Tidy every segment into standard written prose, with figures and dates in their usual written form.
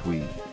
Sweet.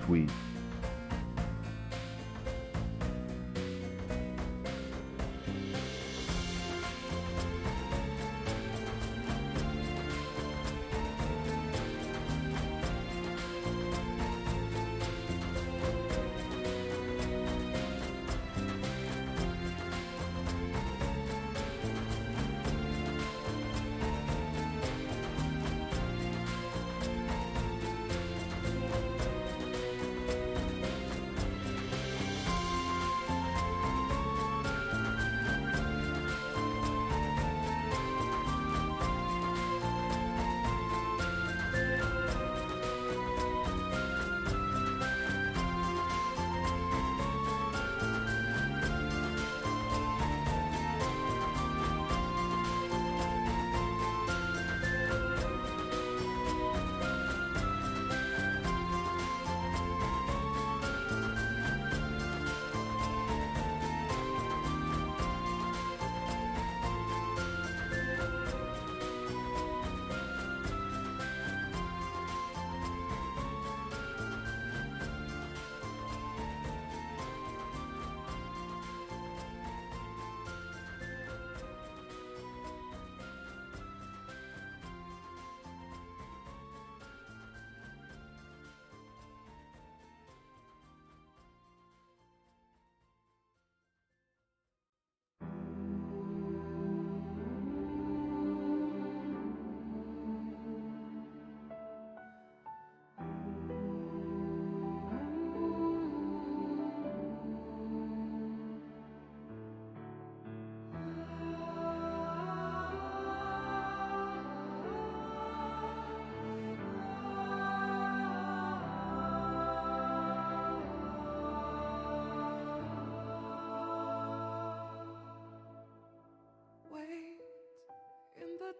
Sweet.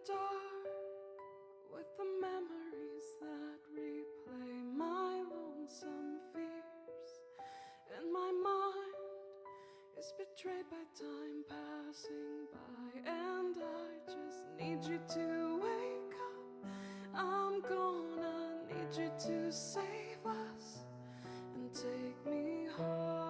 dark with the memories that replay my lonesome fears, and my mind is betrayed by time passing by, and I just need you to wake up. I'm gonna need you to save us and take me home.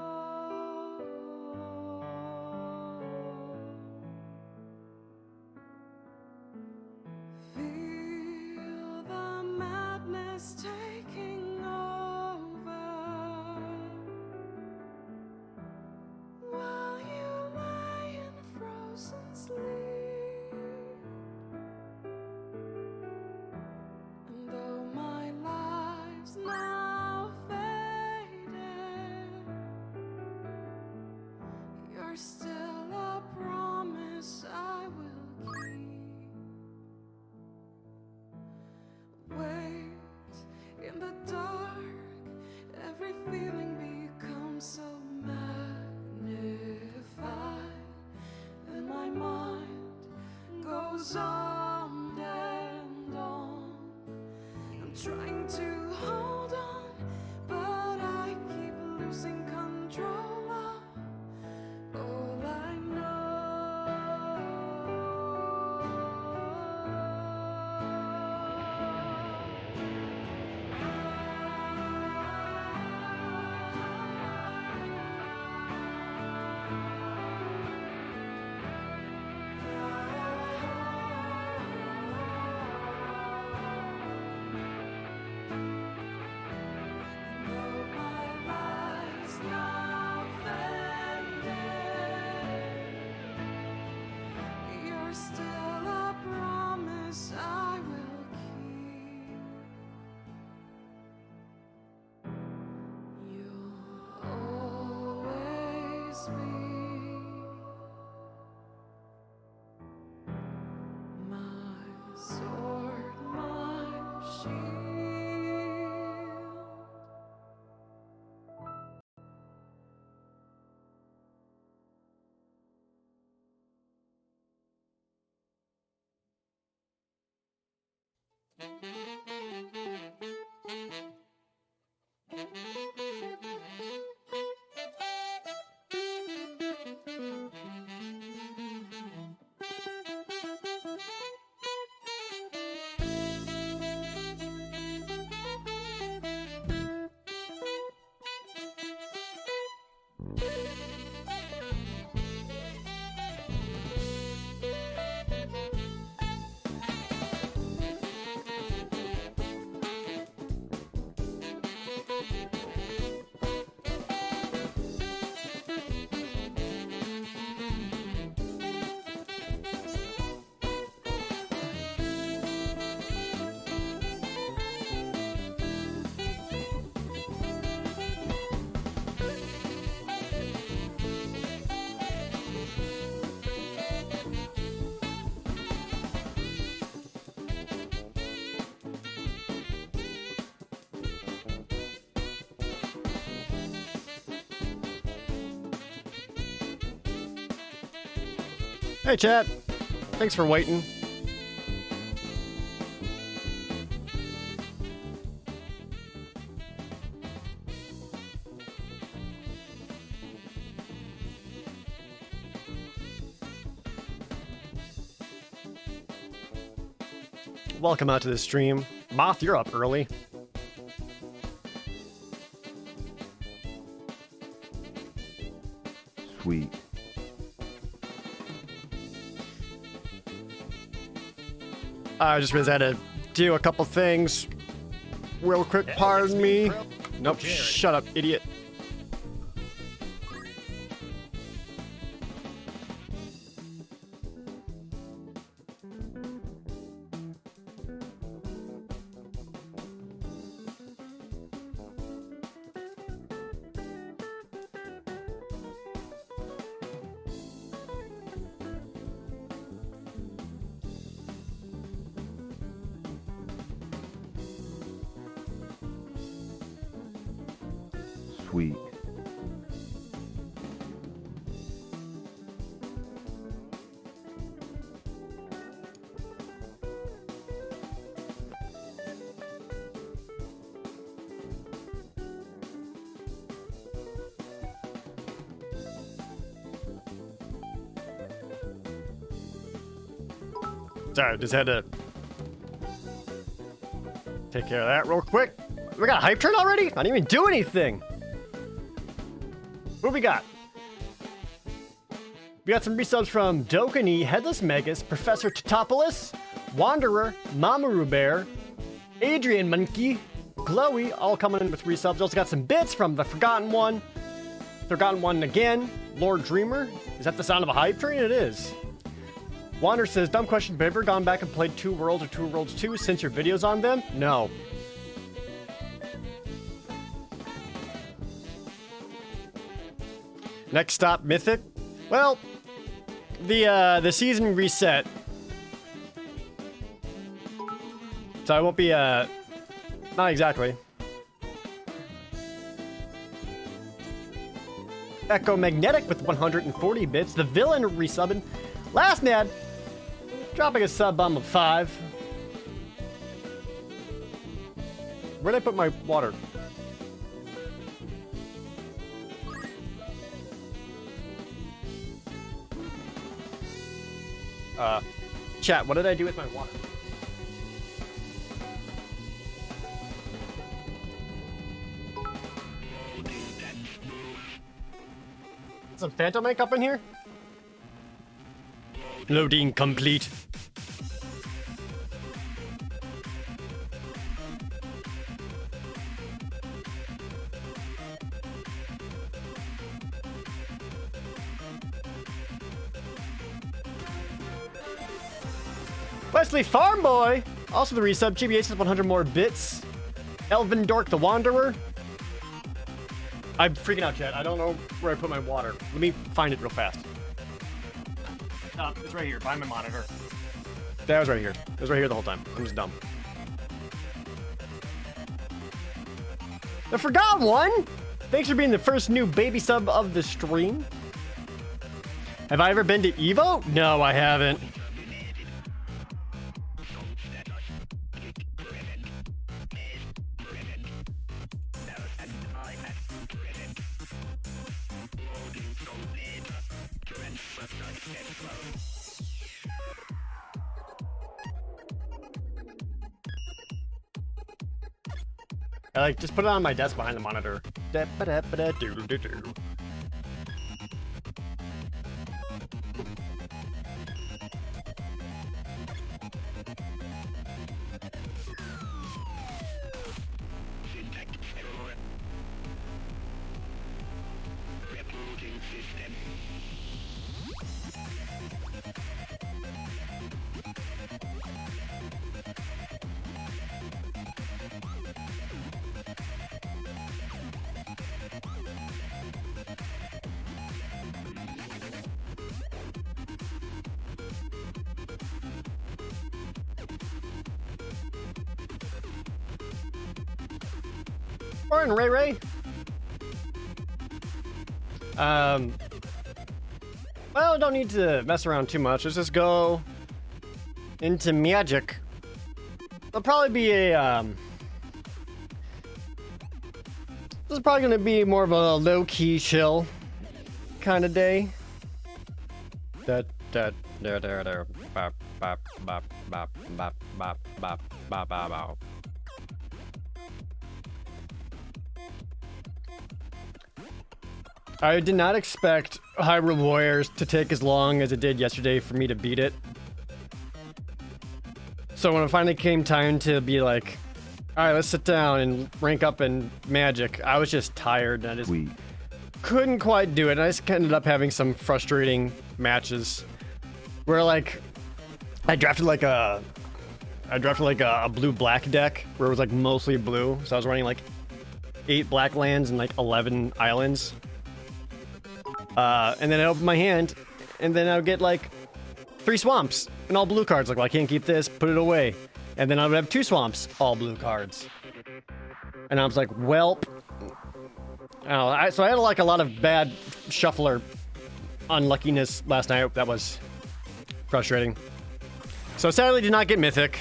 Feel the madness taking over while you lie in frozen sleep. And though my life's now faded, you're still a promise I will keep. Wait in the dark, every feeling becomes so magnified, and my mind goes on and on. I'm trying to hold on, but I keep losing control of all I know. My life's now faded, you're still a promise I will keep. You'll always be my sword, my shield. Hey, chat. Thanks for waiting. Welcome out to the stream. Moth, you're up early. Sweet. I just realized I had to do a couple things real quick. Pardon me. Nope, shut up, idiot. Sweet. Sorry, just had to take care of that real quick. We got a hype turn already? I didn't even do anything. What we got? We got some resubs from Dokani, Headless Megas, Professor Totopoulos, Wanderer, Mamoru Bear, Adrian Monkey, Glowy, all coming in with resubs. Also got some bits from The Forgotten One again, Lord Dreamer. Is that the sound of a hype train? It is. Wander says, dumb question, have you ever gone back and played Two Worlds or Two Worlds 2 since your videos on them? No. Next stop, Mythic. Well, the season reset. So I won't be, not exactly. Echo Magnetic with 140 bits. The Villain resubbing. Last Nad dropping a sub bomb of 5. Where'd I put my water? Chat, what did I do with my water? Some Phantom Ink up in here? Loading complete. Wesley Farmboy, also the resub. GBH says 100 more bits. Elvin Dork the Wanderer. I'm freaking out, chat. I don't know where I put my water. Let me find it real fast. It's right here, behind my monitor. That was right here. It was right here the whole time. I'm just dumb. The Forgotten One! Thanks for being the first new baby sub of the stream. Have I ever been to Evo? No, I haven't. I like just put it on my desk behind the monitor. Morning, Ray Ray. Well, don't need to mess around too much. Let's just go into magic. There'll probably be a, this is probably gonna be more of a low-key chill kind of day. I did not expect Hyrule Warriors to take as long as it did yesterday for me to beat it. So when it finally came time to be like, alright, let's sit down and rank up in Magic, I was just tired and I just couldn't quite do it. And I just ended up having some frustrating matches where like I drafted like a blue-black deck where it was like mostly blue. So I was running like 8 black lands and like 11 islands. And then I open my hand, and then I would get like 3 swamps and all blue cards. Like, well, I can't keep this, put it away. And then I would have 2 swamps, all blue cards. And I was like, welp. So I had like a lot of bad shuffler unluckiness last night. That was frustrating. So sadly did not get Mythic.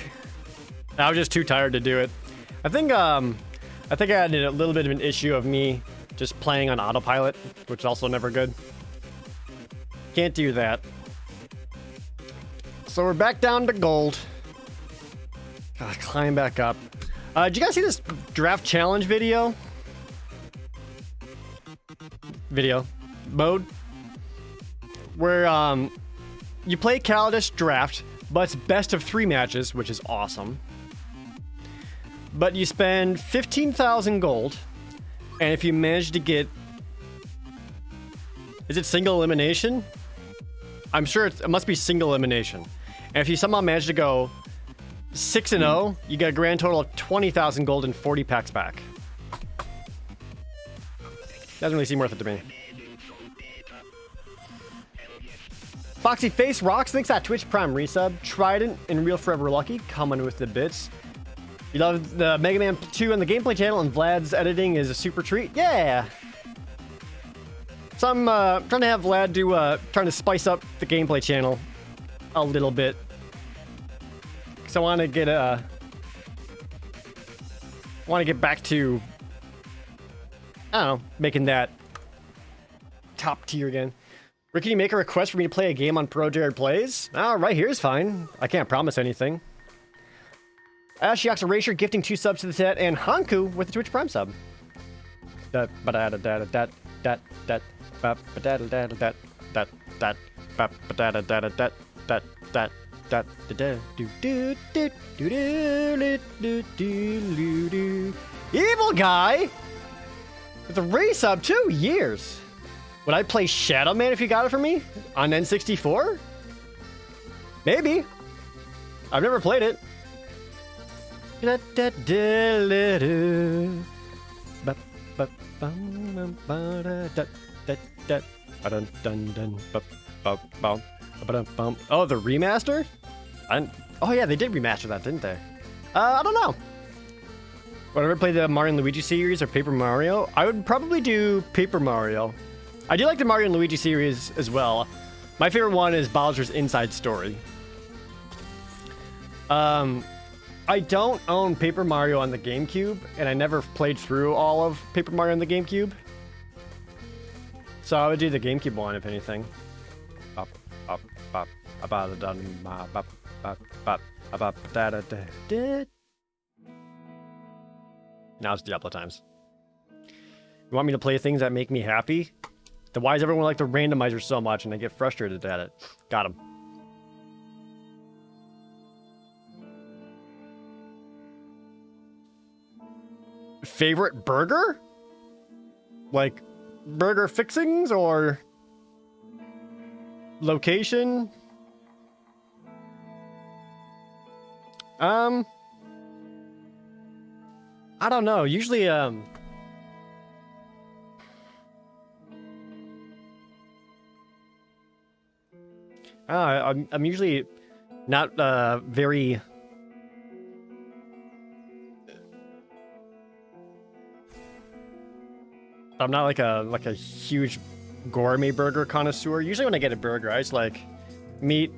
I was just too tired to do it. I think I had a little bit of an issue of me just playing on autopilot, which is also never good. Can't do that. So we're back down to gold. Gotta climb back up. Did you guys see this draft challenge video? Mode? Where, you play Kaladesh draft, but it's best of 3 matches, which is awesome. But you spend 15,000 gold, and if you manage to get... Is it single elimination? I'm sure it must be single elimination. And if you somehow manage to go 6-0, you get a grand total of 20,000 gold and 40 packs back. Doesn't really seem worth it to me. Foxy Face Rocks, thanks that Twitch Prime resub. Trident and Real Forever Lucky coming with the bits. You love the Mega Man 2 on the gameplay channel, and Vlad's editing is a super treat. Yeah! So I'm trying to have Vlad do, trying to spice up the gameplay channel a little bit. Because I want to get, back to, I don't know, making that top tier again. Rick, can you make a request for me to play a game on Pro Jared Plays? Right here is fine. I can't promise anything. Ashiox Erasure gifting 2 subs to the set, and Hanku with the Twitch Prime sub. Evil guy with a resub 2 years. Would I play Shadow Man if you got it for me on N64? Maybe. I've never played it. Oh, the remaster? Oh yeah, they did remaster that, didn't they? I don't know. Would I ever play the Mario and Luigi series or Paper Mario? I would probably do Paper Mario. I do like the Mario and Luigi series as well. My favorite one is Bowser's Inside Story. I don't own Paper Mario on the GameCube, and I never played through all of Paper Mario on the GameCube. So I would do the GameCube one, if anything. Now it's Diablo times. You want me to play things that make me happy? Then why does everyone like the randomizer so much and I get frustrated at it? Got him. Favorite burger? Like burger fixings or location? I don't know. Usually, I'm usually not very. I'm not like a huge gourmet burger connoisseur. Usually when I get a burger, I just like meat,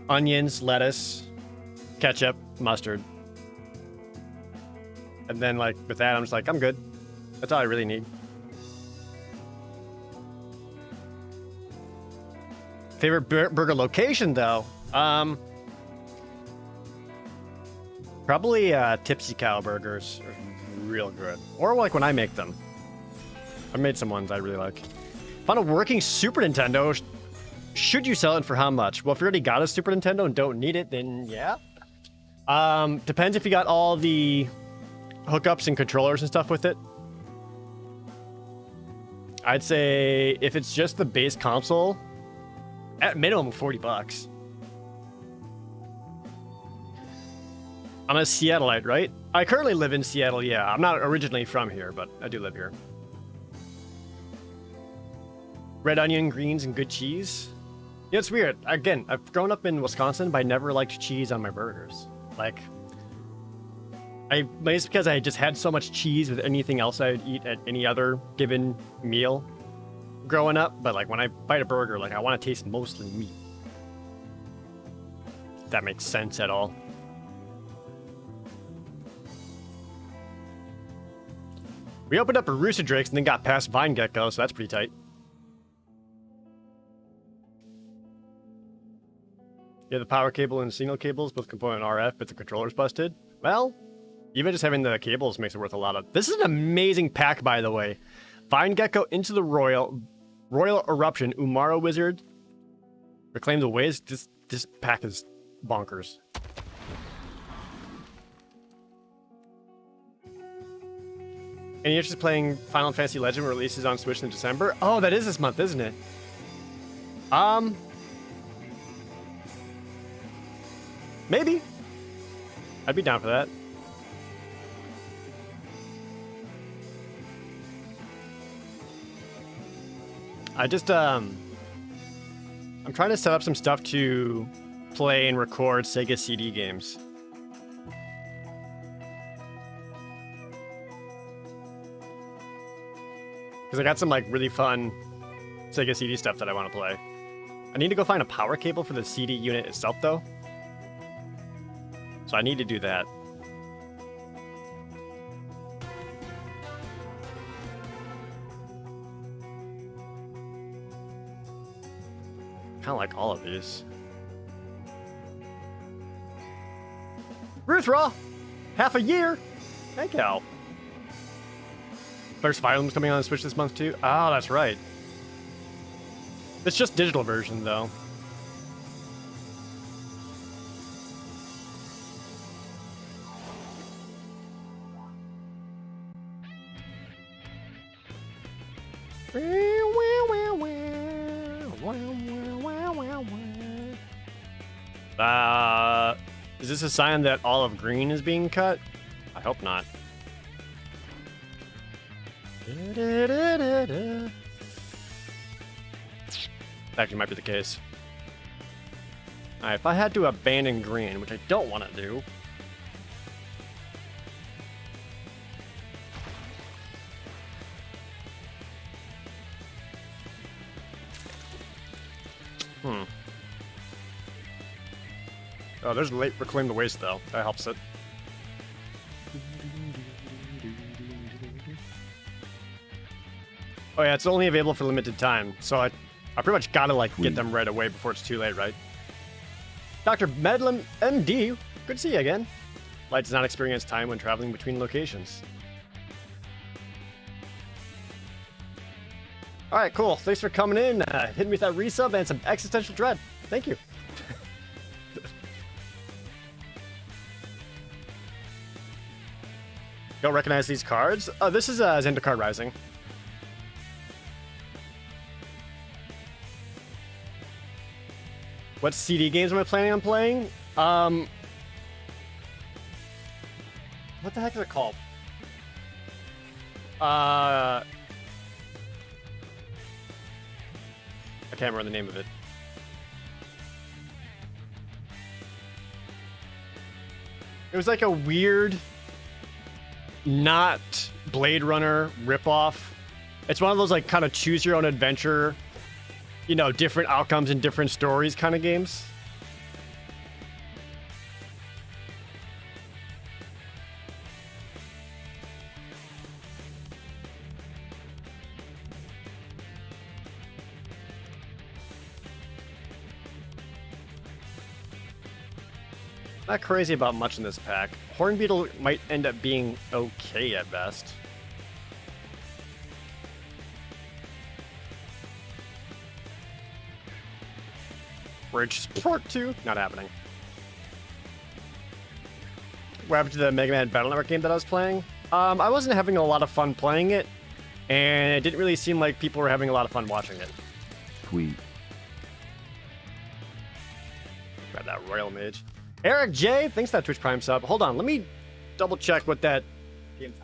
onions, lettuce, ketchup, mustard. And then like with that, I'm just like, I'm good. That's all I really need. Favorite burger location though? Probably Tipsy Cow burgers are real good. Or like when I make them. I made some ones I really like. Found a working Super Nintendo. Should you sell it for how much? Well, if you already got a Super Nintendo and don't need it, then yeah. Depends if you got all the hookups and controllers and stuff with it. I'd say if it's just the base console, at minimum $40. I'm a Seattleite, right? I currently live in Seattle, yeah. I'm not originally from here, but I do live here. Red onion, greens, and good cheese. Yeah, it's weird. Again, I've grown up in Wisconsin, but I never liked cheese on my burgers. Like, maybe it's because I just had so much cheese with anything else I'd eat at any other given meal growing up. But like when I bite a burger, like I want to taste mostly meat. If that makes sense at all. We opened up a Rooster Drakes and then got past Vine Gecko, so that's pretty tight. Yeah, the power cable and signal cables, both component RF, but the controller's busted. Well, even just having the cables makes it worth a lot of... This is an amazing pack, by the way. Vine Gecko into the Royal Eruption, Umara Wizard, Reclaim the Ways. This pack is bonkers. Any interest in playing Final Fantasy Legend releases on Switch in December? Oh, that is this month, isn't it? Maybe. I'd be down for that. I'm trying to set up some stuff to play and record Sega CD games. Because I got some like really fun Sega CD stuff that I want to play. I need to go find a power cable for the CD unit itself though. So I need to do that. Kind of like all of these. Ruthra! Half a year! Thank you. There's Fire Emblem's coming on the Switch this month too? Oh, that's right. It's just digital version though. Is this a sign that Olive Green is being cut? I hope not. That actually might be the case. Alright, if I had to abandon Green, which I don't want to do. Oh, there's late Reclaim the Waste though. That helps it. Oh yeah, it's only available for limited time, so I pretty much gotta like get them right away before it's too late, right? Dr. Medlem MD, good to see you again. Light does not experience time when traveling between locations. Alright, cool. Thanks for coming in, hitting me with that resub and some existential dread. Thank you. Don't recognize these cards? Oh, this is Zendikar Rising. What CD games am I planning on playing? What the heck is it called? I can't remember the name of it. It was like a weird, not Blade Runner ripoff. It's one of those like kind of choose your own adventure, you know, different outcomes and different stories kind of games. Not crazy about much in this pack. Hornbeetle might end up being okay at best. Bridge Sport 2, not happening. What happened to the Mega Man Battle Network game that I was playing? I wasn't having a lot of fun playing it, and it didn't really seem like people were having a lot of fun watching it. Sweet. Grab that Royal Mage. Eric J, thanks for that Twitch Prime sub. Hold on, let me double check what that game.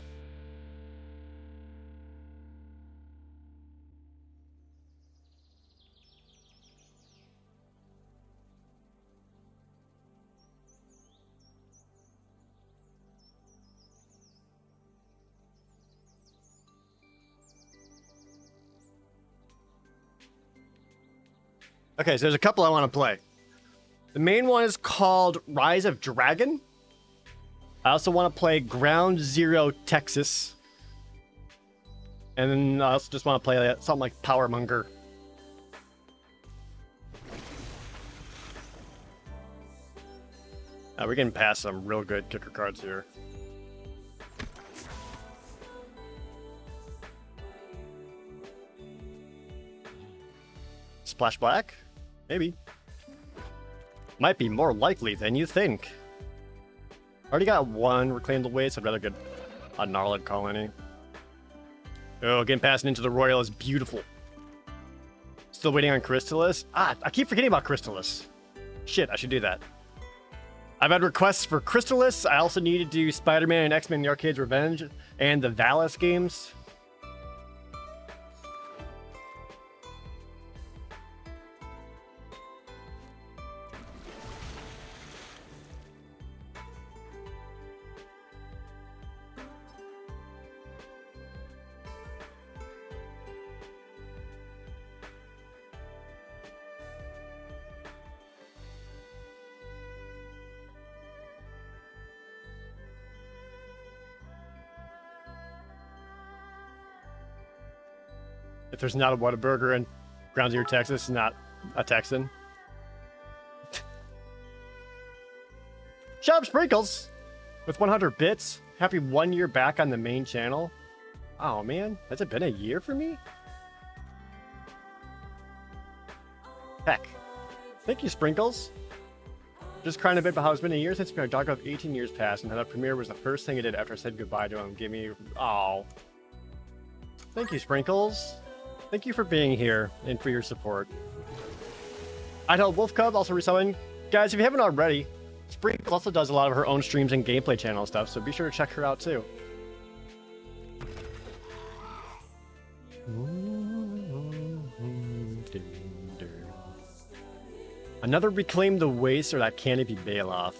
Okay, so there's a couple I want to play. The main one is called Rise of Dragon. I also want to play Ground Zero Texas. And then I also just want to play something like Power Monger. We're getting past some real good kicker cards here. Splash Black? Maybe. Might be more likely than you think. Already got one Reclaim the Waste. I'd rather get a Gnarlid Colony. Oh, getting past into the Royal is beautiful. Still waiting on Crystallis. I keep forgetting about Crystallis. Shit, I should do that. I've had requests for Crystallis. I also need to do Spider-Man and X-Men: The Arcade's Revenge and the Valis games. If there's not a Whataburger in Ground Zero, Texas, not a Texan. Shut up, Sprinkles! With 100 bits, happy 1 year back on the main channel. Oh man, has it been a year for me? Heck. Thank you, Sprinkles. Just crying a bit about how it's been a year since my dog of 18 years passed, and how that premiere was the first thing I did after I said goodbye to him. Give me... Oh. Thank you, Sprinkles. Thank you for being here and for your support. Idaho Wolf Cub also reselling. Guys, if you haven't already, Sprinkles also does a lot of her own streams and gameplay channel stuff, so be sure to check her out too. Another Reclaim the Waste or that Canopy Bailoff.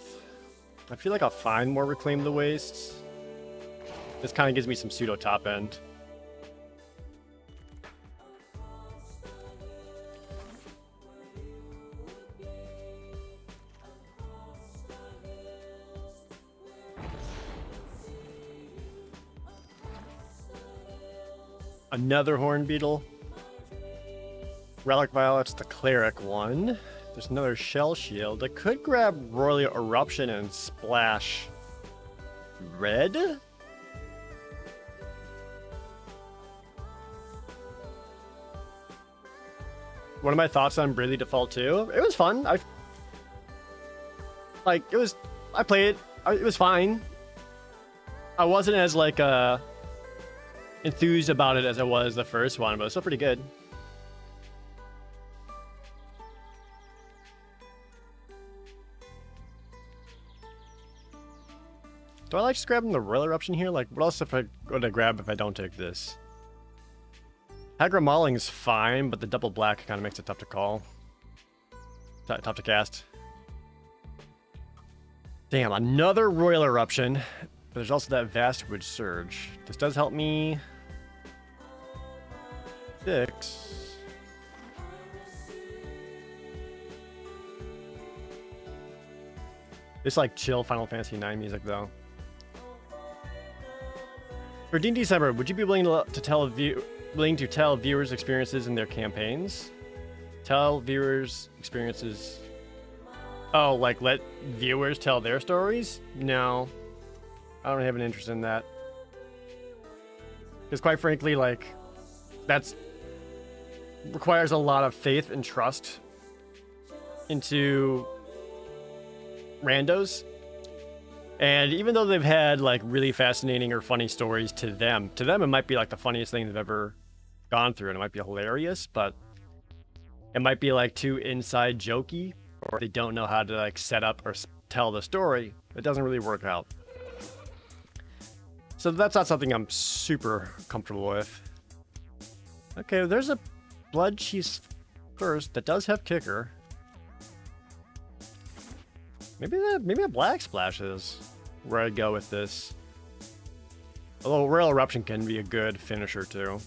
I feel like I'll find more Reclaim the Wastes. This kind of gives me some pseudo top end. Another Horn Beetle. Relic Violet's the Cleric one. There's another Shell Shield. I could grab Royal Eruption and splash red. What are my thoughts on Bravely Default 2? It was fun. I played it. It was fine. I wasn't as enthused about it as I was the first one, but it's still pretty good. Do I like just grabbing the Royal Eruption here? Like, what else if I go to grab if I don't take this? Hagra Mauling is fine, but the double black kind of makes it tough to call. Tough to cast. Damn, another Royal Eruption. But there's also that Vastwood Surge. This does help me fix. It's like chill Final Fantasy IX music though. For D&D December, would you be willing to tell viewers experiences in their campaigns? Tell viewers experiences. Oh, like let viewers tell their stories? No. I don't have an interest in that. Because quite frankly, like, that's requires a lot of faith and trust into randos. And even though they've had like really fascinating or funny stories to them it might be like the funniest thing they've ever gone through, and it might be hilarious, but it might be like too inside jokey, or they don't know how to like set up or tell the story. It doesn't really work out. So that's not something I'm super comfortable with. Okay, there's a Blood Chief's First that does have kicker. Maybe a Black Splash is where I'd go with this. Although Royal Eruption can be a good finisher too.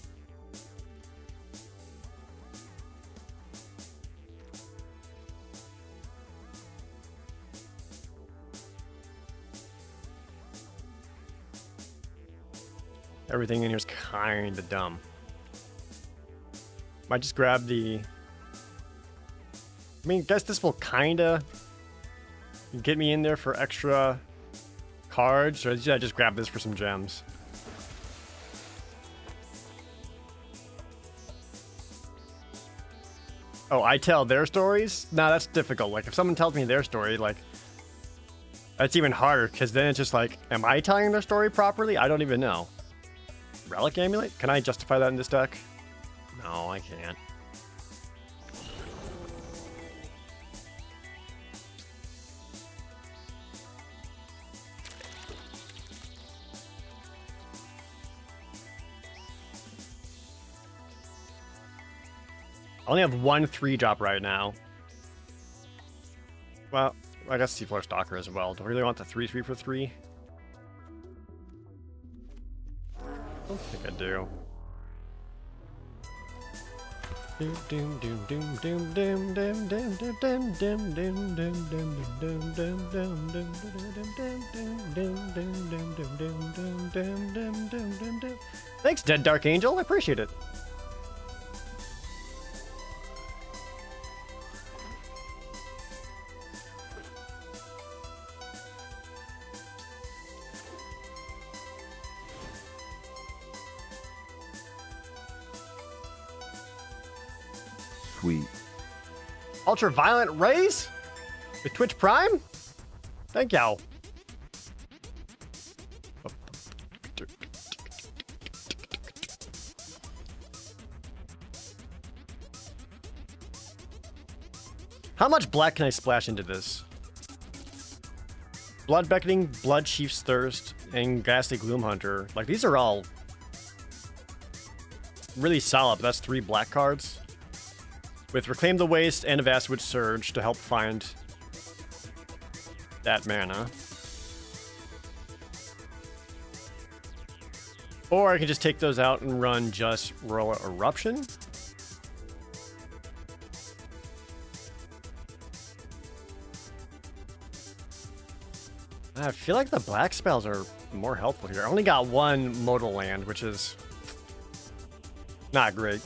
Everything in here is kind of dumb. Might just grab the... I mean, I guess this will kind of get me in there for extra cards, or should I just grab this for some gems? Oh, I tell their stories? Nah, that's difficult. Like, if someone tells me their story, like, that's even harder, because then it's just like, am I telling their story properly? I don't even know. Relic Amulet? Can I justify that in this deck? No, I can't. I only have one 3-drop right now. Well, I guess Seafloor Stalker as well. Do I really want the 3/3 for 3? I don't think I do. Thanks, Dead Dark Angel. I appreciate it. Sweet. Ultraviolet Rays? With Twitch Prime? Thank y'all. How much black can I splash into this? Blood Beckoning, Blood Chief's Thirst, and Ghastly Gloomhunter. Like, these are all really solid, but that's 3 black cards. With Reclaim the Waste and a Vastwood Surge to help find that mana. Or I can just take those out and run just Royal Eruption. I feel like the black spells are more helpful here. I only got 1 modal land, which is not great.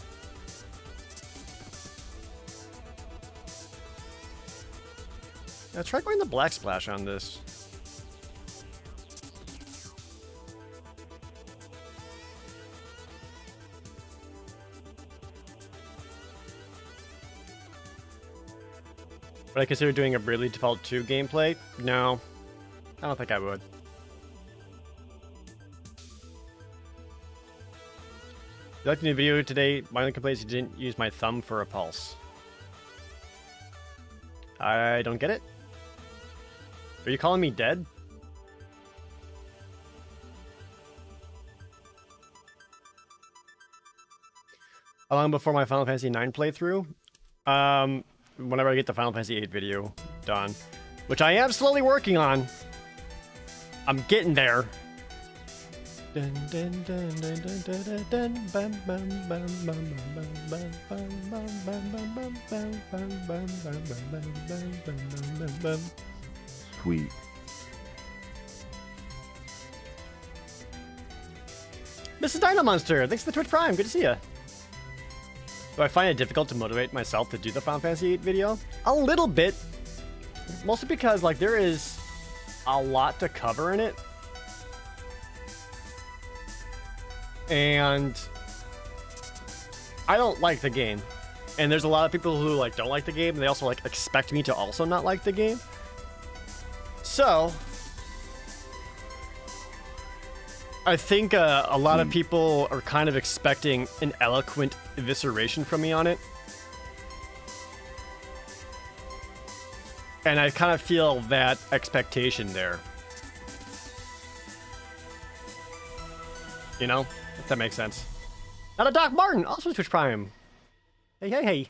Yeah, try going the black splash on this. Would I consider doing a Bravely Default 2 gameplay? No. I don't think I would. You liked the new video today? My only complaint is you didn't use my thumb for a pulse. I don't get it. Are you calling me dead? How long before my Final Fantasy IX playthrough? Whenever I get the Final Fantasy VIII video done. Which I am slowly working on. I'm getting there. Sweet. Mrs. Dino Monster, thanks for the Twitch Prime. Good to see you. Do I find it difficult to motivate myself to do the Final Fantasy VIII video? A little bit. Mostly because, like, there is a lot to cover in it. And I don't like the game. And there's a lot of people who, like, don't like the game, and they also, like, expect me to also not like the game. So I think a lot of people are kind of expecting an eloquent evisceration from me on it. And I kind of feel that expectation there. You know? If that makes sense. Not a Doc Martin, also Twitch Prime. Hey, hey, hey.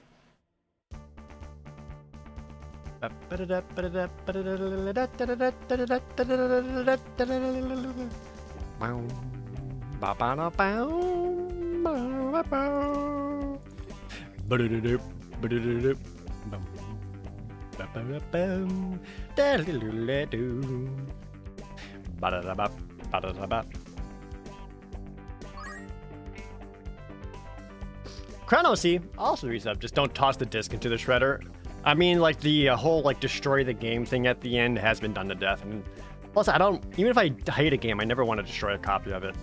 Chronosy, also resub. Just don't toss the disc into the shredder. I mean, like the whole like destroy the game thing at the end has been done to death, and plus I don't. Even if I hate a game, I never want to destroy a copy of it.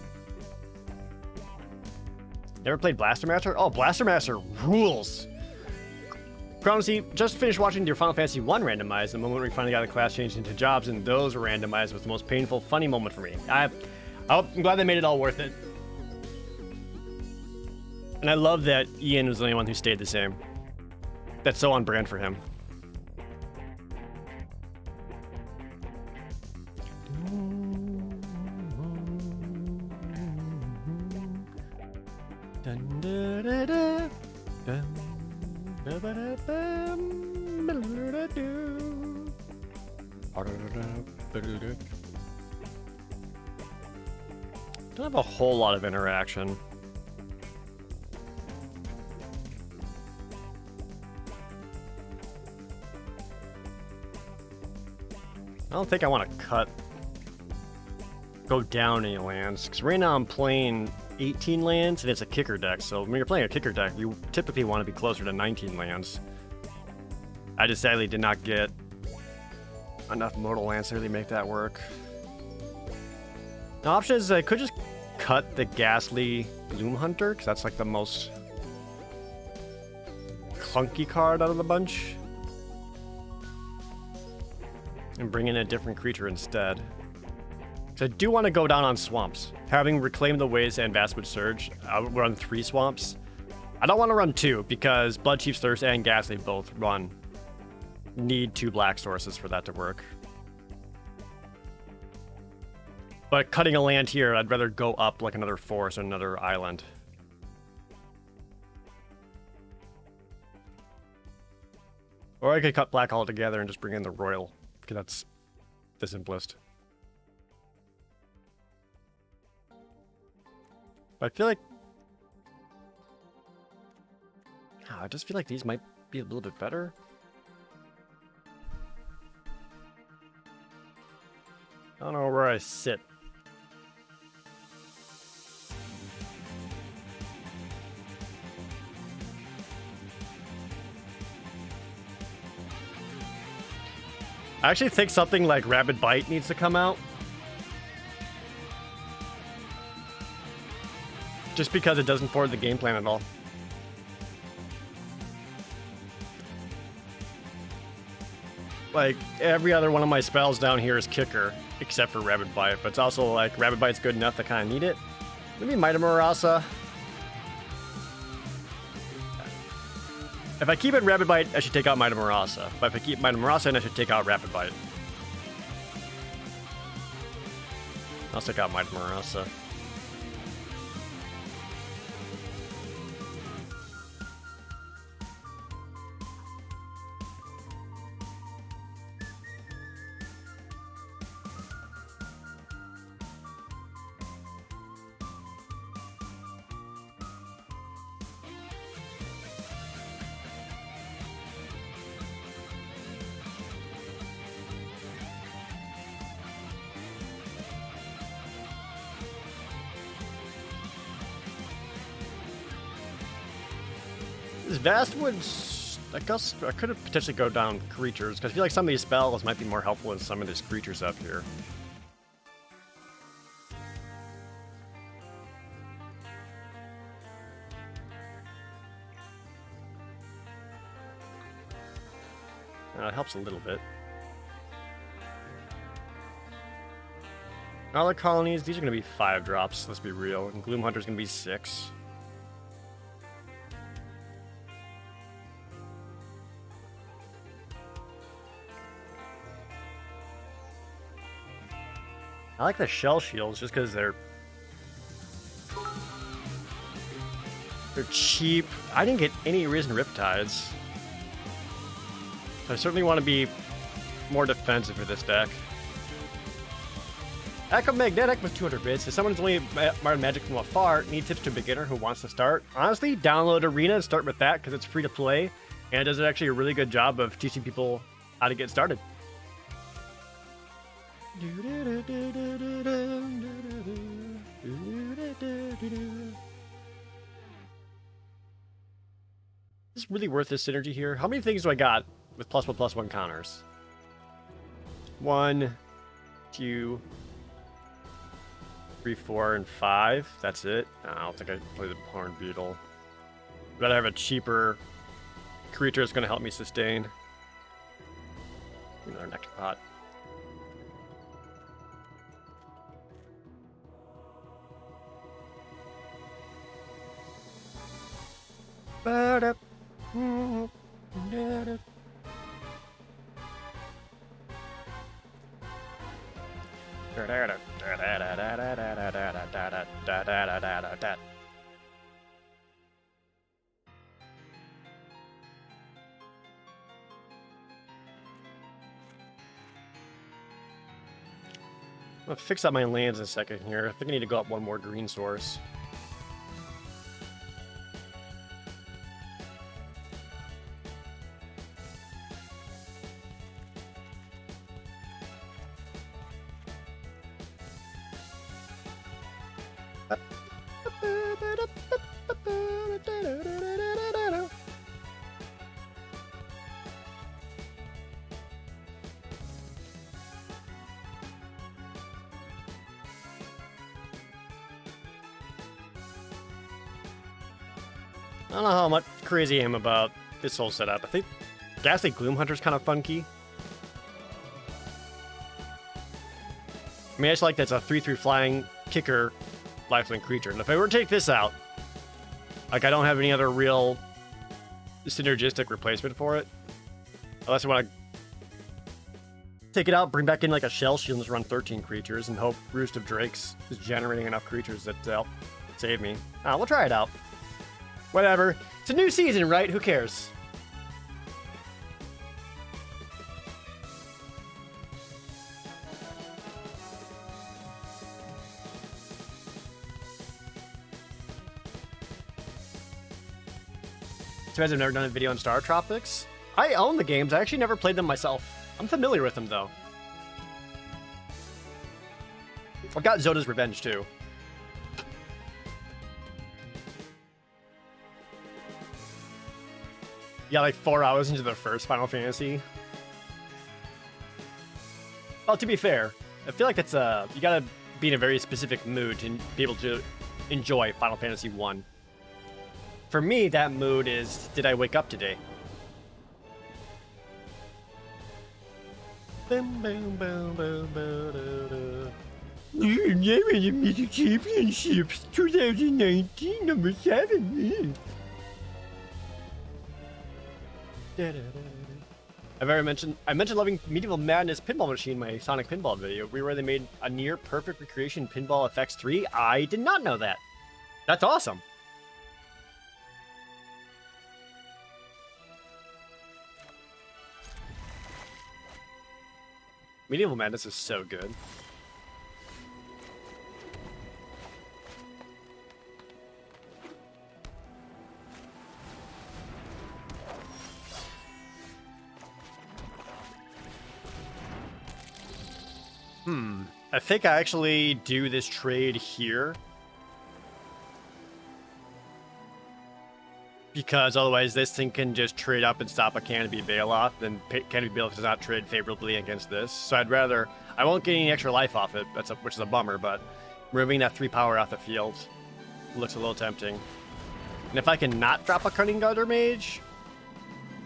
Never played Blaster Master? Oh, Blaster Master rules. Chronosy, just finished watching your Final Fantasy 1 randomized. The moment we finally got the class changed into jobs, and those were randomized was the most painful, funny moment for me. I'm glad they made it all worth it. And I love that Ian was the only one who stayed the same. That's so on brand for him. Dun, da, da, da, dun, da, ba, da, bam, ba, da, da, do. Ba, da, da, ba, da, da. Don't have a whole lot of interaction. I don't think I want to go down any lands, because right now I'm playing 18 lands and it's a kicker deck, so when you're playing a kicker deck, you typically want to be closer to 19 lands. I just sadly did not get enough modal lands to really make that work. The option is I could just cut the Ghastly Gloom Hunter, because that's like the most clunky card out of the bunch. And bring in a different creature instead. So I do want to go down on swamps. Having Reclaim the Ways and Vastwood Surge, I'll run 3 swamps. I don't want to run 2 because Bloodchief's Thirst and Ghastly both need 2 black sources for that to work. But cutting a land here, I'd rather go up like another forest or another island. Or I could cut black altogether and just bring in the Royal, because that's the simplest. But I feel like... I just feel like these might be a little bit better. I don't know where I sit. I actually think something like Rabid Bite needs to come out. Just because it doesn't forward the game plan at all. Like, every other one of my spells down here is Kicker, except for Rabid Bite, but it's also like, Rabid Bite's good enough to kind of need it. Maybe Might of Murasa. If I keep it Rabid Bite, I should take out Might of Murasa. But if I keep Might of Murasa in, I should take out Rabid Bite. I'll take out Might of Murasa. Vastwood's, I guess I could have potentially go down creatures, because I feel like some of these spells might be more helpful than some of these creatures up here. It helps a little bit. All the colonies, these are going to be 5 drops, let's be real, and Gloom Hunter's going to be 6. I like the shell shields just because they're cheap. I didn't get any Risen Riptides. I certainly want to be more defensive with this deck. Echo Magnetic with 200 bits. If someone's only Modern Magic from afar, need tips to a beginner who wants to start? Honestly, download Arena and start with that because it's free to play and it does actually a really good job of teaching people how to get started. Is this really worth this synergy here? How many things do I got? with +1/+1 counters. 1, 2, 3, 4, and 5. That's it. I don't think I play the Horned Beetle. Rather have a cheaper creature that's going to help me sustain. Another Nectar Pot. I'll fix up my lands in a second here. I think I need to go up one more green source. I don't know how much crazy I am about this whole setup. I think Ghastly Gloomhunter's kind of funky. I mean, I just like that it's a 3/3 flying kicker lifelink creature. And if I were to take this out, like I don't have any other real synergistic replacement for it. Unless I want to take it out, bring back in like a Shell Shield and just run 13 creatures and hope Roost of Drakes is generating enough creatures that help save me. We'll try it out. Whatever. It's a new season, right? Who cares? Too bad I've never done a video on Star Tropics. I own the games. I actually never played them myself. I'm familiar with them, though. I've got Zoda's Revenge, too. Yeah, like 4 hours into the first Final Fantasy. Well, to be fair, I feel like that's you gotta be in a very specific mood to be able to enjoy Final Fantasy 1. For me, that mood is, did I wake up today? Music Championships 2019, number 7. I mentioned loving Medieval Madness Pinball Machine, my Sonic Pinball video, where they made a near perfect recreation Pinball FX 3. I did not know that. That's awesome. Medieval Madness is so good. I think I actually do this trade here. Because otherwise this thing can just trade up and stop a Canopy Bailoff, then Canopy Bailoff does not trade favorably against this. So I'd rather... I won't get any extra life off it, which is a bummer, but removing that 3 power off the field looks a little tempting. And if I can not drop a Cunning Geyser Mage,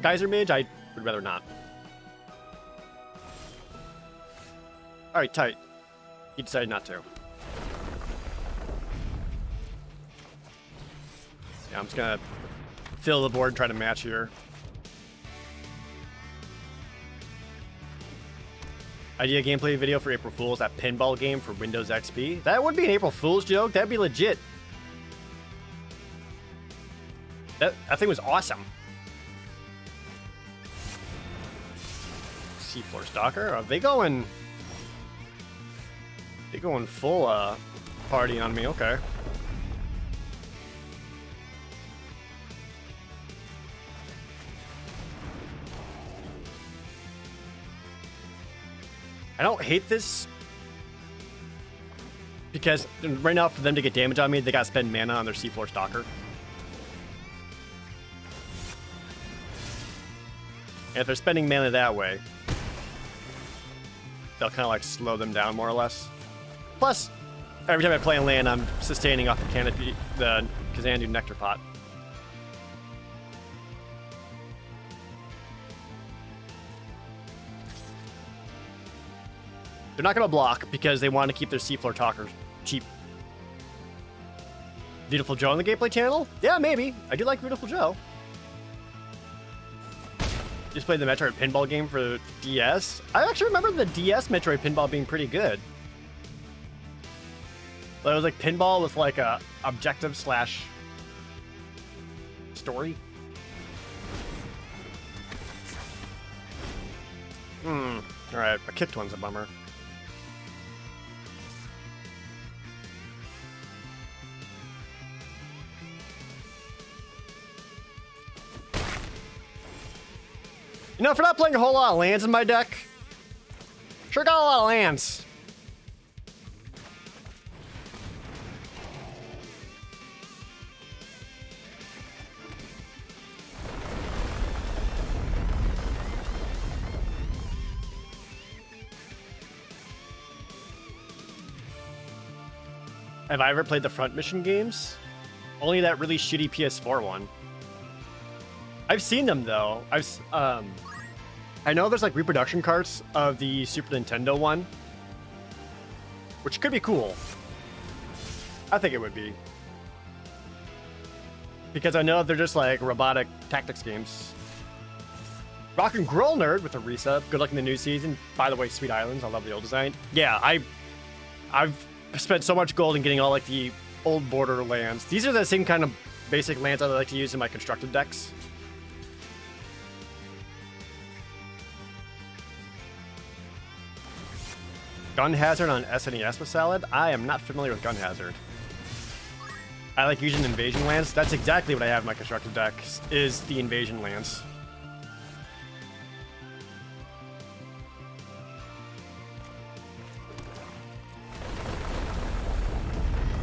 I would rather not. Alright, tight. He decided not to. Yeah, I'm just gonna fill the board and try to match here. Idea gameplay video for April Fool's, that pinball game for Windows XP. That would be an April Fool's joke. That'd be legit. That thing was awesome. Seafloor Stalker? Are they going... They're going full party on me, okay. I don't hate this because right now for them to get damage on me, they gotta spend mana on their Seafloor Stalker. And if they're spending mana that way, they'll kind of like slow them down more or less. Plus, every time I play a land, I'm sustaining off the canopy, the Kazandu Nectar Pot. They're not going to block because they want to keep their Seafloor Talker cheap. Beautiful Joe on the gameplay channel? Yeah, maybe. I do like Beautiful Joe. Just played the Metroid pinball game for DS. I actually remember the DS Metroid pinball being pretty good. But it was like pinball with like a objective slash story. Alright, a kicked one's a bummer. You know, for not playing a whole lot of lands in my deck, sure got a lot of lands. Have I ever played the Front Mission games? Only that really shitty PS4 one. I've seen them though. I know there's like reproduction carts of the Super Nintendo one, which could be cool. I think it would be. Because I know they're just like robotic tactics games. Rock and Groll Nerd with a resub. Good luck in the new season. By the way, Sweet Islands. I love the old design. Yeah, I've spent so much gold in getting all like the old border lands. These are the same kind of basic lands I like to use in my constructed decks. Gun Hazard on SNES with Salad? I am not familiar with Gun Hazard. I like using invasion lands. That's exactly what I have in my constructed decks, is the invasion lands.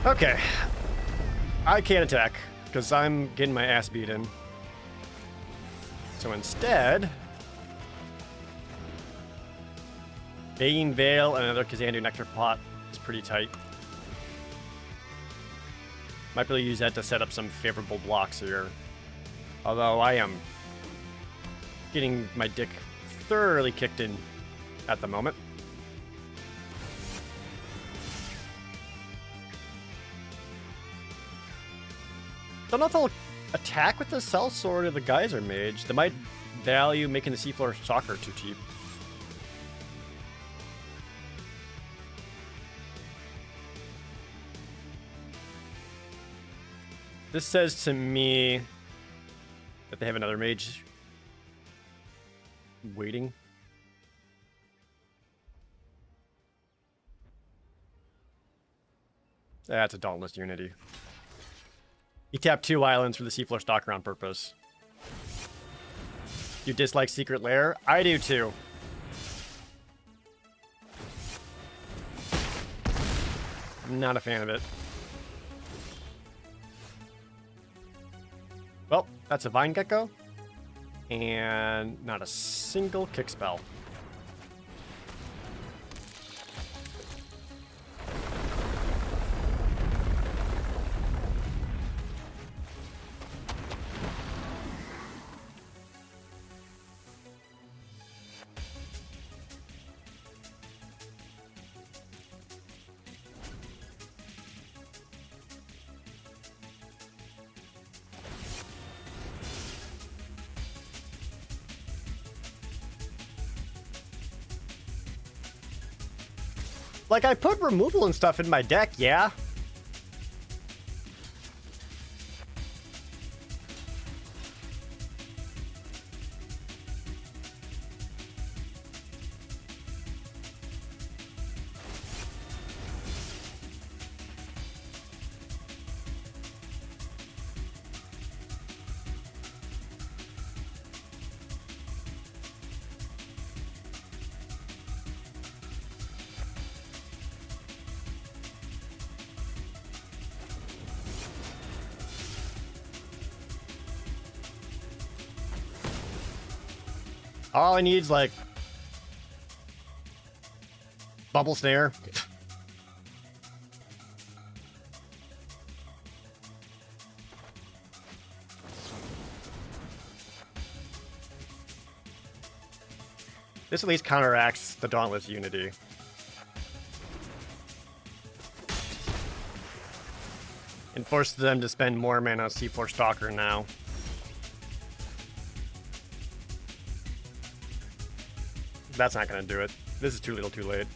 Okay. I can't attack, because I'm getting my ass beaten. So instead... Begging Veil and another Kazandu Nectar Pot is pretty tight. Might be able to use that to set up some favorable blocks here. Although I am getting my dick thoroughly kicked in at the moment. Don't know if I'll attack with the Cell Sword or the Geyser Mage. They might value making the Seafloor Stalker too cheap. This says to me that they have another mage waiting. That's a Dauntless Unity. You tap 2 islands for the Seafloor Stalker on purpose. You dislike Secret Lair? I do too. I'm not a fan of it. Well, that's a Vine Gecko. And not a single kick spell. Like, I put removal and stuff in my deck, yeah. All I need is like bubble snare. This at least counteracts the Dauntless Unity. And forces them to spend more mana on C4 Stalker now. That's not gonna do it. This is too little too late.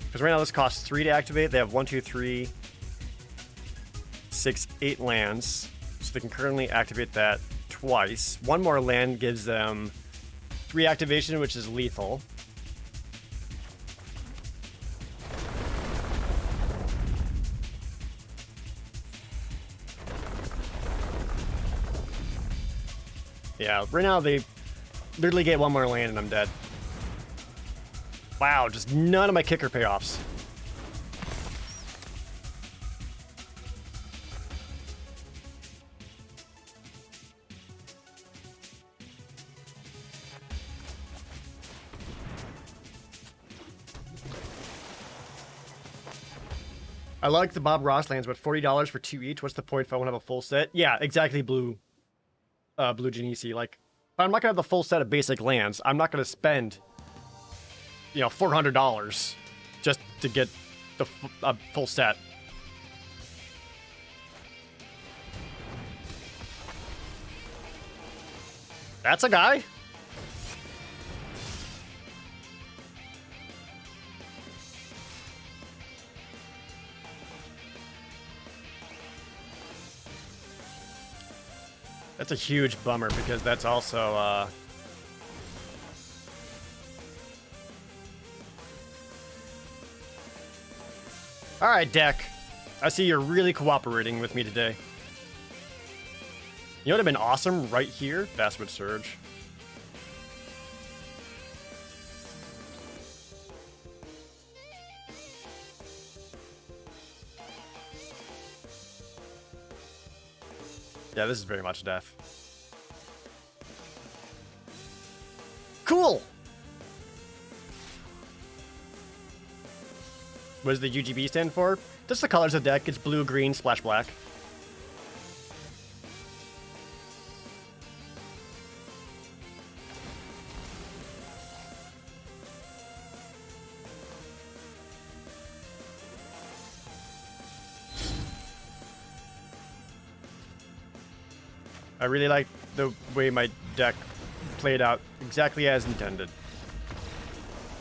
Because right now this costs 3 to activate. They have 1, 2, 3, 6, 8 lands. So they can currently activate that twice. One more land gives them 3 activation, which is lethal. Yeah, right now they literally get 1 more land and I'm dead. Wow, just none of my kicker payoffs. I like the Bob Ross lands, but $40 for 2 each. What's the point if I want to have a full set? Yeah, exactly, Blue Genesi. Like, if I'm not gonna have the full set of basic lands, I'm not gonna spend, you know, $400 just to get the full set. That's a guy. That's a huge bummer because that's also all right, deck. I see you're really cooperating with me today. You know what would have been awesome right here? Basswood Surge. Yeah, this is very much death. Cool! What does the UGB stand for? Just the colors of the deck. It's blue, green, splash black. I really like the way my deck played out exactly as intended.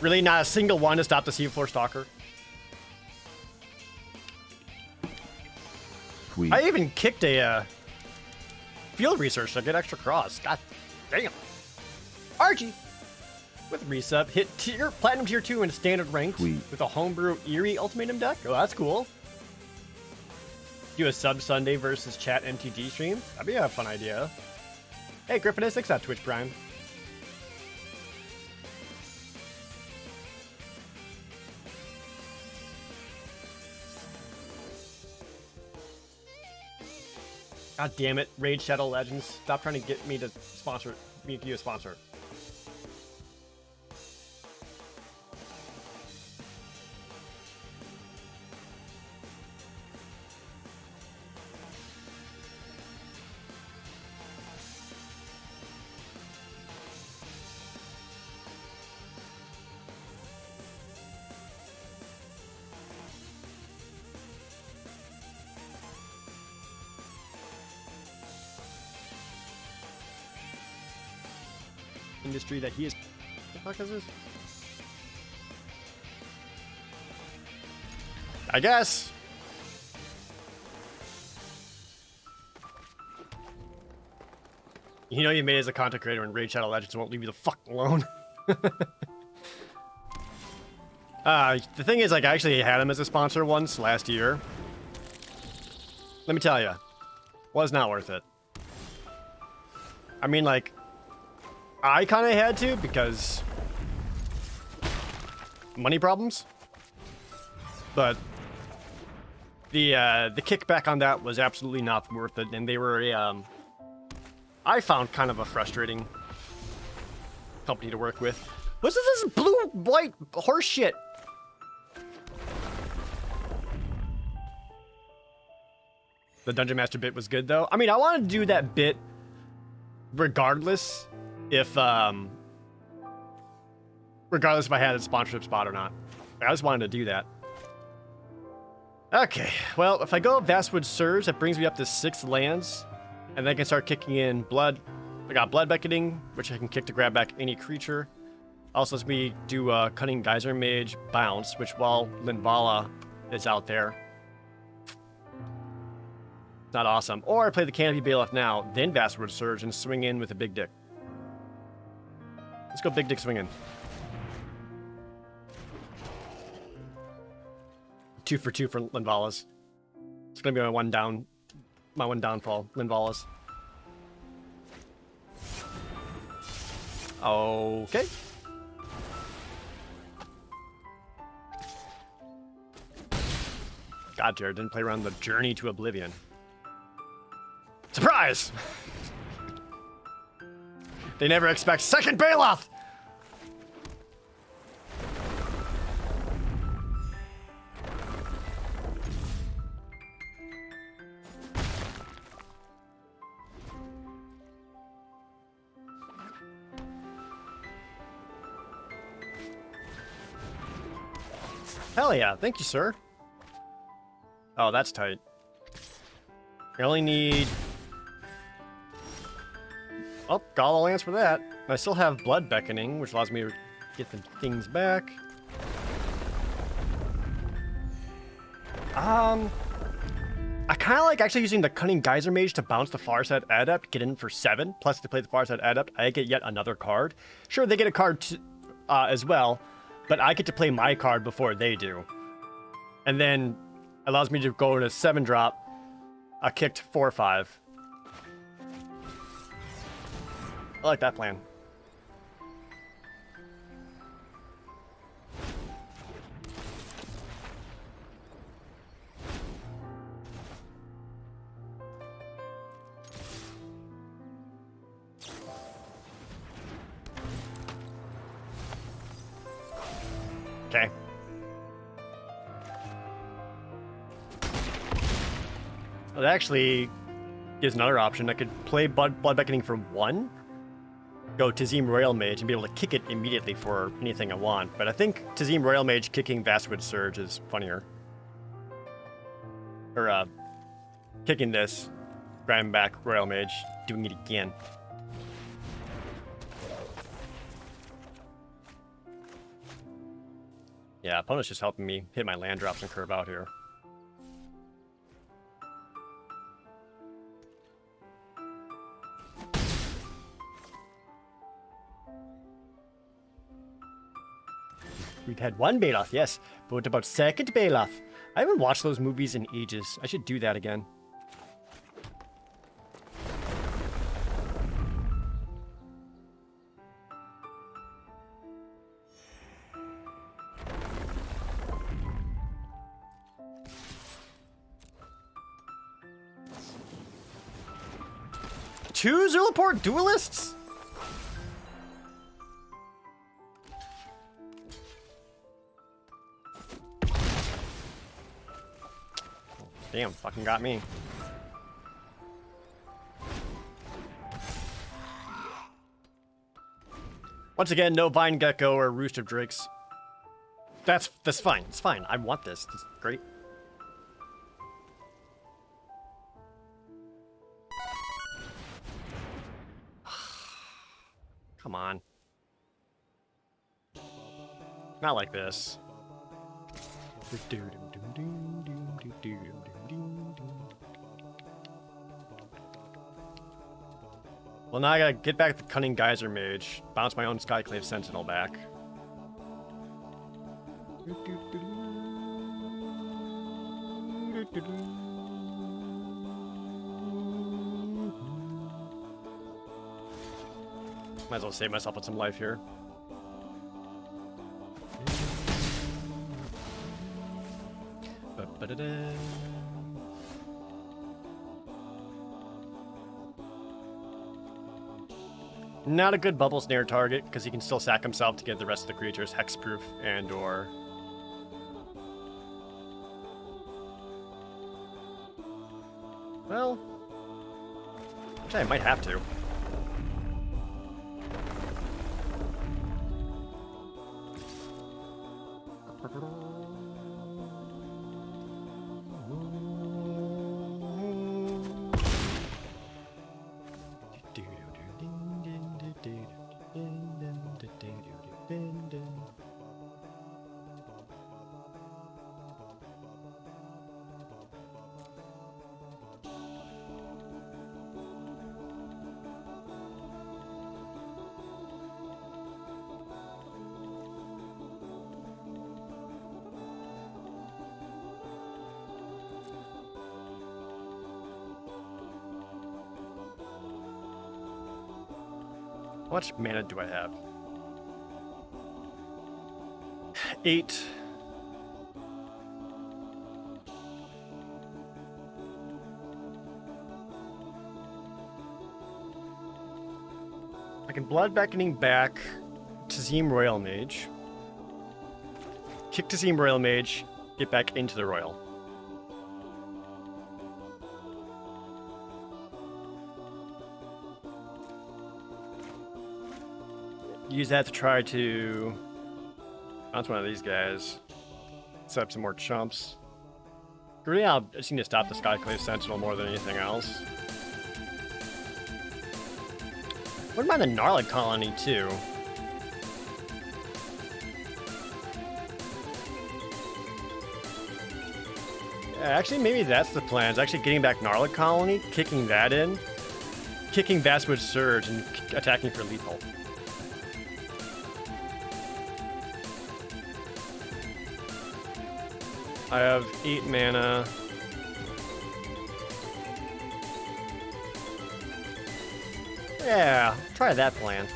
Really not a single one to stop the C4 Stalker. Sweet. I even kicked a field research to get extra cross. God damn. Archie with resub hit platinum tier 2 in standard ranked Sweet. with a homebrew Eerie ultimatum deck. Oh, that's cool. Do a sub Sunday versus chat MTG stream. That'd be a fun idea. Hey, Griffin S6 at Twitch Prime. God damn it, Raid Shadow Legends. Stop trying to get me to sponsor, make you a sponsor. Industry that he is. What the fuck is this? I guess. You know you made it as a content creator and Raid Shadow Legends won't leave you the fuck alone. The thing is, like, I actually had him as a sponsor once last year. Let me tell you, was not worth it. I mean, like, I kind of had to because money problems, but the kickback on that was absolutely not worth it. And they were I found kind of a frustrating company to work with. What's this blue-white horse shit? The Dungeon Master bit was good, though. I mean, I wanted to do that bit regardless if I had a sponsorship spot or not. I just wanted to do that. Okay, well, if I go Vastwood Surge, that brings me up to 6 lands, and then I can start kicking in blood. I got Blood Beckoning, which I can kick to grab back any creature. Also lets me do Cunning Geyser Mage Bounce, which while Linvala is out there, it's not awesome. Or I play the Canopy Bailiff now, then Vastwood Surge, and swing in with a Big Dick. Let's go Big Dick swinging. 2 for 2 for Linvalas. It's gonna be my one downfall, Linvalas. Okay. God, Jared didn't play around the Journey to Oblivion. Surprise! They never expect second Baloth! Hell yeah, thank you, sir. Oh, that's tight. I only need... Oh, got all the lands for that. I still have Blood Beckoning, which allows me to get the things back. I kind of like actually using the Cunning Geyser Mage to bounce the Farside Adept, get in for 7, plus to play the Farside Adept, I get yet another card. Sure, they get a card as well, but I get to play my card before they do. And then allows me to go in a 7-drop, a kicked 4/5. I like that plan. Okay. Well, that actually gives another option. I could play Blood Beckoning for 1, go Tazim Royal Mage, and be able to kick it immediately for anything I want. But I think Tazim Royal Mage kicking Vastwood Surge is funnier. Or, kicking this, grabbing back Royal Mage, doing it again. Yeah, opponent's just helping me hit my land drops and curve out here. We've had one Baloth, yes, but what about second Baloth? I haven't watched those movies in ages. I should do that again. Two Zulaport Duelists? Damn, fucking got me. Once again, no Vine Gecko or Roost of Drakes. That's fine. It's fine. I want this. It's great. Come on. Not like this. Well, now I gotta get back the Cunning Geyser Mage, bounce my own Skyclave Sentinel back. Might as well save myself with some life here. Not a good bubble snare target, because he can still sack himself to get the rest of the creatures hexproof and or... Well... Actually, I might have to. How much mana do I have? 8. I can Blood Beckoning back Tazim Royal Mage. Kick Tazim Royal Mage, get back into the Royal. Use that to try to bounce one of these guys. Set up some more chumps. Really, I just need to stop the Skyclave Sentinel more than anything else. Wouldn't mind the Gnarlid Colony, too. Yeah, actually, maybe that's the plan. Is actually getting back Gnarlid Colony, kicking that in, kicking Vastwood Surge, and attacking for lethal. I have 8 mana. Yeah, try that plan.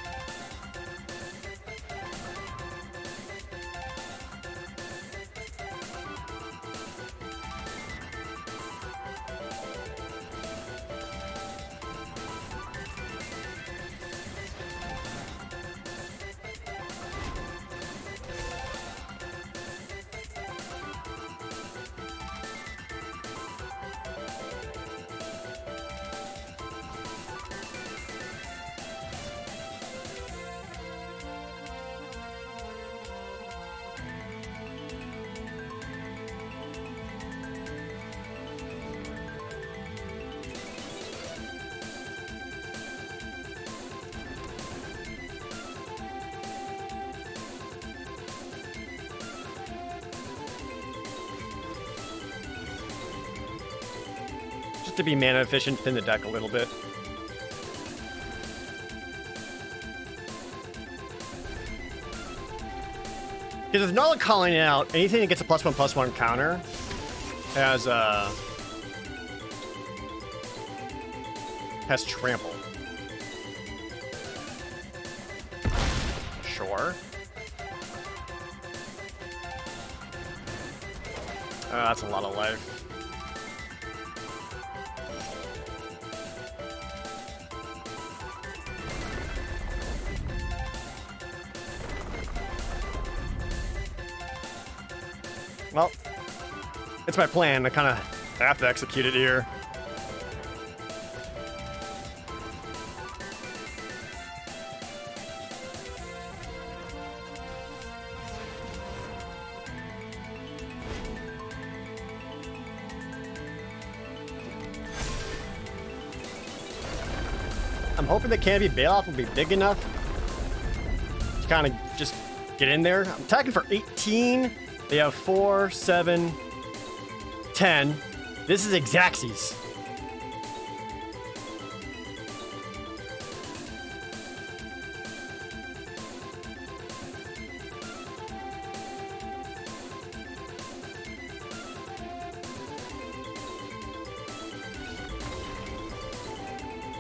Just to be mana efficient, thin the deck a little bit. Because with Gnarlid calling out, anything that gets a +1/+1 counter has trample. Sure. That's a lot of life. Well, it's my plan. I kind of have to execute it here. I'm hoping the Canopy Bailoff will be big enough to kind of just get in there. I'm attacking for 18. They have 4, 7, 10. This is Xaxes.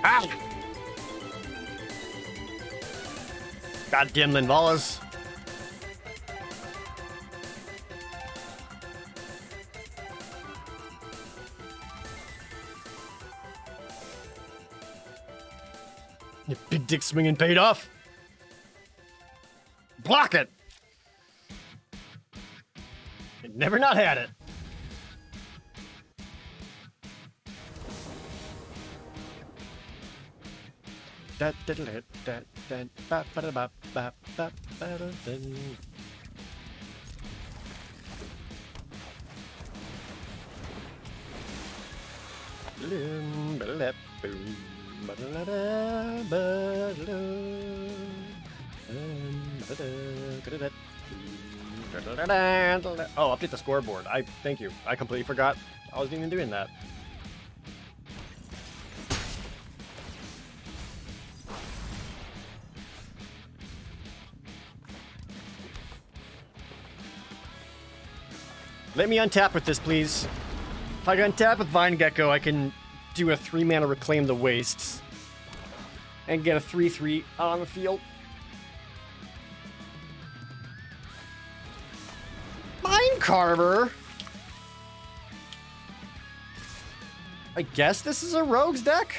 Ah! Goddamn Linvalas. Your big dick swinging paid off. Block it. It never not had it. Oh, update the scoreboard. Thank you. I completely forgot I wasn't even doing that. Let me untap with this, please. If I can untap with Vine Gecko, I can do a 3-mana Reclaim the Wastes and get a 3/3 on the field. Mine Carver? I guess this is a Rogue's deck?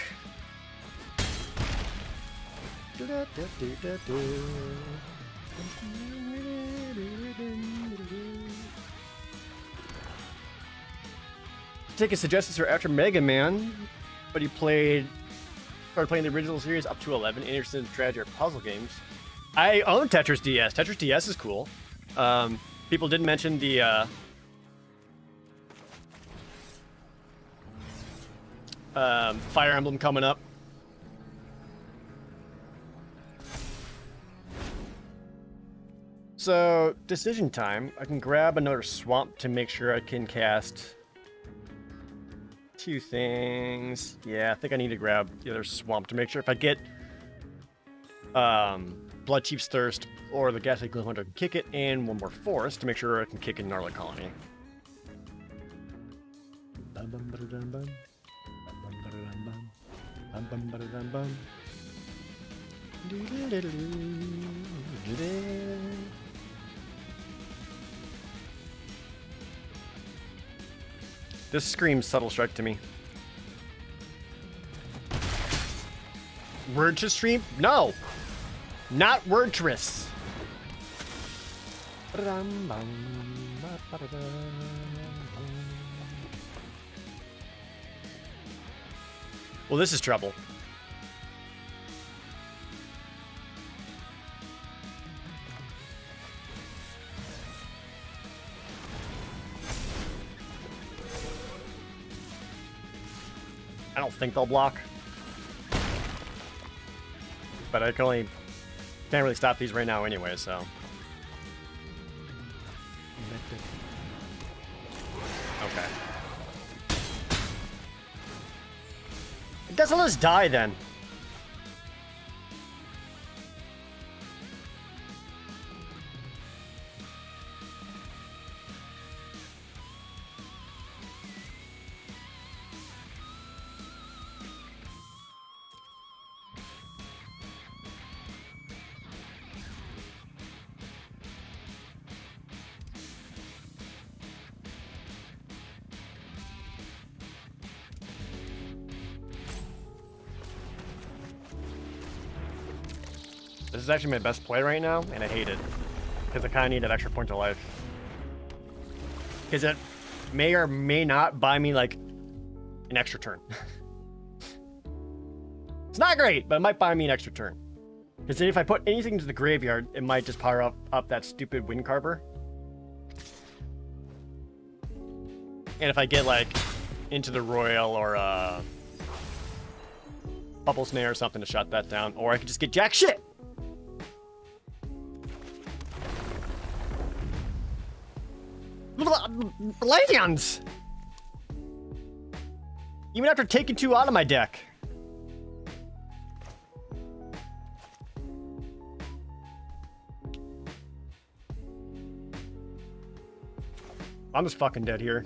Take a suggestions for after Mega Man, but he started playing the original series up to 11, interested in strategy or puzzle games. I own Tetris DS. Tetris DS is cool. People didn't mention the Fire Emblem coming up. So, decision time. I can grab another swamp to make sure I can cast 2 things. Yeah, I think I need to grab the other swamp to make sure if I get Bloodchief's Thirst or the Ghastly Gloom Hunter, I can kick it, and one more forest to make sure I can kick in Gnarly Colony. This screams Subtle Strike to me. Word to stream? No! Not Wordtress! Well, this is trouble. I don't think they'll block. But I can't really stop these right now anyway, so. Okay. I guess I'll just die then. This is actually my best play right now, and I hate it. Because I kind of need that extra point of life. Because it may or may not buy me, like, an extra turn. It's not great, but it might buy me an extra turn. Because if I put anything into the graveyard, it might just power up that stupid Wind Carver. And if I get, like, into the Royal or, Bubble Snare or something to shut that down, or I could just get jack shit! Lands! Even after taking 2 out of my deck. I'm just fucking dead here.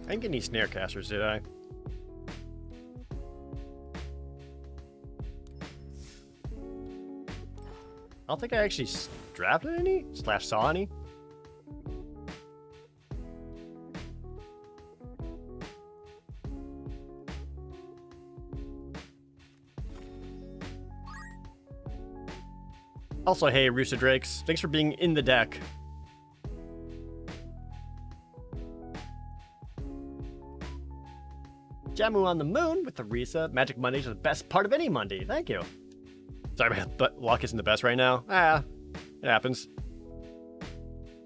I didn't get any snare casters, did I? I don't think I actually drafted any / saw any. Also, hey, Rooster Drakes, thanks for being in the deck. Jamu on the moon with the Risa. Magic Mondays are the best part of any Monday. Thank you. Sorry, but luck isn't the best right now. It happens.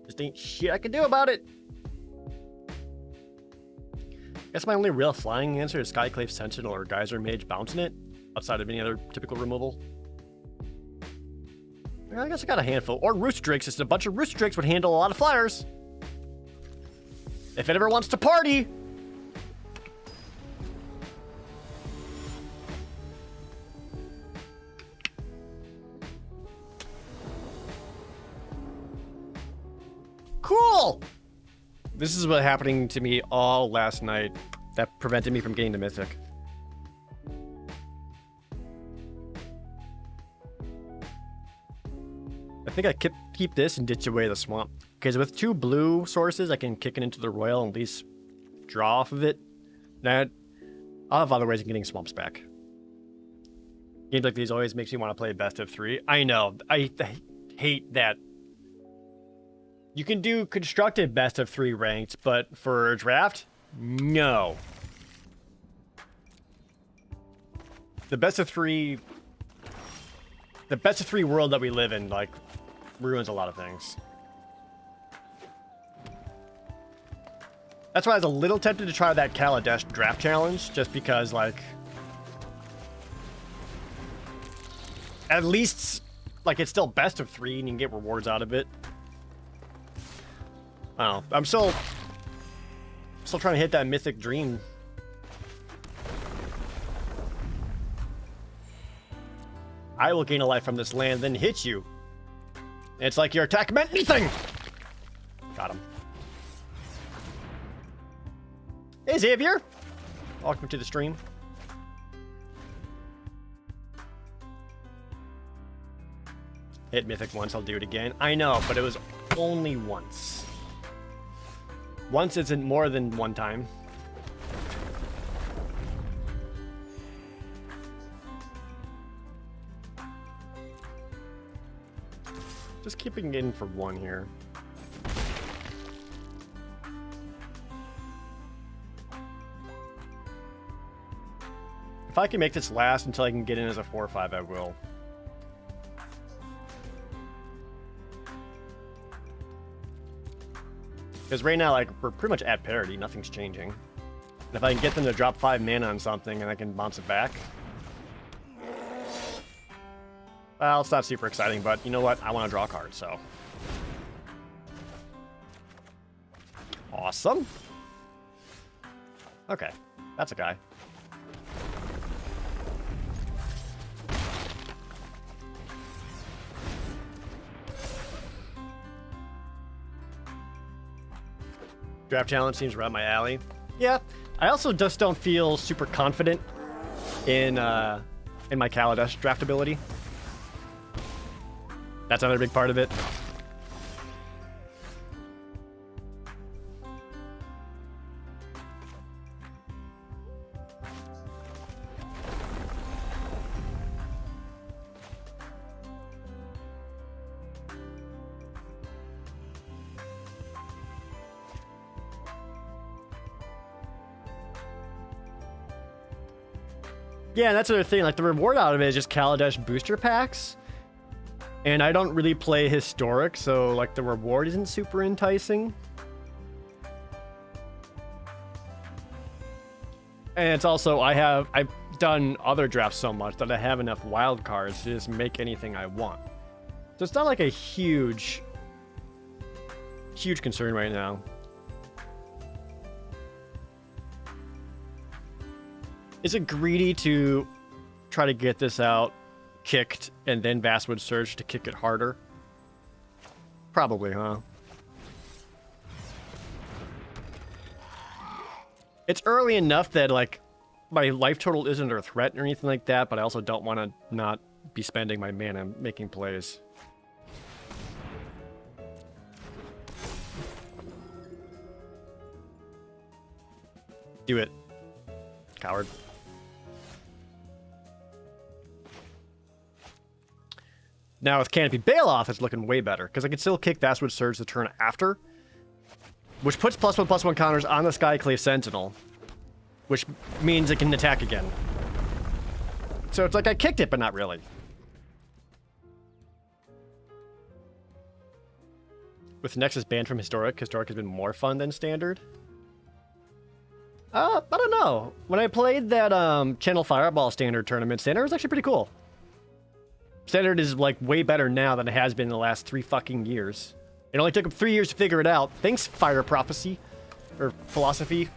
Just ain't shit I can do about it. Guess my only real flying answer is Skyclave Sentinel or Geyser Mage bouncing it, outside of any other typical removal. I guess I got a handful. Or Rooster Drakes, since a bunch of Rooster Drakes would handle a lot of flyers. If it ever wants to party. Cool! This is what happening to me all last night that prevented me from getting to Mythic. I think I keep this and ditch away the swamp. Because with 2 blue sources, I can kick it into the royal and at least draw off of it. That I'll have other ways of getting swamps back. Games like these always makes me want to play best of 3. I know. I hate that. You can do constructed best of 3 ranked, but for a draft, no. The best of 3 world that we live in, like, ruins a lot of things. That's why I was a little tempted to try that Kaladesh draft challenge, just because, like, at least, like, it's still best of 3 and you can get rewards out of it. I don't know. I'm still trying to hit that mythic dream. I will gain a life from this land, then hit you. It's like your attack meant nothing! Got him. Hey, Xavier! Welcome to the stream. Hit mythic once, I'll do it again. I know, but it was only once. Once isn't more than one time. Just keeping it in for 1 here. If I can make this last until I can get in as a 4 or 5, I will. Because right now, like, we're pretty much at parity. Nothing's changing. And if I can get them to drop 5 mana on something and I can bounce it back. Well, it's not super exciting, but you know what? I want to draw a card, so. Awesome. Okay. That's a guy. Draft challenge seems right up my alley. Yeah, I also just don't feel super confident in my Kaladesh draft ability. That's another big part of it. Yeah, that's the other thing. Like, the reward out of it is just Kaladesh booster packs. And I don't really play Historic, so, like, the reward isn't super enticing. And it's also, I've done other drafts so much that I have enough wild cards to just make anything I want. So it's not like a huge concern right now. Is it greedy to try to get this out kicked and then Vastwood Surge to kick it harder? Probably, huh? It's early enough that, like, my life total isn't a threat or anything like that, but I also don't want to not be spending my mana making plays. Do it. Coward. Now with Canopy Bailoff, it's looking way better, because I can still kick Vastwood Surge the turn after, which puts +1/+1 counters on the Skyclave Sentinel, which means it can attack again. So it's like I kicked it, but not really. With Nexus banned from Historic, Historic has been more fun than Standard. I don't know. When I played that Channel Fireball Standard tournament, Standard was actually pretty cool. Standard is like way better now than it has been in the last 3 fucking years. It only took them 3 years to figure it out. Thanks, Fire Prophecy. Or Philosophy.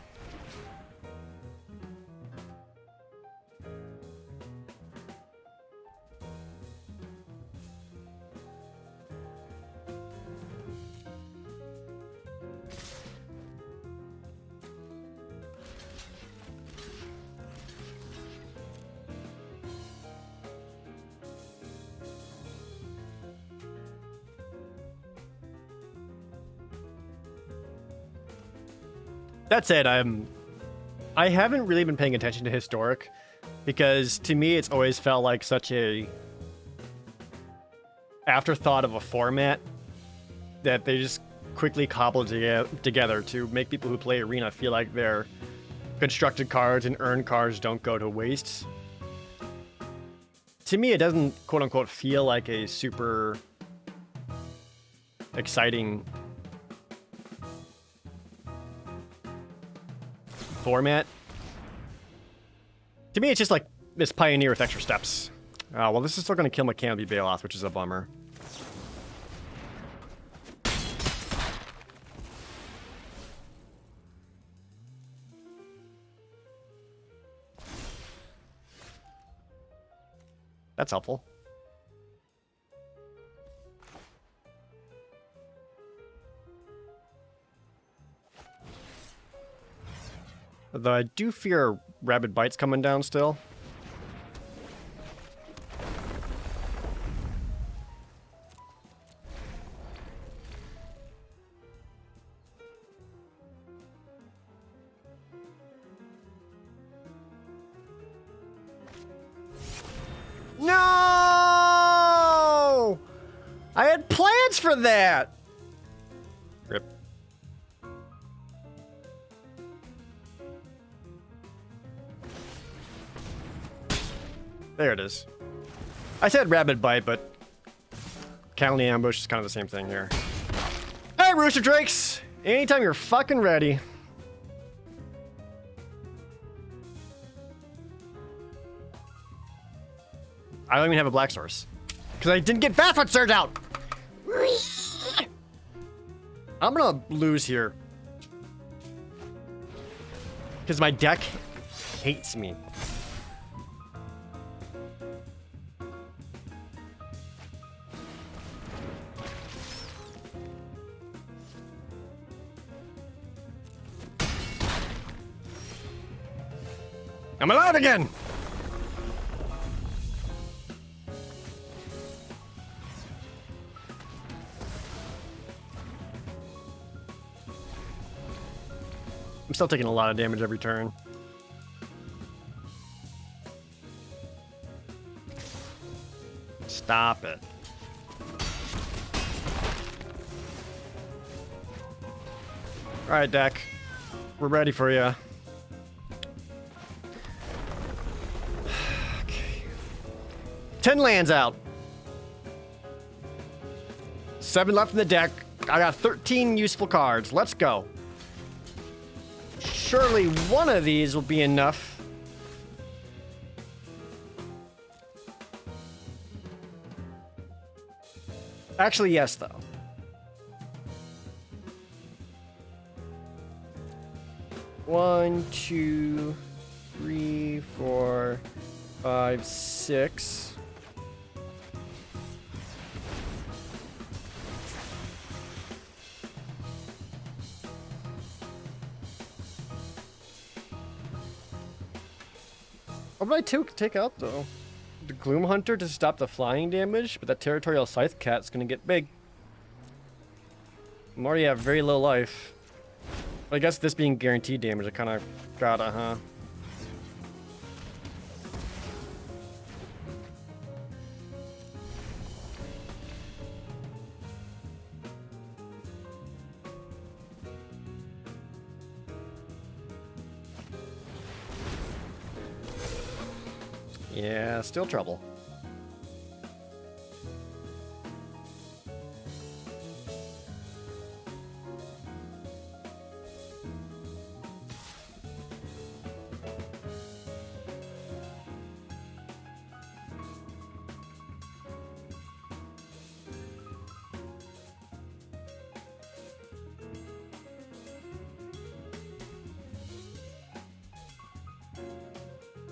That said, I haven't really been paying attention to Historic because to me it's always felt like such a afterthought of a format that they just quickly cobbled together to make people who play Arena feel like their constructed cards and earned cards don't go to waste. To me, it doesn't quote-unquote feel like a super exciting format. To me, it's just like this Pioneer with extra steps. Well, this is still going to kill my Canopy Bailoff, which is a bummer. That's helpful. Though I do fear Rabid Bite's coming down still. No! I had plans for that! Rip. There it is. I said Rabid Bite, but Calendly Ambush is kind of the same thing here. Hey, Rooster Drakes! Anytime you're fucking ready. I don't even have a Black Source. Because I didn't get Vastwood Surge out! I'm gonna lose here. Because my deck hates me. I'm alive again! I'm still taking a lot of damage every turn. Stop it. Alright, deck. We're ready for you. Okay. 10 lands out. 7 left in the deck. I got 13 useful cards. Let's go. Surely one of these will be enough. Actually, yes, though. One, two, three, 4, 5, 6. What would I take out, though? The Gloom Hunter to stop the flying damage, but that Territorial Scythe Cat's gonna get big. I'm already at very low life. But I guess this being guaranteed damage, I kind of Gotta, huh? Yeah, still trouble.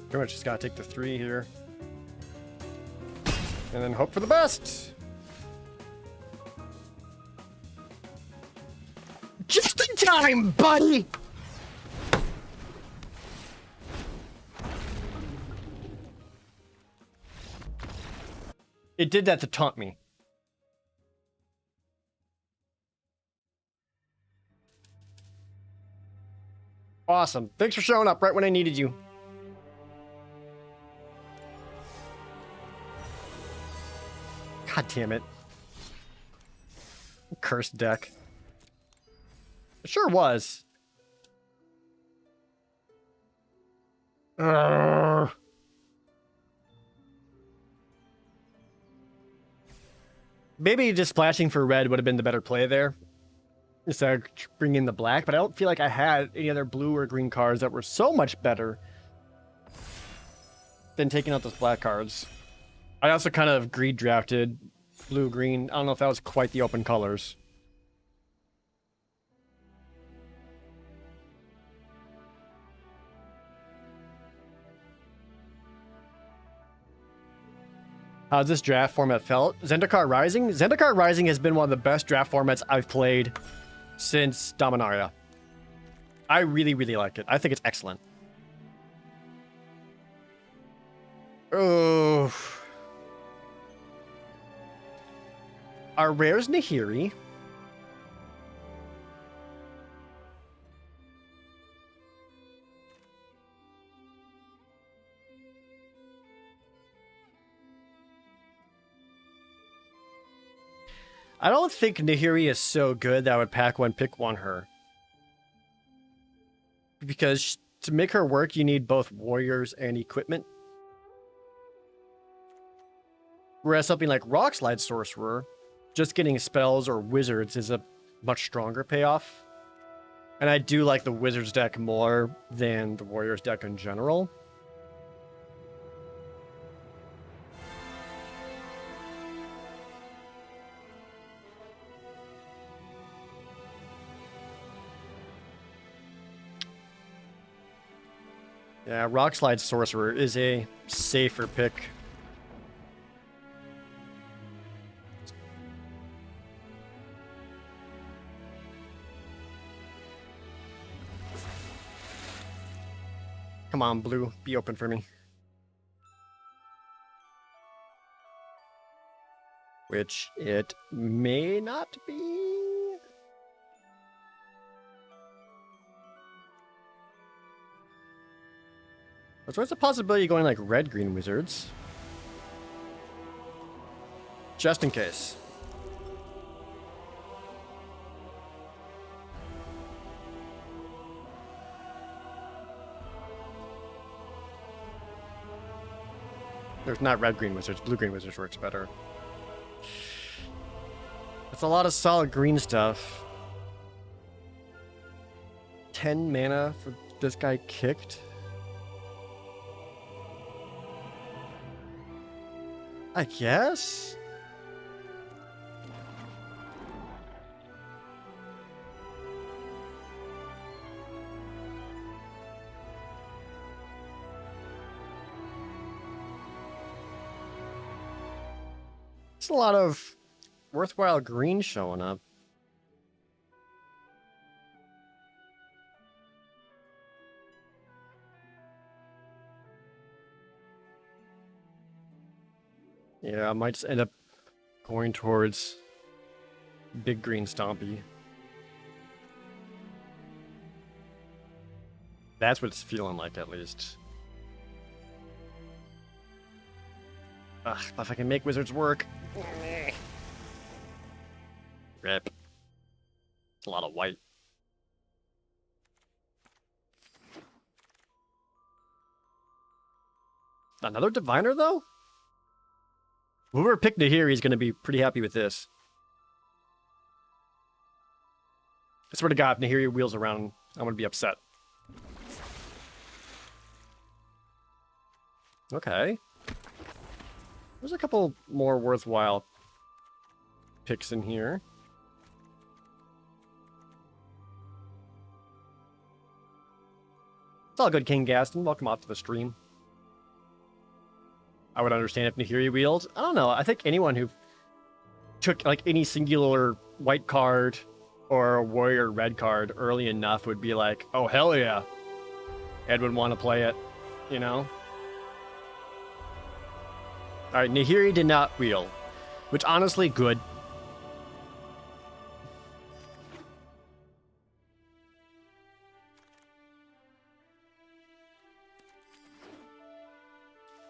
Pretty much just gotta take the 3 here. And then hope for the best! Just in time, buddy! It did that to taunt me. Awesome. Thanks for showing up right when I needed you. God damn it. Cursed deck. It sure was. Maybe just splashing for red would have been the better play there. Instead of bringing in the black, but I don't feel like I had any other blue or green cards that were so much better than taking out those black cards. I also kind of greed drafted blue-green. I don't know if that was quite the open colors. How's this draft format felt? Zendikar Rising? Zendikar Rising has been one of the best draft formats I've played since Dominaria. I really, really like it. I think it's excellent. Oh. Our rare's Nahiri. I don't think Nahiri is so good that I would pack one, pick one her. Because to make her work, you need both warriors and equipment. Whereas something like Rockslide Sorcerer, just getting spells or wizards is a much stronger payoff. And I do like the wizards deck more than the warriors deck in general. Yeah, Rockslide Sorcerer is a safer pick. Come on, blue, be open for me. Which it may not be. There's always a possibility of going like red-green wizards. Just in case. There's not red-green wizards. Blue-green wizards works better. It's a lot of solid green stuff. 10 mana for this guy kicked. I guess? It's a lot of worthwhile green showing up. Yeah, I might just end up going towards big green Stompy. That's what it's feeling like, at least. Ugh, if I can make wizards work. Rip. It's a lot of white. Another diviner, though? Whoever picked Nahiri is going to be pretty happy with this. I swear to God, if Nahiri wheels around, I'm going to be upset. Okay. There's a couple more worthwhile picks in here. It's all good, King Gaston. Welcome out to the stream. I would understand if Nahiri wheels. I don't know. I think anyone who took like any singular white card or a warrior red card early enough would be like, oh, hell yeah. Ed would want to play it, you know? All right, Nahiri did not wheel, which honestly, good.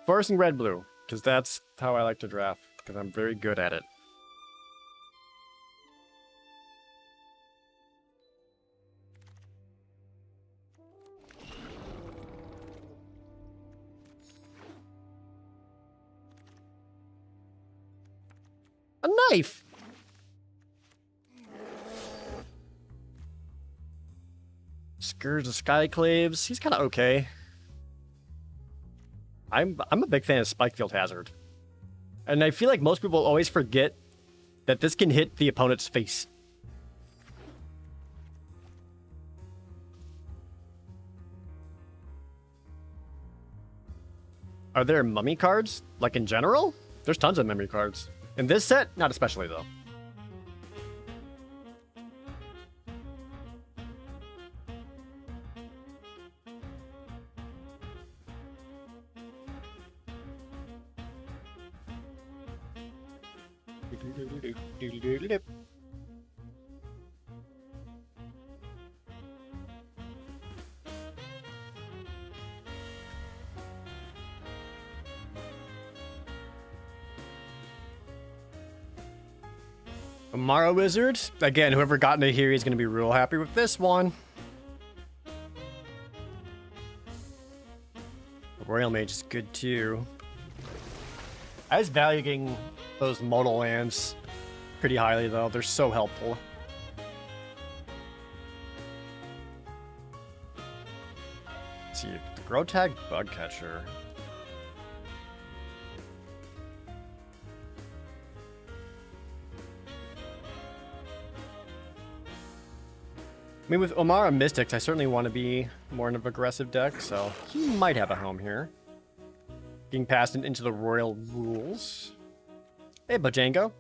Forcing red-blue, because that's how I like to draft, because I'm very good at it. A knife! Scourge of Skyclaves, he's kind of okay. I'm a big fan of Spikefield Hazard. And I feel like most people always forget that this can hit the opponent's face. Are there mummy cards? Like in general? There's tons of mummy cards. In this set, not especially though. Mara Wizard. Again, whoever got Nahiri is going to be real happy with this one. Royal Mage is good too. I was valuing those modal lands pretty highly though. They're so helpful. Let's see, the Grotag Bugcatcher. I mean, with Omara Mystics, I certainly want to be more in an aggressive deck, so he might have a home here. Being passed into the Royal Rules. Hey, Bajango.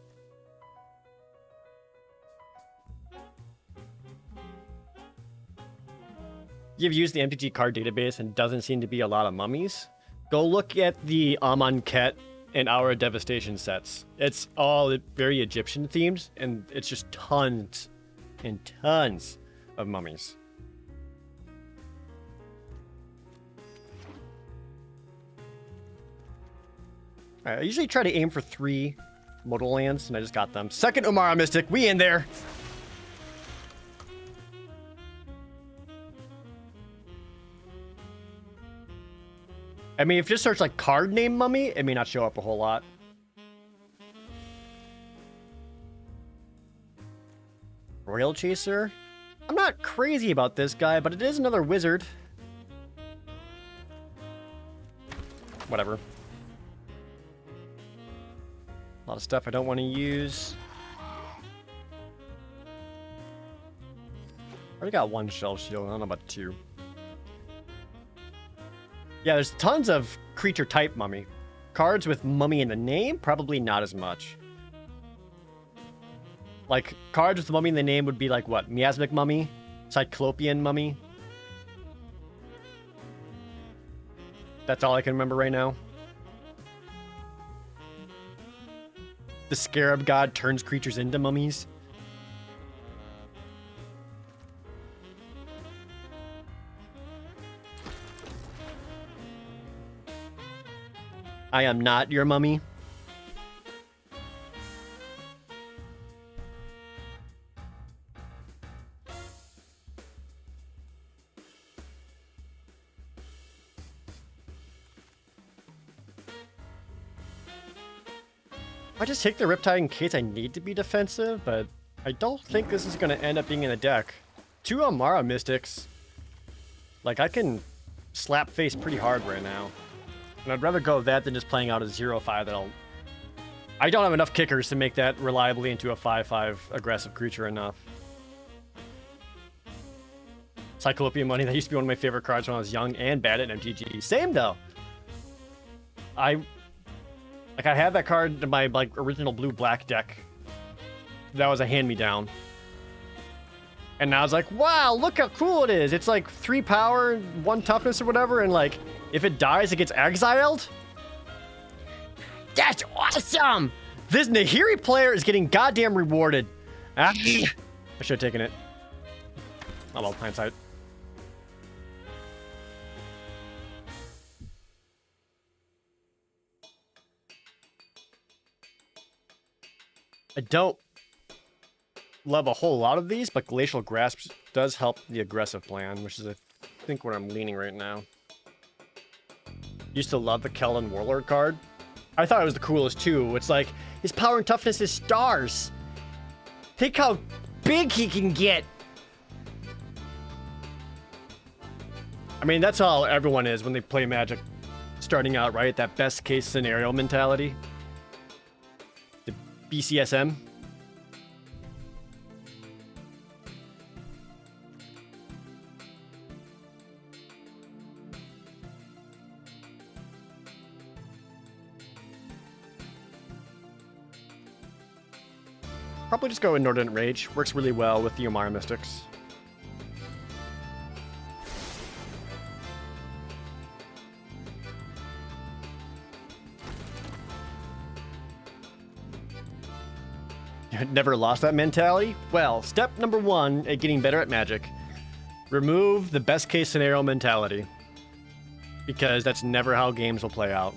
You've used the MTG card database and doesn't seem to be a lot of mummies. Go look at the Amonkhet and Aura Devastation sets. It's all very Egyptian themed, and it's just tons and tons of mummies. Alright, I usually try to aim for 3 modal lands, and I just got them. Second Omara Mystic, we in there! I mean, if you just search like card name mummy, it may not show up a whole lot. Royal Chaser? I'm not crazy about this guy, but it is another wizard. Whatever. A lot of stuff I don't want to use. Already got 1 Shelf Shield, I don't know about 2. Yeah, there's tons of creature type mummy. Cards with mummy in the name, probably not as much. Like, cards with mummy in the name would be like what? Miasmic Mummy? Cyclopean Mummy? That's all I can remember right now. The Scarab God turns creatures into mummies. I am not your mummy. I just take the Riptide in case I need to be defensive, but I don't think this is going to end up being in the deck. 2 Amara Mystics. Like, I can slap face pretty hard right now. And I'd rather go with that than just playing out a 0-5 that'll... I don't have enough kickers to make that reliably into a 5-5 aggressive creature enough. Cyclopean Money, that used to be one of my favorite cards when I was young and bad at MTG. Same, though. I had that card in my original blue-black deck. That was a hand-me-down. And now I was like, wow, look how cool it is. It's like 3 power, 1 toughness or whatever, and like, if it dies, it gets exiled? That's awesome! This Nahiri player is getting goddamn rewarded. Ah, I should have taken it. Oh well, hindsight. I don't love a whole lot of these, but Glacial Grasp does help the aggressive plan, which is, I think, where I'm leaning right now. Used to love the Kellen Warlord card. I thought it was the coolest, too. It's like, his power and toughness is stars. Think how big he can get. I mean, that's how everyone is when they play Magic starting out, right? That best case scenario mentality. The BCSM. Probably just go Inordinate Rage. Works really well with the Omara Mystics. Never lost that mentality? Well, step number 1 at getting better at Magic. Remove the best case scenario mentality. Because that's never how games will play out.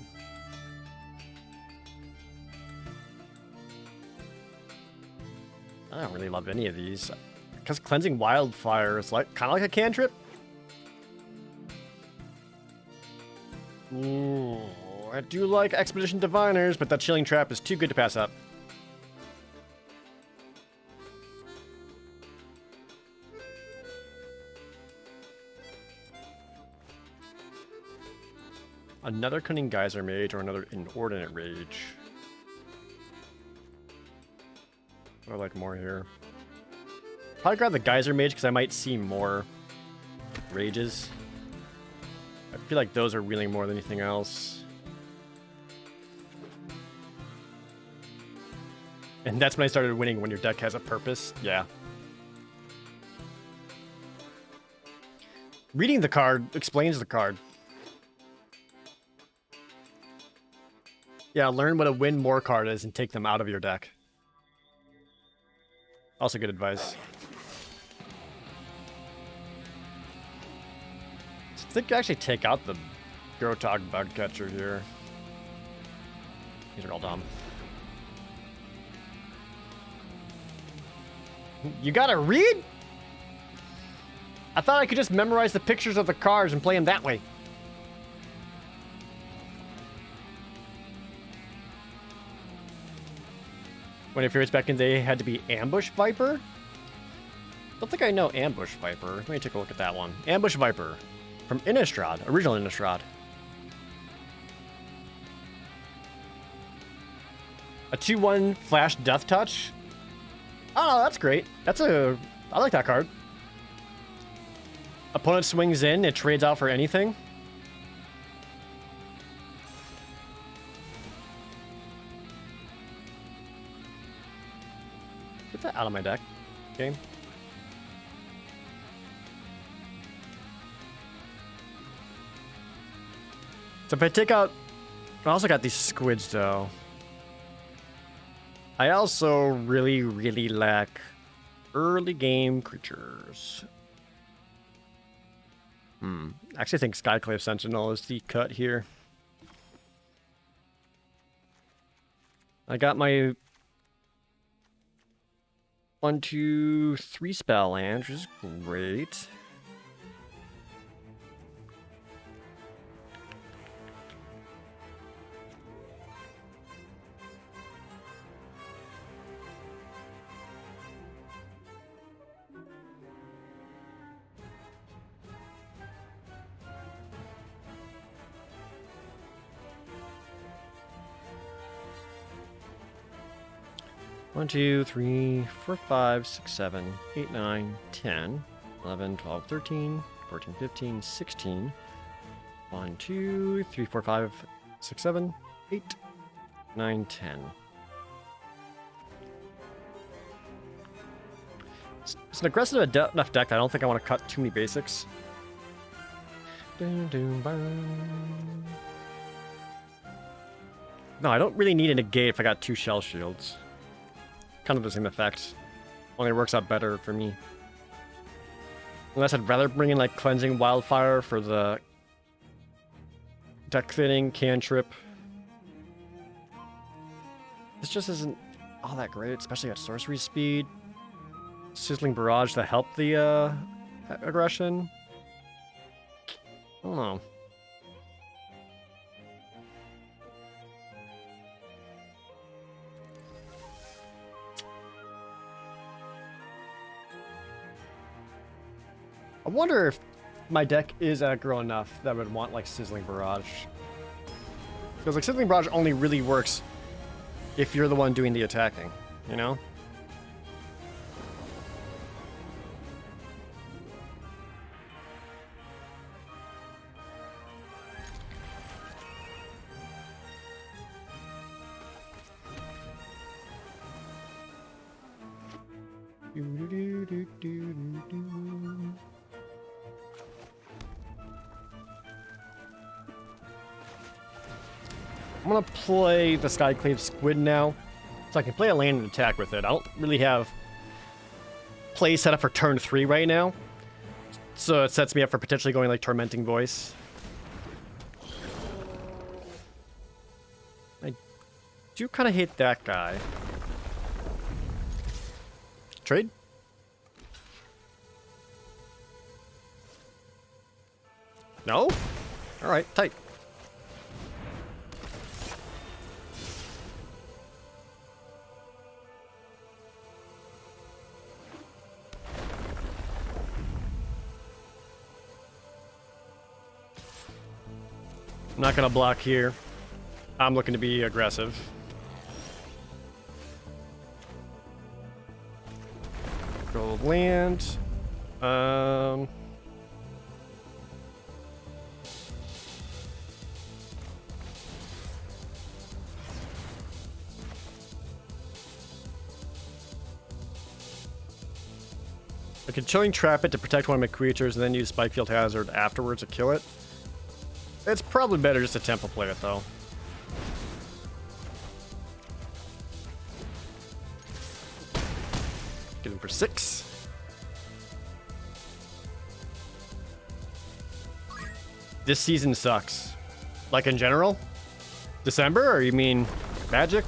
I don't really love any of these. Because Cleansing Wildfire is like kind of like a cantrip. Ooh, I do like Expedition Diviners, but that Chilling Trap is too good to pass up. Another Cunning Geyser Mage or another Inordinate Rage. I like more here. Probably grab the Geyser Mage because I might see more Rages. I feel like those are really more than anything else. And that's when I started winning, when your deck has a purpose. Yeah. Reading the card explains the card. Yeah, learn what a win more card is and take them out of your deck. Also good advice. I think I actually take out the Grotog Bugcatcher here. These are all dumb. You gotta read? I thought I could just memorize the pictures of the cards and play them that way. One of your favorites back in the day had to be Ambush Viper? Don't think I know Ambush Viper. Let me take a look at that one. Ambush Viper. From Innistrad. Original Innistrad. A 2-1 Flash Death Touch? Oh, that's great. I like that card. Opponent swings in, it trades out for anything. Get that out of my deck. Okay. So if I take out... I also got these squids, though. I also really, really lack early game creatures. I actually think Skyclave Sentinel is the cut here. I got my 1, 2, 3 spell land, which is great. One, 2, 3, 4, 5, 6, 7, 8, 9, 10, 11, 12, 13, 14, 15, 16. 1, 2, 3, 4, 5, 6, 7, 8, 9, 10. It's an aggressive enough deck that I don't think I want to cut too many basics. No, I don't really need a negate if I got 2 shell shields. Kind of the same effect. Only works out better for me. Unless I'd rather bring in like Cleansing Wildfire for the deck thinning cantrip. This just isn't all that great, especially at sorcery speed. Sizzling Barrage to help the aggression. I don't know. I wonder if my deck is aggro enough that I would want like Sizzling Barrage. Because like Sizzling Barrage only really works if you're the one doing the attacking, you know? I'm gonna play the Skyclave Squid now, so I can play a land and attack with it. I don't really have play set up for turn 3 right now, so it sets me up for potentially going like Tormenting Voice. I do kind of hate that guy. Trade? No? Alright, tight. I'm not gonna block here. I'm looking to be aggressive. Gold land. I could Chilling Trap it to protect one of my creatures and then use Spikefield Hazard afterwards to kill it. It's probably better just to tempo play it though. Get him for 6. This season sucks. Like in general? December, or you mean Magic?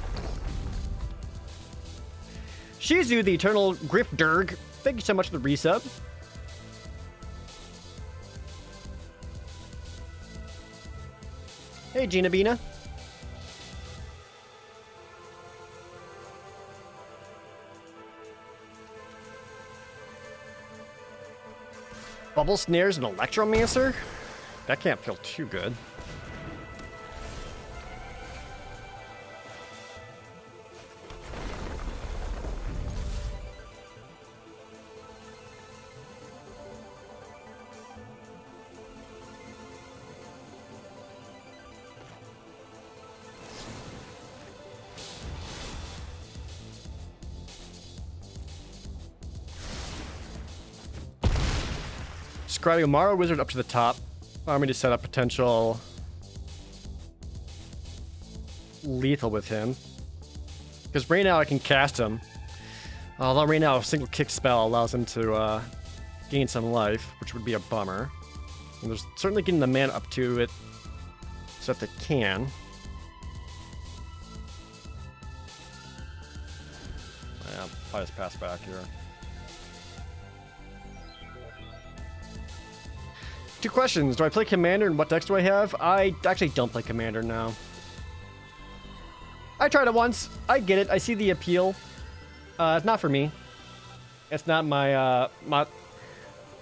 Shizu, the Eternal Grifderg, thank you so much for the resub. Hey, Gina Bina. Bubble Snares and Electromancer? That can't feel too good. Scribing Mara Wizard up to the top. Allow me to set up potential lethal with him. Because right now I can cast him. Although right now a single kick spell allows him to gain some life, which would be a bummer. And there's certainly getting the mana up to it so that they can. Yeah, probably just pass back here. Two questions. Do I play Commander and what decks do I have? I actually don't play Commander now. I tried it once. I get it. I see the appeal. It's not for me. It's not my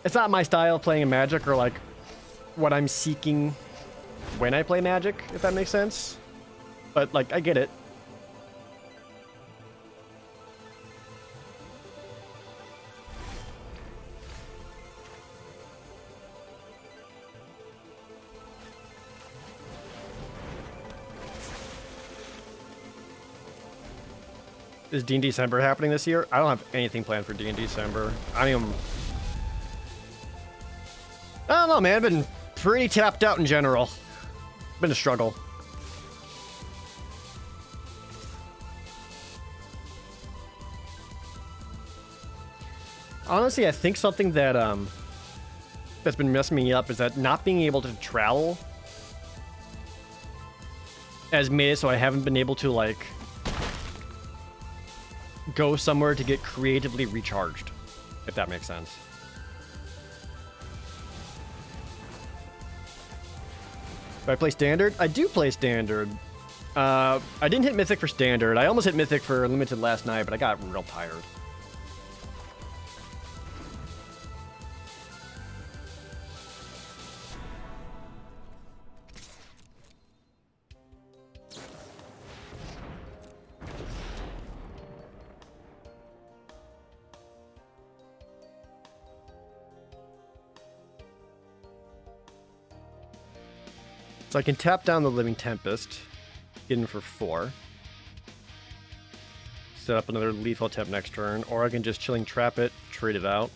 it's not my style of playing a Magic, or like what I'm seeking when I play Magic, if that makes sense. But like, I get it. Is D&D December happening this year? I don't have anything planned for D&D December. I don't know, man. I've been pretty tapped out in general. Been a struggle. Honestly, I think something that that's been messing me up is that not being able to travel has made it so I haven't been able to like go somewhere to get creatively recharged, if that makes sense. Do I play Standard? I do play Standard. I didn't hit Mythic for Standard. I almost hit Mythic for Limited last night, but I got real tired. So I can tap down the Living Tempest, get in for 4. Set up another lethal attempt next turn, or I can just Chilling Trap it, trade it out.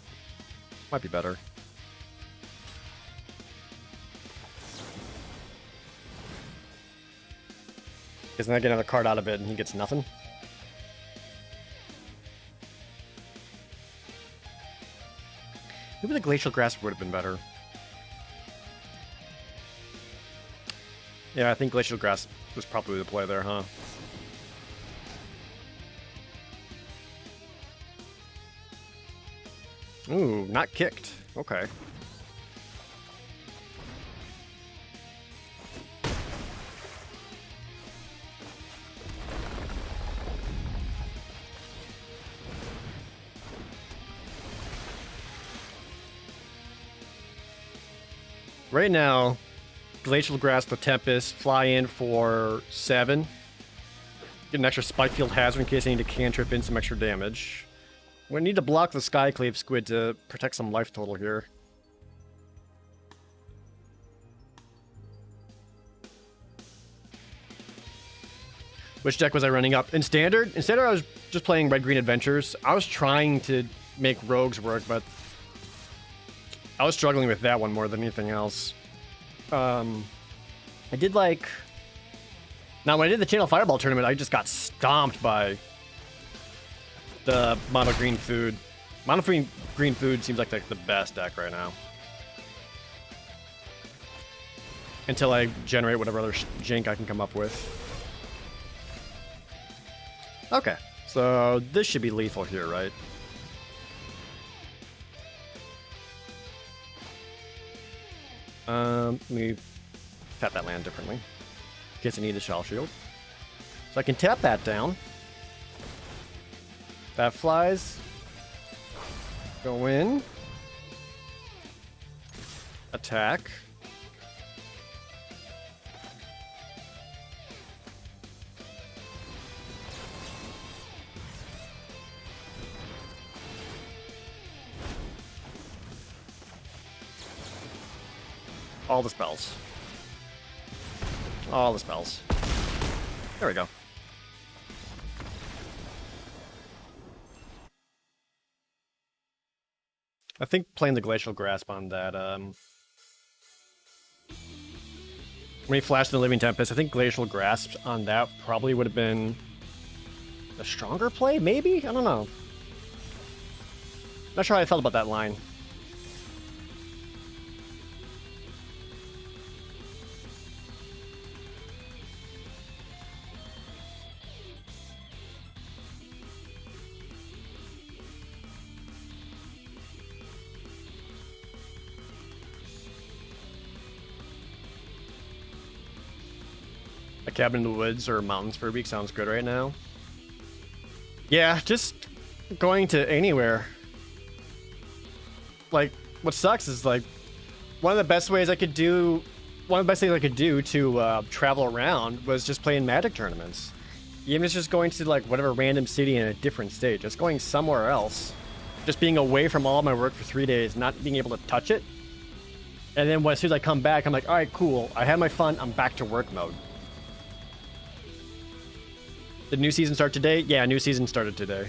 Might be better. Because then I get another card out of it and he gets nothing. Maybe the Glacial Grasp would have been better. Yeah, I think Glacial Grasp was probably the play there, huh? Ooh, not kicked. Okay. Right now, Glacial Grasp, the Tempest, fly in for 7. Get an extra Spike Field Hazard in case I need to cantrip in some extra damage. We need to block the Skyclave Squid to protect some life total here. Which deck was I running up? In Standard? In Standard, I was just playing Red-Green Adventures. I was trying to make Rogues work, but I was struggling with that one more than anything else. I did like... Now, when I did the Channel Fireball tournament, I just got stomped by the Mono Green Food. Mono Green Food seems like the best deck right now. Until I generate whatever other jank I can come up with. Okay, so this should be lethal here, right? Let me tap that land differently. In case I need a Shell Shield. So I can tap that down. That flies. Go in. Attack. All the spells. All the spells. There we go. I think playing the Glacial Grasp on that, when he flashed the Living Tempest, I think Glacial Grasp on that probably would have been a stronger play, maybe? I don't know. Not sure how I felt about that line. A cabin in the woods or mountains for a week sounds good right now. Yeah, just going to anywhere. Like, what sucks is like one of the best things I could do to travel around was just playing Magic tournaments. Even if it's just going to like whatever random city in a different state, just going somewhere else, just being away from all my work for 3 days, not being able to touch it. And then as soon as I come back, I'm like, all right, cool. I had my fun. I'm back to work mode. Did new season start today? Yeah, new season started today.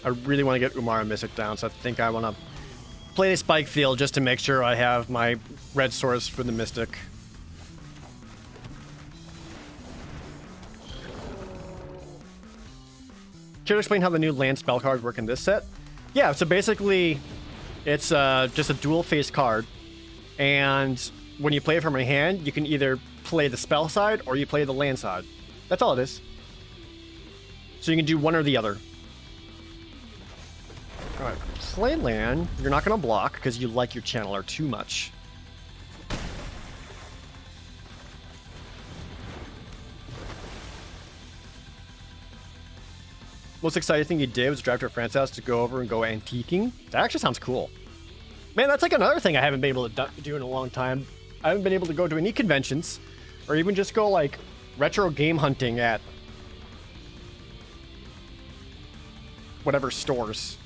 I really want to get Umara Mystic down, so I think I want to play the Spike Field just to make sure I have my red source for the Mystic. Care to explain how the new land spell cards work in this set? Yeah, so basically, it's just a dual face card, and when you play it from your hand, you can either play the spell side or you play the land side. That's all it is. So you can do one or the other. Alright, play land. You're not going to block because you like your channeler too much. Most exciting thing you did was drive to a friend's house to go over and go antiquing. That actually sounds cool. Man, that's like another thing I haven't been able to do in a long time. I haven't been able to go to any conventions or even just go like retro game hunting at whatever stores.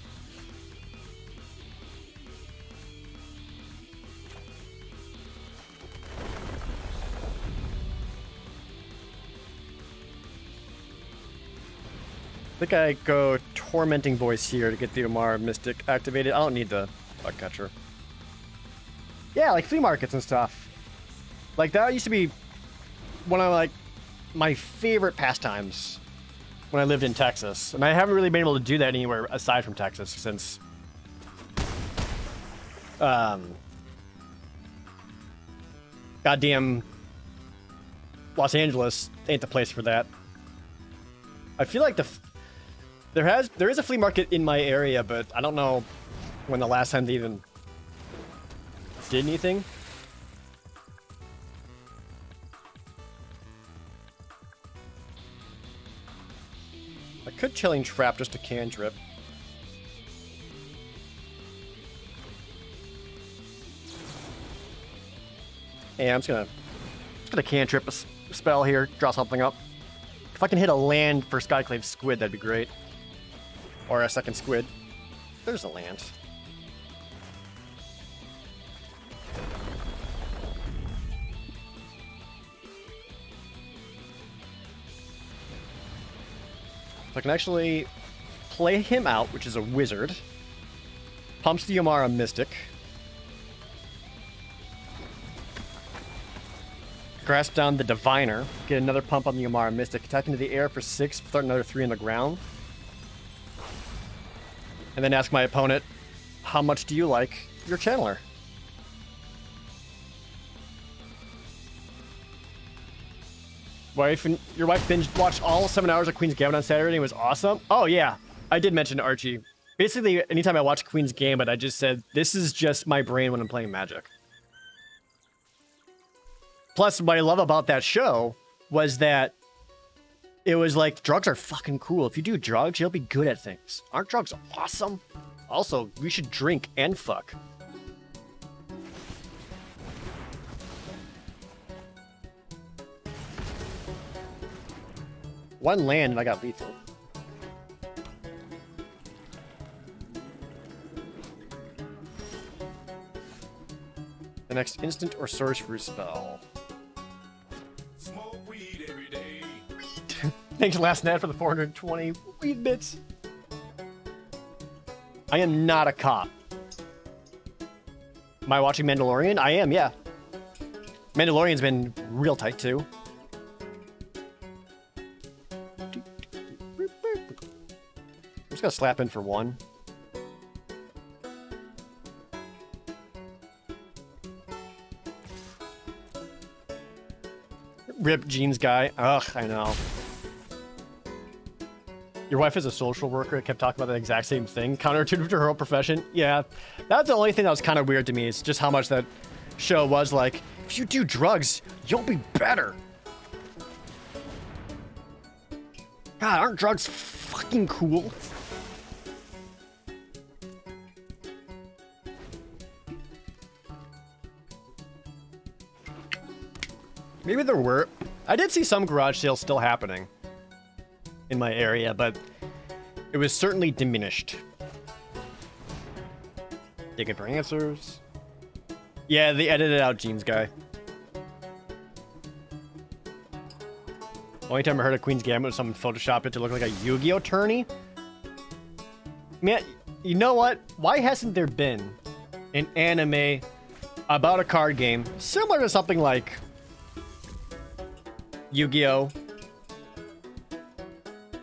I think I go Tormenting Voice here to get the Umara Mystic activated. I don't need the bug catcher. Yeah, like flea markets and stuff. Like that used to be one of like my favorite pastimes when I lived in Texas. And I haven't really been able to do that anywhere aside from Texas since goddamn Los Angeles ain't the place for that. I feel like there is a flea market in my area, but I don't know when the last time they even did anything. I could Chilling Trap just a cantrip. Yeah, I'm just gonna cantrip a spell here, draw something up. If I can hit a land for Skyclave Squid, that'd be great. Or a second squid. There's a land. So I can actually play him out, which is a wizard. Pumps the Umara Mystic. Grasp down the Diviner. Get another pump on the Umara Mystic. Attack into the air for 6, start another 3 on the ground. And then ask my opponent, how much do you like your channeler? Your wife binge watched all 7 hours of Queen's Gambit on Saturday and it was awesome? Oh yeah, I did mention to Archie. Basically, anytime I watch Queen's Gambit, I just said, this is just my brain when I'm playing Magic. Plus, what I love about that show was that it was like, drugs are fucking cool. If you do drugs, you'll be good at things. Aren't drugs awesome? Also, we should drink and fuck. One land and I got lethal. The next instant or sorcery spell. Smoke weed every day. Thanks, Last Net, for the 420 weed bits. I am not a cop. Am I watching Mandalorian? I am, yeah. Mandalorian's been real tight, too. I'm just gonna slap in for 1. Rip jeans guy. Ugh, I know. Your wife is a social worker. Kept talking about the exact same thing. Counterintuitive to her own profession. Yeah, that's the only thing that was kind of weird to me. Is just how much that show was like, if you do drugs, you'll be better. God, aren't drugs fucking cool? Maybe there were. I did see some garage sales still happening in my area, but it was certainly diminished. Digging for answers. Yeah, they edited out Gene's guy. Only time I heard of Queen's Gambit was someone photoshopped it to look like a Yu-Gi-Oh tourney. Man, you know what? Why hasn't there been an anime about a card game similar to something like Yu-Gi-Oh?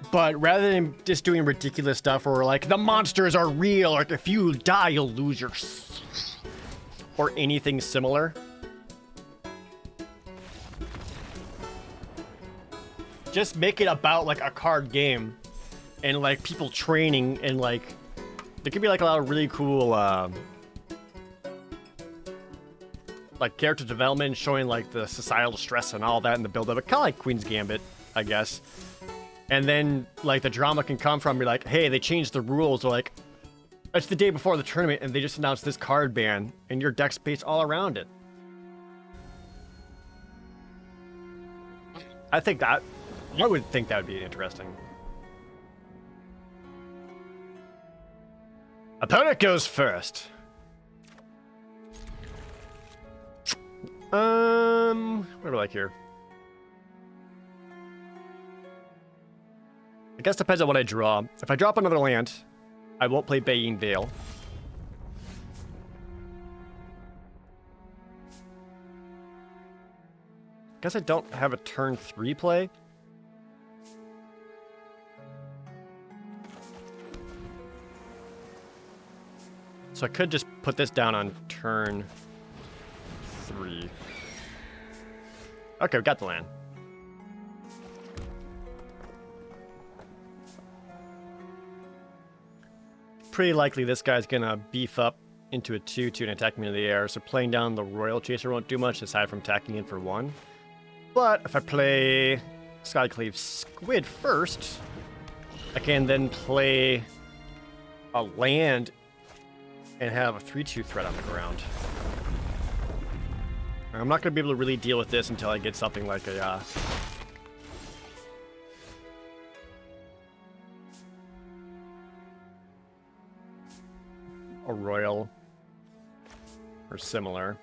But rather than just doing ridiculous stuff where like the monsters are real, or if you die, you'll lose your or anything similar. Just make it about like a card game and like people training, and like there could be like a lot of really cool like character development, showing like the societal stress and all that in the build up. Kind of like Queen's Gambit, I guess. And then like the drama can come from be like, hey, they changed the rules, or like it's the day before the tournament and they just announced this card ban and your deck's based all around it. I would think that would be interesting. Opponent goes first. What do we like here? I guess depends on what I draw. If I drop another land, I won't play Bayene Vale. Guess I don't have a turn 3 play. So I could just put this down on turn 3. Okay, we got the land. Pretty likely this guy's gonna beef up into a 2/2 and attack me in the air, so playing down the Royal Chaser won't do much aside from attacking in for 1. But if I play Skyclave Squid first, I can then play a land and have a 3/2 threat on the ground. I'm not going to be able to really deal with this until I get something like a Royal or similar.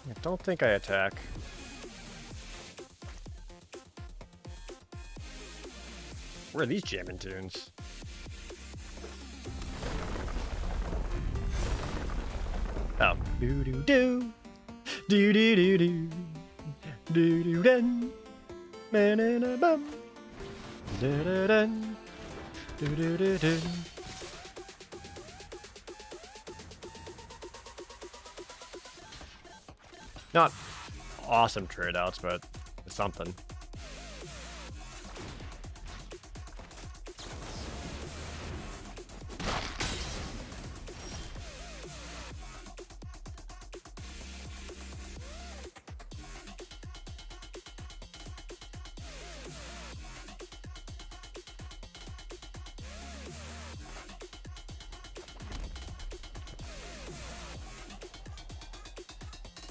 I don't think I attack. Where are these jamming tunes? Oh. Do do do. Do do do do. Do do dun. Banana bum. Da da dun. Do do do do. Not awesome trade outs, but it's something.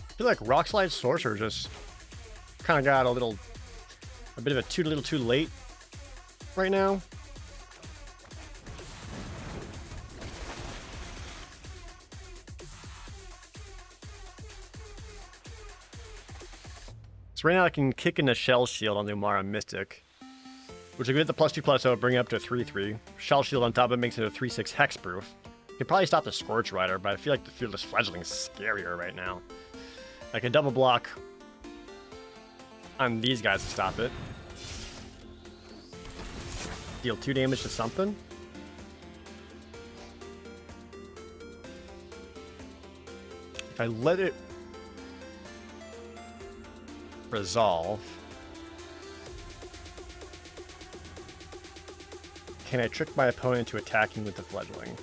I feel like Rockslide Sorcerer just kind of got a bit of a little too late right now. So right now I can kick in the Shell Shield on the Umara Mystic, which will get the +2/+, so bring it up to a 3/3. Shell Shield on top of it makes it a 3/6 hexproof. You can probably stop the Scorch Rider, but I feel like the Fearless Fledgling is scarier right now. I can double block on these guys to stop it. Deal 2 damage to something. If I let it resolve, can I trick my opponent into attacking with the fledgling?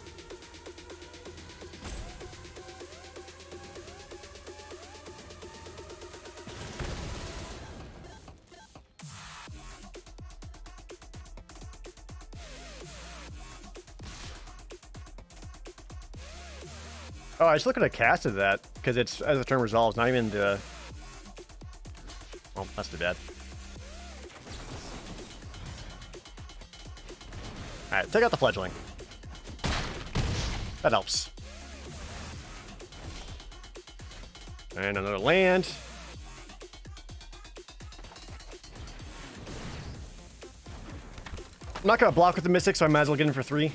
Oh, I just look at a cast of that because it's as the turn resolves, not even the. Well, that's too bad. Alright, take out the fledgling. That helps. And another land. I'm not gonna block with the Mystic, so I might as well get in for 3.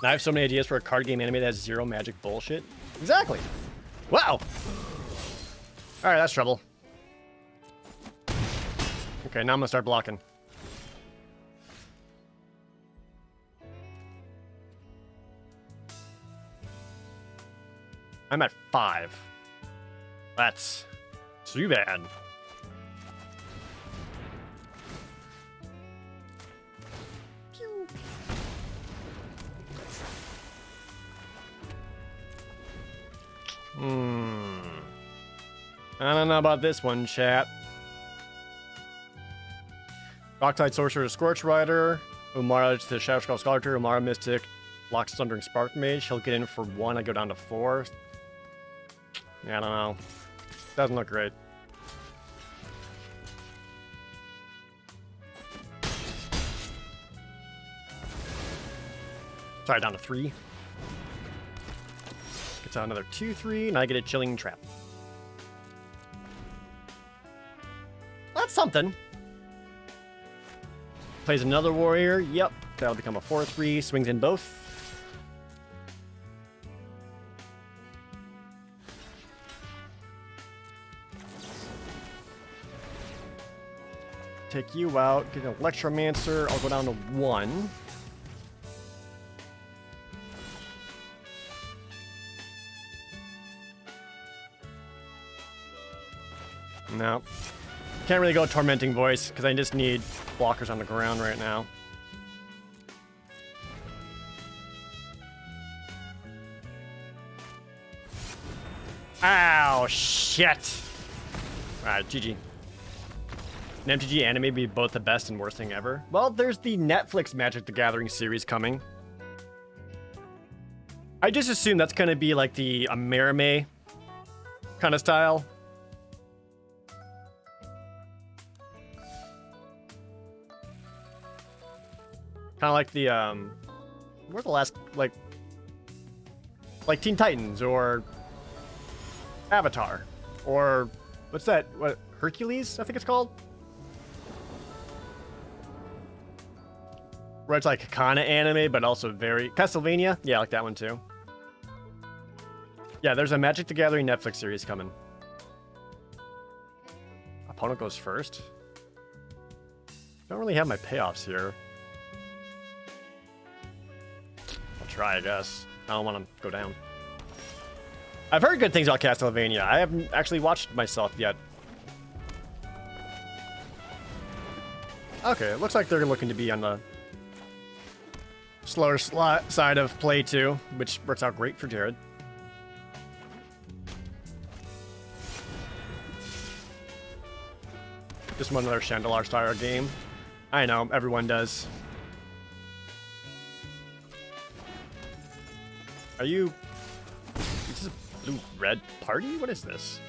I have so many ideas for a card game anime that has 0 magic bullshit. Exactly. Wow. Alright, that's trouble. Okay, now I'm gonna start blocking. I'm at 5. That's too bad. I don't know about this one, chat. Rocktide Sorcerer, Scorch Rider, Umara to Shadow Skull Scholar, Umara Mystic, Locks Thundering Spark Mage. He'll get in for 1, I go down to 4. Yeah, I don't know. Doesn't look great. Sorry, down to 3. Gets out another 2/3, and I get a Chilling Trap. That's something. Plays another warrior. Yep, that'll become a 4/3. Swings in both. Take you out. Get an Electromancer. I'll go down to 1. No. Can't really go Tormenting Voice, because I just need blockers on the ground right now. Ow, shit! Alright, GG. An MTG anime be both the best and worst thing ever? Well, there's the Netflix Magic the Gathering series coming. I just assume that's gonna be like the Amerime kind of style. Kind of like the, where's the last, like Teen Titans, or Avatar, or, what's that, what, Hercules, I think it's called? Where it's like kind of anime, but also very, Castlevania? Yeah, I like that one too. Yeah, there's a Magic the Gathering Netflix series coming. Opponent goes first? Don't really have my payoffs here. Try, I guess. I don't want to go down. I've heard good things about Castlevania. I haven't actually watched it myself yet. Okay, it looks like they're looking to be on the slower side of play too, which works out great for Jared. Just want another Chandelar style game. I know, everyone does. Are you... Is this a blue-red party? What is this?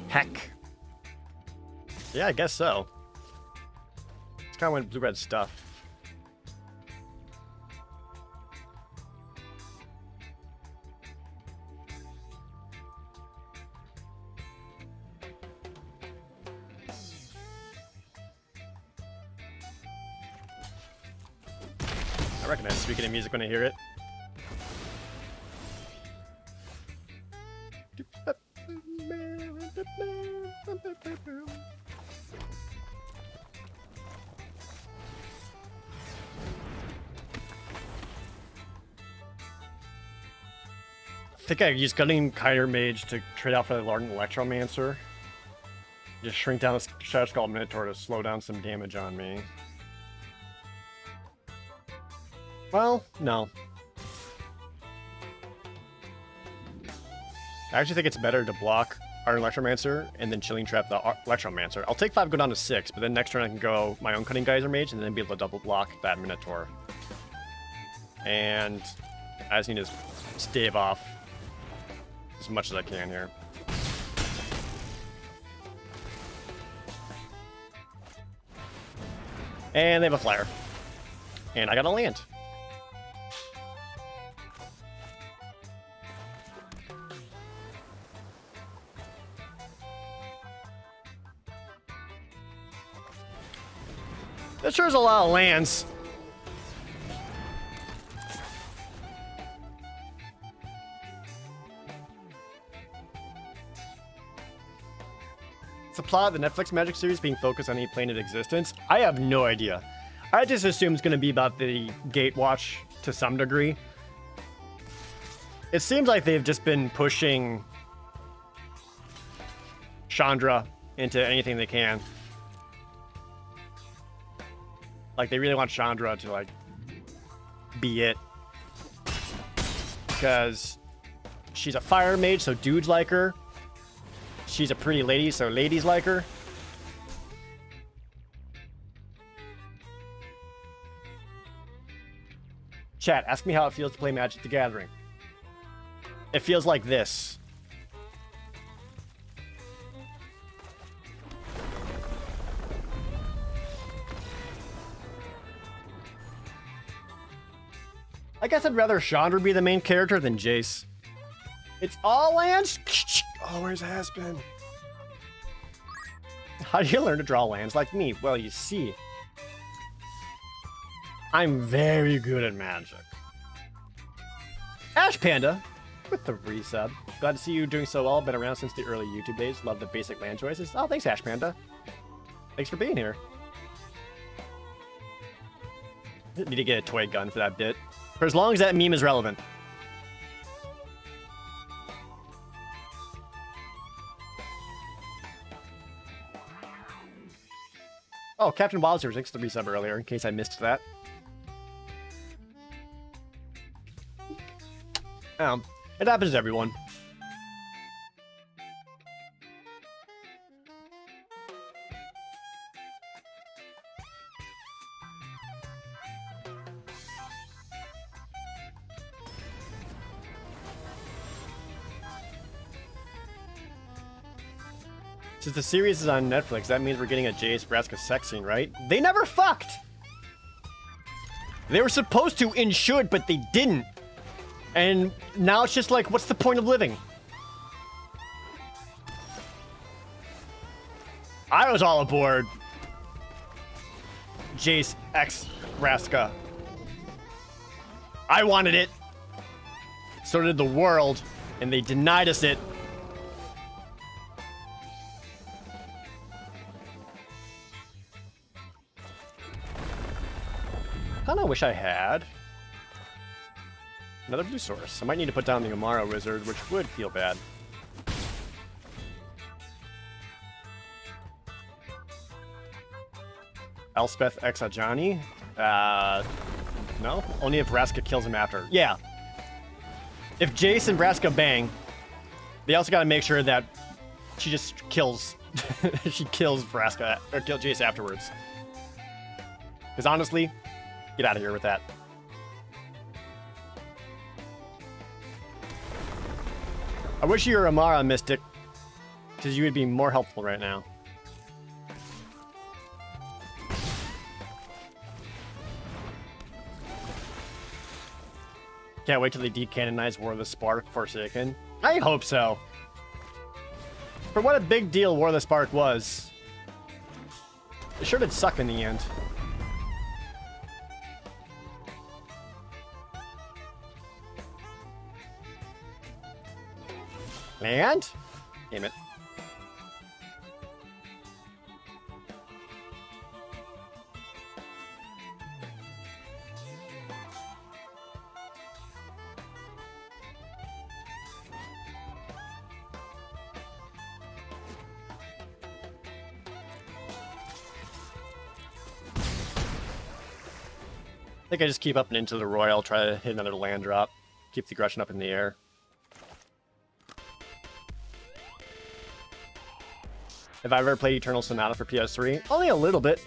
Heck. Yeah, I guess so. It's kind of went blue-red stuff. I recognize Suikoden music when I hear it. I think I used Gunning Kiter Mage to trade out for the Larden Electromancer. Just shrink down the Shadow Skull Minotaur to slow down some damage on me. Well, no. I actually think it's better to block our Electromancer and then Chilling Trap the Electromancer. I'll take 5, go down to 6, but then next turn I can go my own Cutting Geyser Mage and then be able to double block that Minotaur. And I just need to stave off as much as I can here. And they have a flyer. And I got a land. That sure is a lot of lands. It's a plot of the Netflix Magic series being focused on any plane of existence. I have no idea. I just assume it's going to be about the Gatewatch to some degree. It seems like they've just been pushing Chandra into anything they can. Like, they really want Chandra to, like, be it. Because she's a fire mage, so dudes like her. She's a pretty lady, so ladies like her. Chat, ask me how it feels to play Magic the Gathering. It feels like this. I guess I'd rather Chandra be the main character than Jace. It's all lands? Always has been. How do you learn to draw lands like me? Well, you see, I'm very good at Magic. Ash Panda with the resub. Glad to see you doing so well. Been around since the early YouTube days. Love the basic land choices. Oh, thanks, Ash Panda. Thanks for being here. Need to get a toy gun for that bit. For as long as that meme is relevant. Oh, Captain Wildzer, thanks for the resub earlier, in case I missed that. It happens to everyone. Since the series is on Netflix, that means we're getting a Jace Vraska sex scene, right? They never fucked! They were supposed to and should, but they didn't. And now it's just like, what's the point of living? I was all aboard Jace X Vraska. I wanted it. So did the world, and they denied us it. Kinda wish I had another blue source. I might need to put down the Umara Wizard, which would feel bad. Elspeth X Ajani? No? Only if Vraska kills him after. Yeah. If Jace and Vraska bang, they also gotta make sure that she just kills she kills Vraska, or kill Jace afterwards. Because honestly, get out of here with that. I wish you were Amara Mystic, because you would be more helpful right now. Can't wait till they decanonize War of the Spark Forsaken. I hope so. For what a big deal War of the Spark was, it sure did suck in the end. Land? Damn it. I think I just keep up and into the Royal, try to hit another land drop, keep the aggression up in the air. Have I ever played Eternal Sonata for PS3? Only a little bit.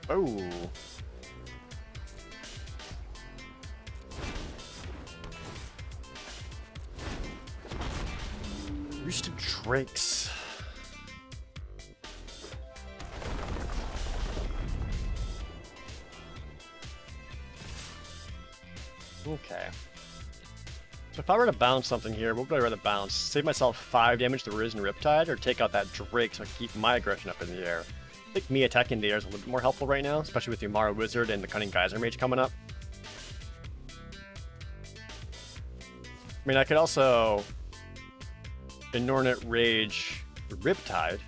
Oh. Roost of Drakes. Okay. So if I were to bounce something here, what would I rather bounce? Save myself 5 damage to Risen Riptide, or take out that Drake so I can keep my aggression up in the air? I think me attacking the air is a little bit more helpful right now, especially with the Umara Wizard and the Cunning Geyser Mage coming up. I mean, I could also Inordinate Rage Riptide.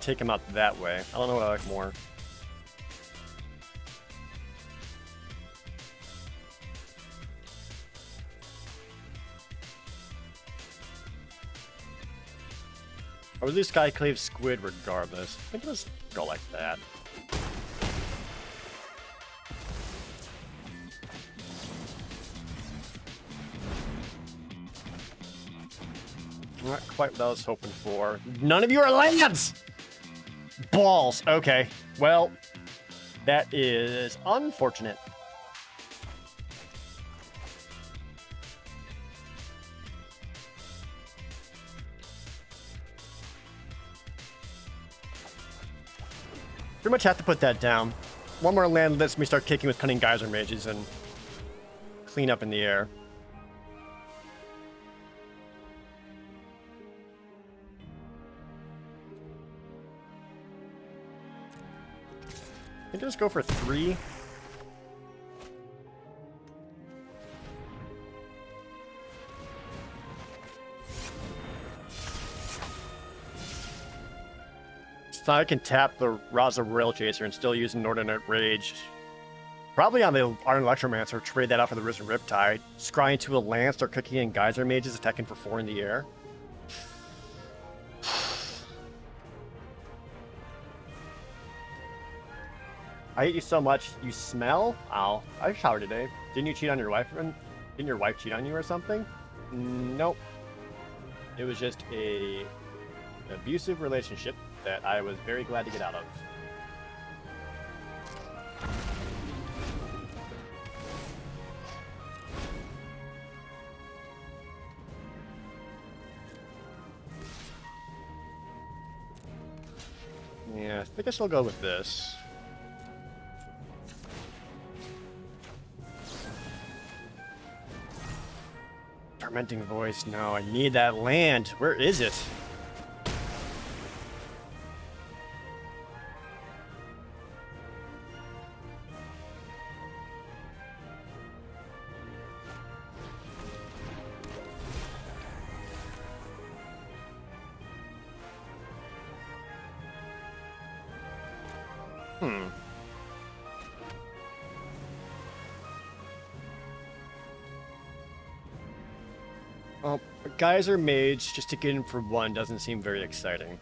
Take him out that way. I don't know what I like more. I would lose Skyclave Squid regardless. I think let's go like that. Not quite what I was hoping for. None of you are lands! Balls. Okay. Well, that is unfortunate. Pretty much have to put that down. One more land lets me start kicking with Cunning Geyser Mages and clean up in the air. I think I'll just go for 3. So I can tap the Raza Royal Chaser and still use Inordinate Rage. Probably on the Iron Electromancer, trade that out for the Risen Riptide. Scry into a land, start cooking in Geyser Mages, attacking for 4 in the air. I hate you so much. You smell? Ow. I showered today. Didn't you cheat on your wife? Didn't your wife cheat on you or something? Nope. It was just an abusive relationship that I was very glad to get out of. Yeah, I think I still go with this. Tormenting Voice, no, I need that land. Where is it? Well, Geyser Mage, just to get in for 1, doesn't seem very exciting.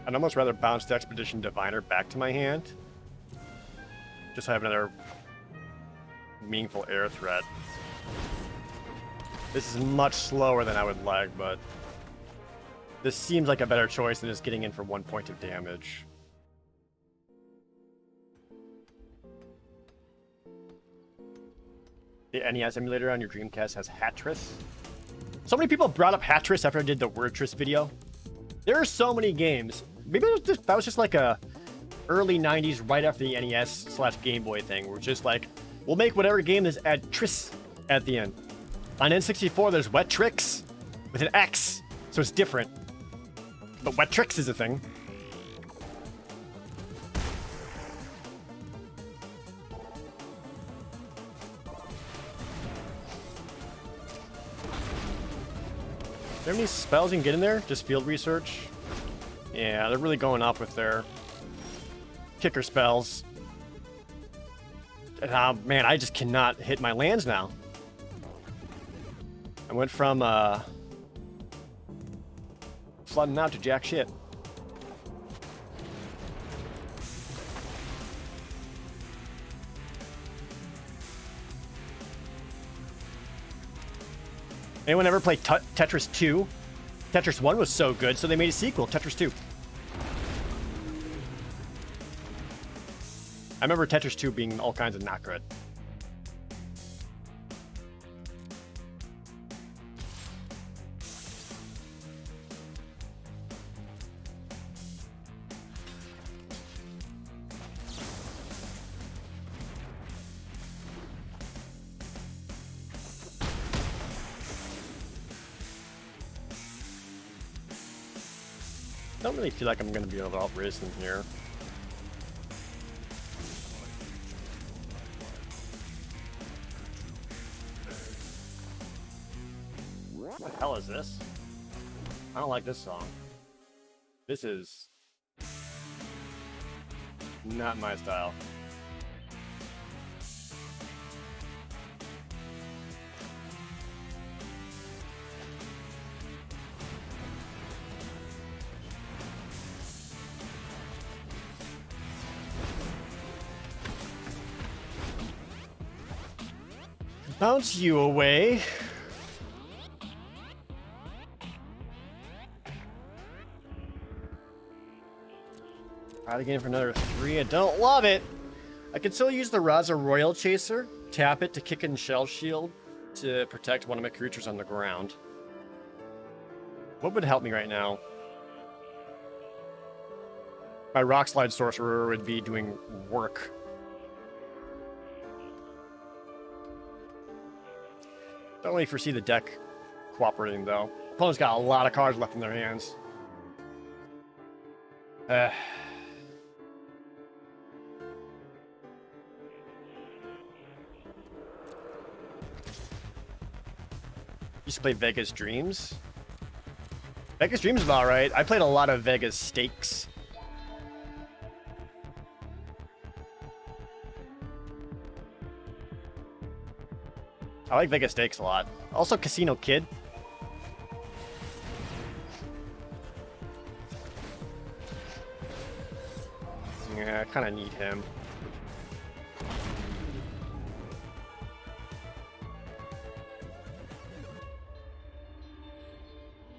I'd almost rather bounce the Expedition Diviner back to my hand. Just so I have another meaningful air threat. This is much slower than I would like, but this seems like a better choice than just getting in for 1 point of damage. The NES emulator on your Dreamcast has Hatris. So many people brought up Hatris after I did the Wordtris video. There are so many games. Maybe that was just like a early 90s, right after the NES/Game Boy thing, where it's just like, we'll make whatever game is add Tris at the end. On N64, there's Wet Tricks with an X, so it's different. But Wet Tricks is a thing. have any spells you can get in there? Just field research? Yeah, they're really going off with their kicker spells. And, man, I just cannot hit my lands now. I went from flooding out to jack shit. Anyone ever play Tetris 2? Tetris 1 was so good, so they made a sequel, Tetris 2. I remember Tetris 2 being all kinds of not good. I don't really feel like I'm going to be able to outrace them here. What the hell is this? I don't like this song. This is not my style. Bounce you away. Try again for another 3. I don't love it. I can still use the Raza Royal Chaser. Tap it to kick in Shell Shield to protect one of my creatures on the ground. What would help me right now? My Rock Slide Sorcerer would be doing work. Don't really foresee the deck cooperating, though. Opponent's got a lot of cards left in their hands. Used to play Vegas Dreams. Vegas Dreams is alright. I played a lot of Vegas Stakes. I like Vegas Stakes a lot. Also Casino Kid. Yeah, I kind of need him.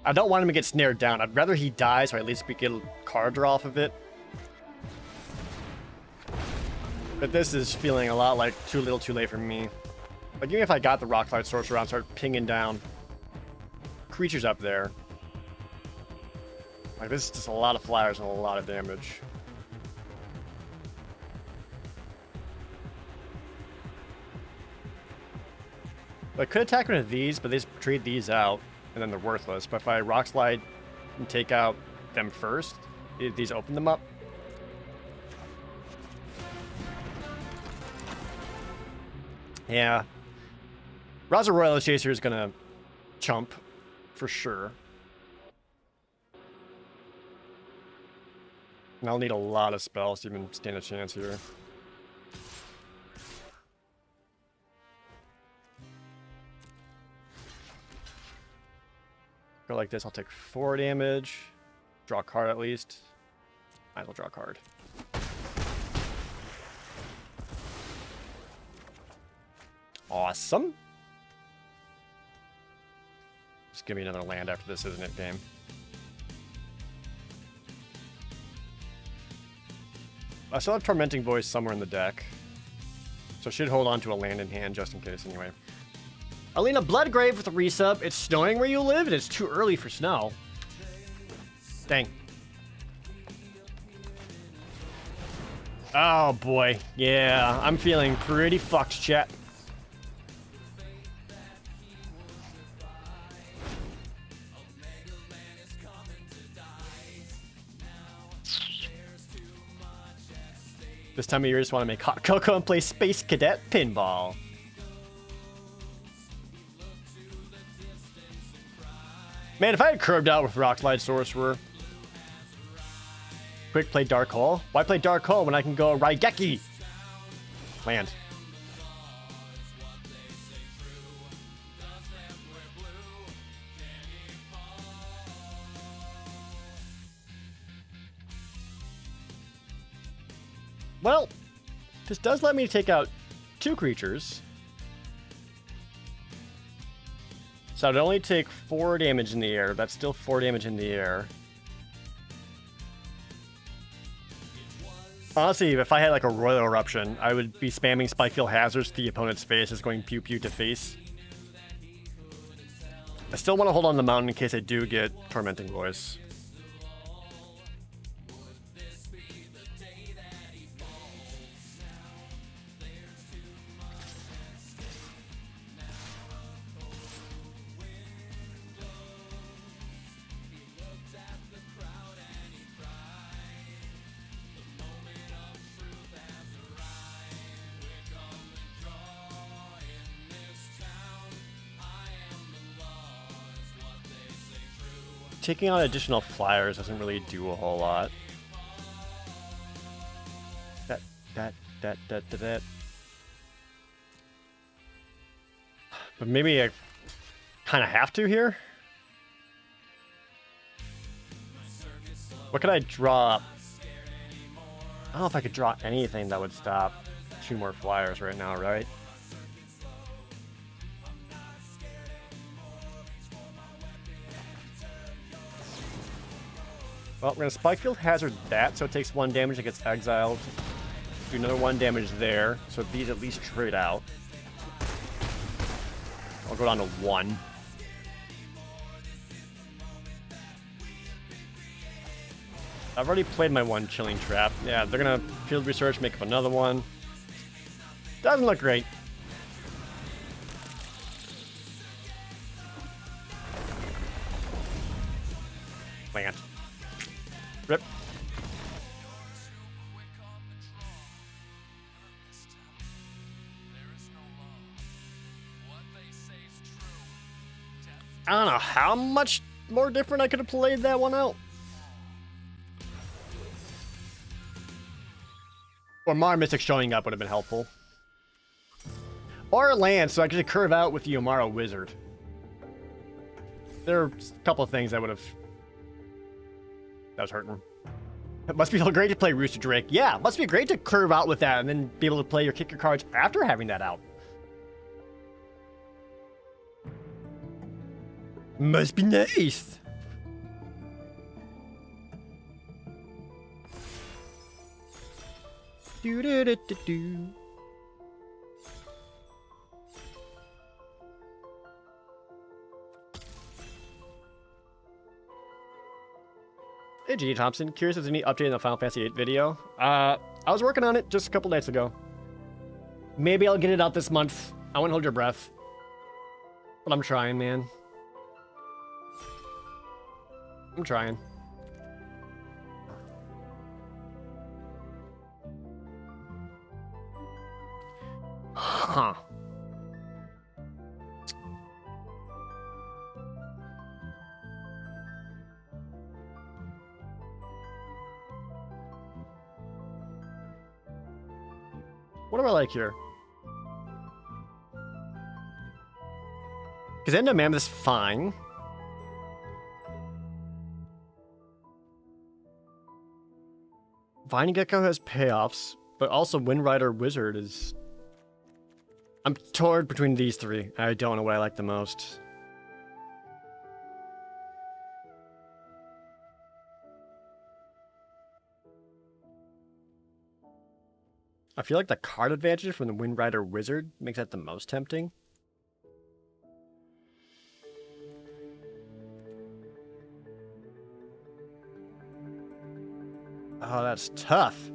I don't want him to get snared down. I'd rather he dies, so at least we get a card draw off of it. But this is feeling a lot like too little too late for me. Like, even if I got the Rock Slide Sorcerer and start pinging down creatures up there. Like, this is just a lot of flyers and a lot of damage. I could attack one of these, but they just trade these out, and then they're worthless. But if I Rock Slide and take out them first, these open them up. Yeah. Raza Royal Chaser is gonna chump, for sure. And I'll need a lot of spells to even stand a chance here. Go like this, I'll take 4 damage. Draw a card at least. Might as well draw a card. Awesome. Just give me another land after this, isn't it, game? I still have Tormenting Voice somewhere in the deck. So I should hold on to a land in hand just in case anyway. Alina Bloodgrave with a resub. It's snowing where you live and it's too early for snow. Dang. Oh boy. Yeah, I'm feeling pretty fucked, chat. This time of year, I just want to make hot cocoa and play Space Cadet Pinball. Man, if I had curved out with Rock Slide Sorcerer. Quick play Dark Hole. Why play Dark Hole when I can go Raigeki? Land. Well, this does let me take out 2 creatures. So I'd only take 4 damage in the air. That's still 4 damage in the air. Honestly, if I had like a Royal Eruption, I would be spamming Spikefield Hazards to the opponent's face as going pew pew to face. I still want to hold on the mountain in case I do get Tormenting Voice. Taking on additional flyers doesn't really do a whole lot. That. But maybe I kind of have to here. What could I draw? I don't know if I could draw anything that would stop 2 more flyers right now, right? Well, we're going to Spikefield Hazard that, so it takes 1 damage, it gets exiled. Do another 1 damage there, so these at least trade out. I'll go down to 1. I've already played my 1 Chilling Trap. Yeah, they're going to Field Research, make up another one. Doesn't look great. Land. Rip. I don't know how much more different I could have played that one out. Or Mar Mystic showing up would have been helpful. Or land, so I could curve out with the Omaro Wizard. There are a couple of things that would have... That was hurting. It must be great to play Rooster Drake. Yeah, it must be great to curve out with that and then be able to play or kick your cards after having that out. Must be nice. Do do do do do. Hey, G. Thompson. Curious if there's any update in the Final Fantasy VIII video. I was working on it just a couple days ago. Maybe I'll get it out this month. I won't hold your breath. But I'm trying, man. I'm trying. Huh. What do I like here? Because End of Mammoth is fine. Vine Gecko has payoffs, but also Wind Rider Wizard is... I'm torn between these 3. I don't know what I like the most. I feel like the card advantage from the Wind Rider Wizard makes that the most tempting. Oh, that's tough.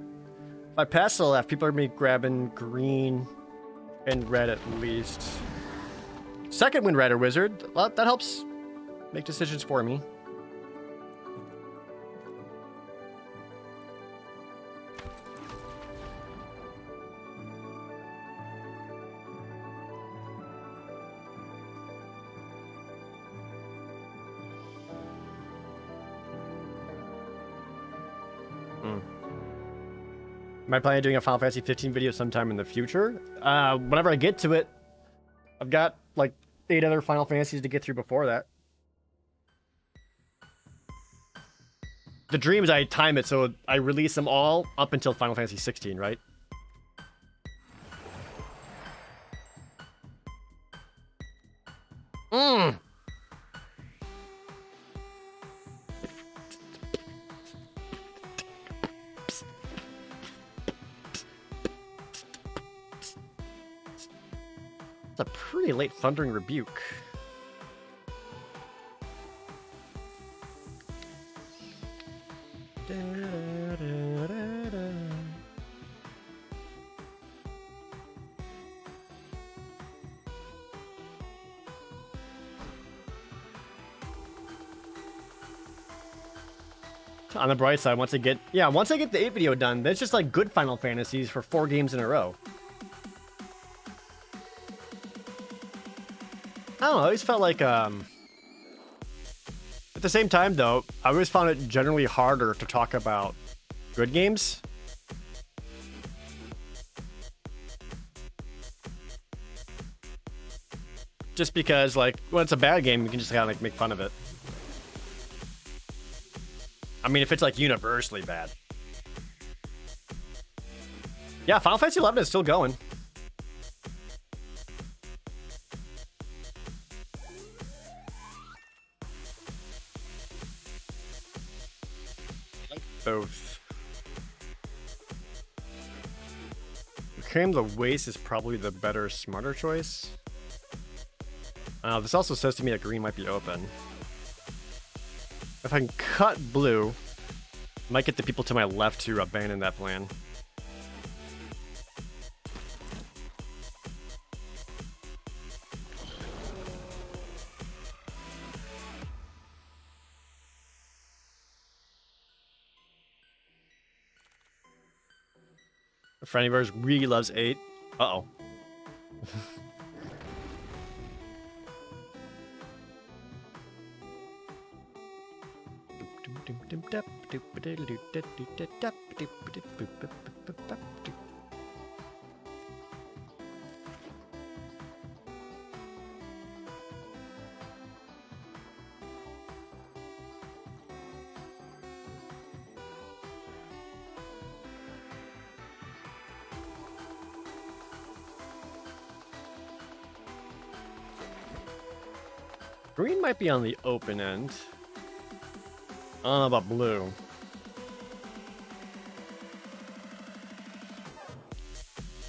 If I pass the left, people are going to be grabbing green and red at least. Second Wind Rider Wizard. Well, that helps make decisions for me. Am I planning on doing a Final Fantasy 15 video sometime in the future? Whenever I get to it. I've got like 8 other Final Fantasies to get through before that. The dream is I time it so I release them all up until Final Fantasy 16, right? It's a pretty late Thundering Rebuke. On the bright side, once I get the 8 video done, that's just like good Final Fantasies for 4 games in a row. I don't know, I always felt like, at the same time though, I always found it generally harder to talk about good games. Just because, like, when it's a bad game, you can just kind of like make fun of it. I mean, if it's like universally bad. Yeah, Final Fantasy 11 is still going. Both. Reclaim the Waste is probably the better, smarter choice. This also says to me that green might be open. If I can cut blue, I might get the people to my left to abandon that plan. A friend of ours really loves 8. Uh-oh. Green might be on the open end. I don't know about blue.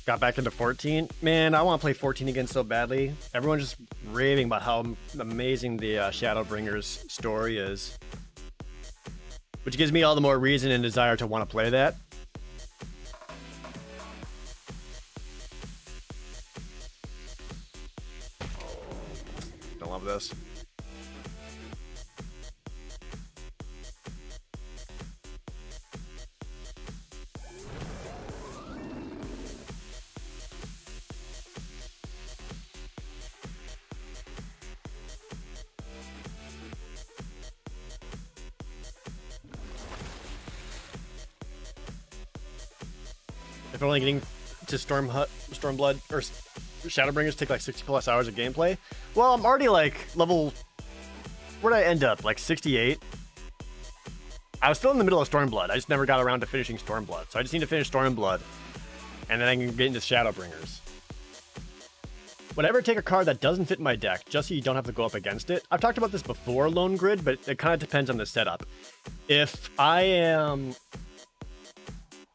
Got back into 14. Man, I want to play 14 again so badly. Everyone's just raving about how amazing the Shadowbringers story is. Which gives me all the more reason and desire to want to play that. Don't love this. If only getting to Stormblood or Shadowbringers take like 60 plus hours of gameplay. Well, I'm already like level. Where'd I end up? Like 68. I was still in the middle of Stormblood. I just never got around to finishing Stormblood. So I just need to finish Stormblood, and then I can get into Shadowbringers. Whenever I take a card that doesn't fit my deck, just so you don't have to go up against it. I've talked about this before, Lone Grid, but it kind of depends on the setup.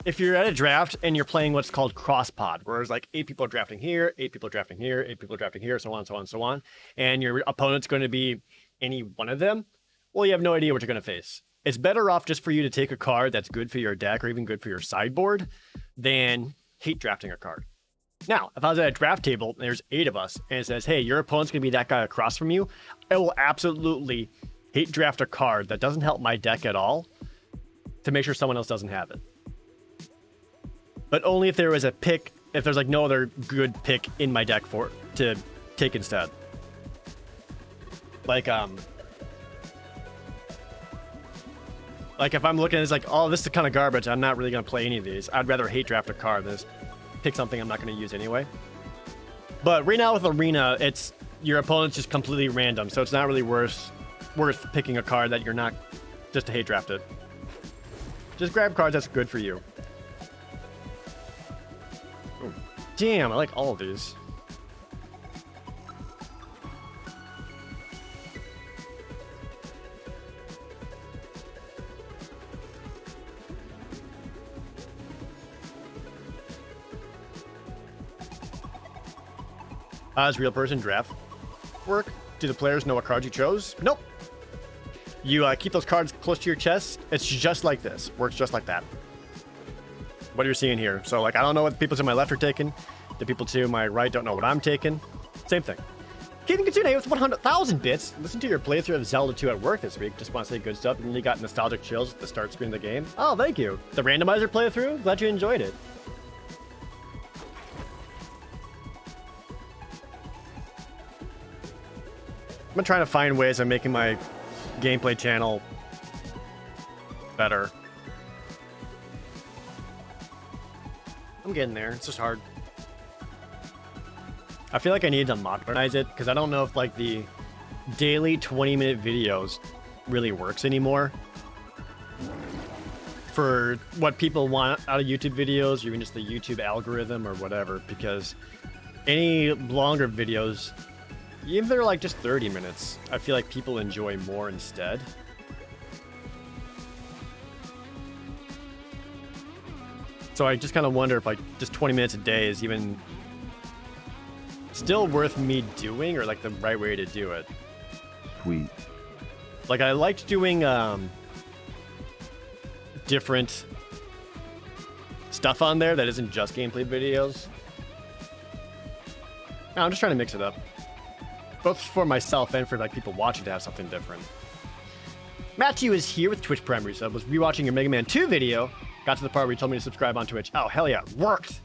If you're at a draft and you're playing what's called cross pod, where there's like 8 people drafting here, 8 people drafting here, 8 people drafting here, so on, so on, so on, and your opponent's going to be any one of them, well, you have no idea what you're going to face. It's better off just for you to take a card that's good for your deck or even good for your sideboard than hate drafting a card. Now, if I was at a draft table and there's 8 of us and it says, hey, your opponent's going to be that guy across from you, I will absolutely hate draft a card that doesn't help my deck at all to make sure someone else doesn't have it. But only if there was a pick, if there's like no other good pick in my deck to take instead. Like, Like, if I'm looking at it, it's like, oh, this is kind of garbage. I'm not really going to play any of these. I'd rather hate draft a card than just pick something I'm not going to use anyway. But right now with Arena, it's your opponent's just completely random, so it's not really worth picking a card that you're not just to hate draft it. Just grab cards that's good for you. Ooh, damn, I like all of these. How does real person draft work? Do the players know what cards you chose? Nope. You keep those cards close to your chest. It's just like this. Works just like that. What you're seeing here. So, like, I don't know what the people to my left are taking. The people to my right don't know what I'm taking. Same thing. Keaton Kitsune with 100,000 bits. Listen to your playthrough of Zelda 2 at work this week. Just want to say good stuff. And you got nostalgic chills at the start screen of the game. Oh, thank you. The randomizer playthrough? Glad you enjoyed it. I've been trying to find ways of making my gameplay channel better. I'm getting there. It's just hard. I feel like I need to modernize it because I don't know if like the daily 20-minute videos really works anymore for what people want out of YouTube videos or even just the YouTube algorithm or whatever, because any longer videos, even if they're like just 30 minutes, I feel like people enjoy more instead. So I just kind of wonder if like just 20 minutes a day is even still worth me doing or like the right way to do it. Sweet. Like I liked doing different stuff on there that isn't just gameplay videos. No, I'm just trying to mix it up. Both for myself and for like people watching to have something different. Matthew is here with Twitch Prime Resub. Was rewatching your Mega Man 2 video. Got to the part where you told me to subscribe on Twitch. Oh, hell yeah. Worked.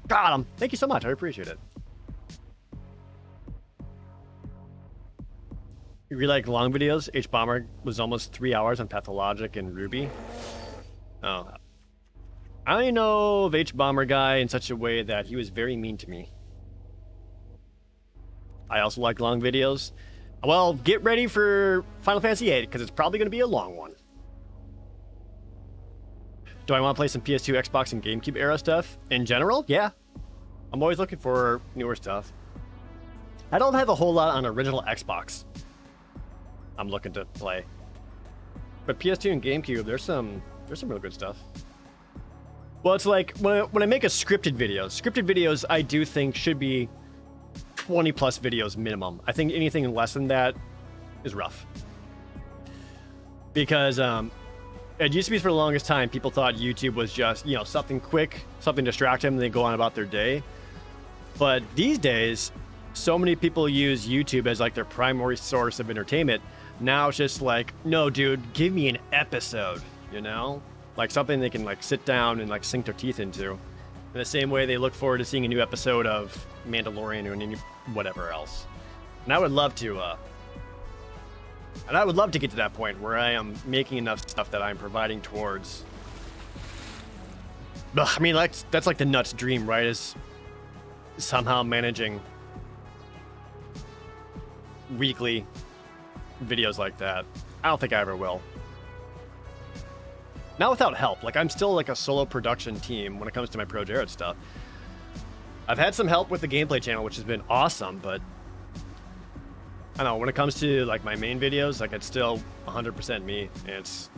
Got him. Thank you so much. I appreciate it. You really like long videos? H-Bomber was almost 3 hours on Pathologic and Ruby. Oh. I only know the H-Bomber guy in such a way that he was very mean to me. I also like long videos. Well, get ready for Final Fantasy VIII, because it's probably going to be a long one. Do I want to play some PS2, Xbox, and GameCube era stuff? In general, yeah. I'm always looking for newer stuff. I don't have a whole lot on original Xbox I'm looking to play. But PS2 and GameCube, there's some real good stuff. Well, it's like, when I make a scripted videos I do think should be 20 plus videos minimum. I think anything less than that is rough. Because it used to be for the longest time, people thought YouTube was just, you know, something quick, something to distract them, and they go on about their day. But these days, so many people use YouTube as like their primary source of entertainment. Now it's just like, no, dude, give me an episode, you know? Like something they can like sit down and like sink their teeth into. In the same way they look forward to seeing a new episode of Mandalorian or any whatever else. And I would love to get to that point where I am making enough stuff that I'm providing towards. I mean, like that's like the nuts dream, right? Is somehow managing weekly videos like that. I don't think I ever will. Not without help. Like I'm still like a solo production team when it comes to my Pro Jared stuff. I've had some help with the gameplay channel, which has been awesome, but I don't know, when it comes to like my main videos, like it's still 100% me. And it's,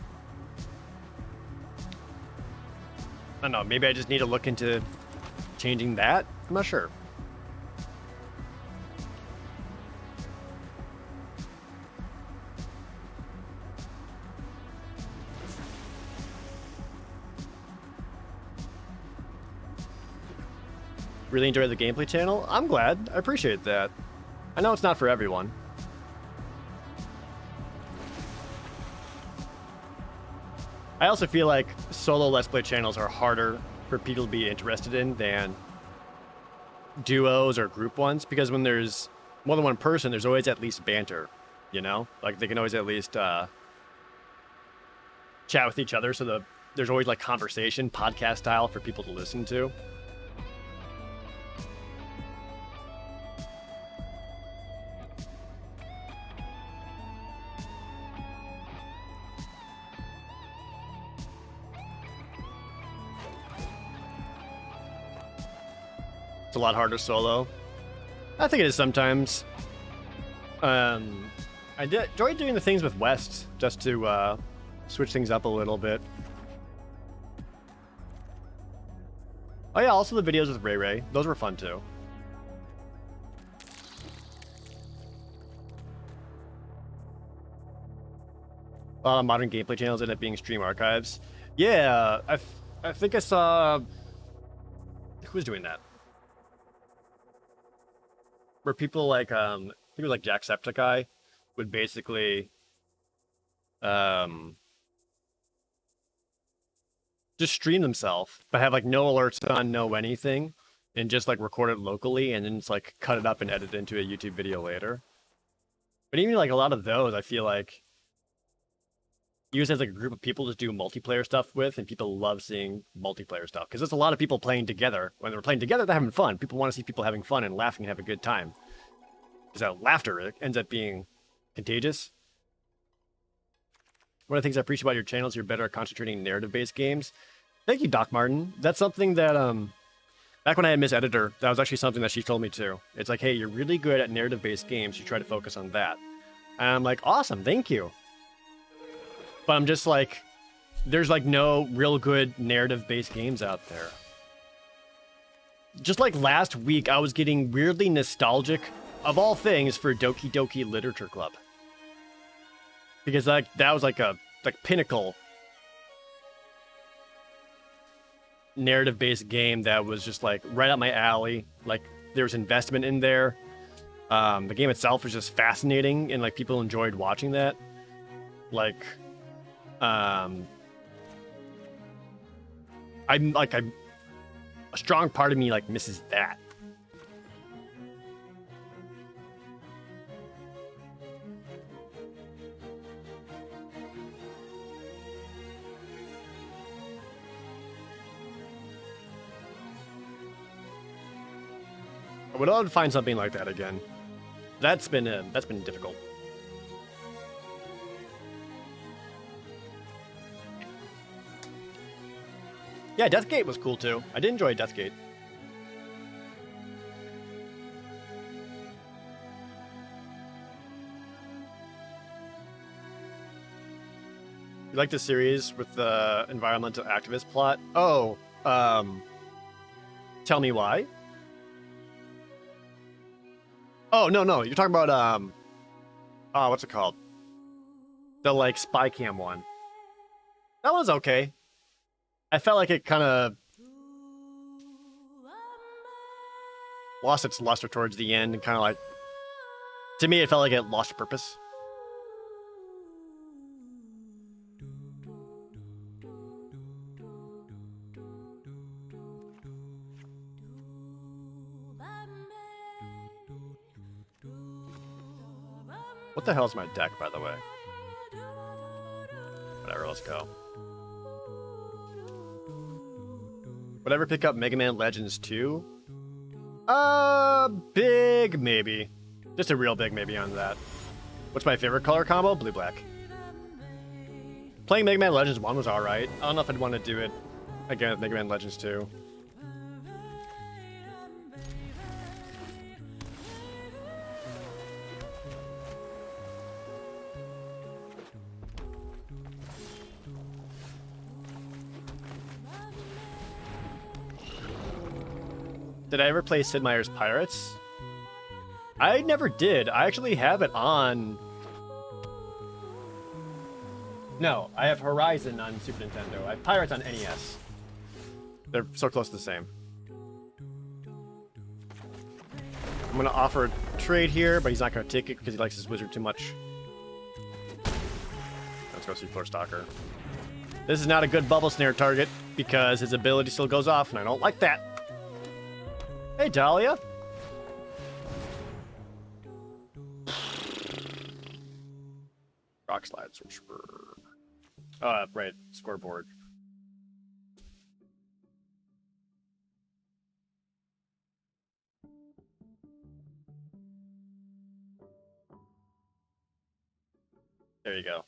I don't know, maybe I just need to look into changing that. I'm not sure. Really enjoy the gameplay channel? I'm glad. I appreciate that. I know it's not for everyone. I also feel like solo Let's Play channels are harder for people to be interested in than duos or group ones, because when there's more than one person, there's always at least banter, you know? Like, they can always at least chat with each other, so there's always like conversation, podcast style for people to listen to. It's a lot harder solo. I think it is sometimes. I enjoy doing the things with West just to switch things up a little bit. Oh yeah, also the videos with Ray Ray. Those were fun too. A lot of modern gameplay channels end up being stream archives. Yeah, I think I saw... Who was doing that? Where people like, I think it was like Jacksepticeye would basically just stream themselves, but have like no alerts on, no anything, and just like record it locally and then it's like cut it up and edit it into a YouTube video later. But even like a lot of those, I feel like use as like a group of people to do multiplayer stuff with, and people love seeing multiplayer stuff because there's a lot of people playing together. When they're playing together, they're having fun. People want to see people having fun and laughing and have a good time. Because that laughter ends up being contagious. One of the things I appreciate about your channel is you're better at concentrating narrative-based games. Thank you, Doc Martin. That's something that, back when I had Miss Editor, that was actually something that she told me too. It's like, hey, you're really good at narrative-based games. You try to focus on that. And I'm like, awesome, thank you. But I'm just like, there's like no real good narrative-based games out there. Just like last week, I was getting weirdly nostalgic, of all things, for Doki Doki Literature Club. Because that was like a pinnacle narrative-based game that was just like right up my alley. Like there was investment in there. The game itself was just fascinating, and like people enjoyed watching that. Like, I'm a strong part of me like misses that. I would love to find something like that again. That's been difficult. Yeah, Deathgate was cool too. I did enjoy Deathgate. You like the series with the environmental activist plot? Oh, tell me why? Oh, no, you're talking about, what's it called? The, like, spy cam one. That was okay. I felt like it kind of lost its luster towards the end, and kind of like, to me, it felt like it lost purpose. What the hell is my deck, by the way? Whatever, let's go. Would I ever pick up Mega Man Legends 2? Big maybe. Just a real big maybe on that. What's my favorite color combo? Blue-black. Playing Mega Man Legends 1 was alright. I don't know if I'd want to do it again with Mega Man Legends 2. Did I ever play Sid Meier's Pirates? I never did. I actually have it on... No, I have Horizon on Super Nintendo. I have Pirates on NES. They're so close to the same. I'm gonna offer a trade here, but he's not gonna take it because he likes his wizard too much. Let's go see Floor Stalker. This is not a good bubble snare target because his ability still goes off, and I don't like that. Hey, Dahlia. Rock slides, which were... Right. Scoreboard. There you go.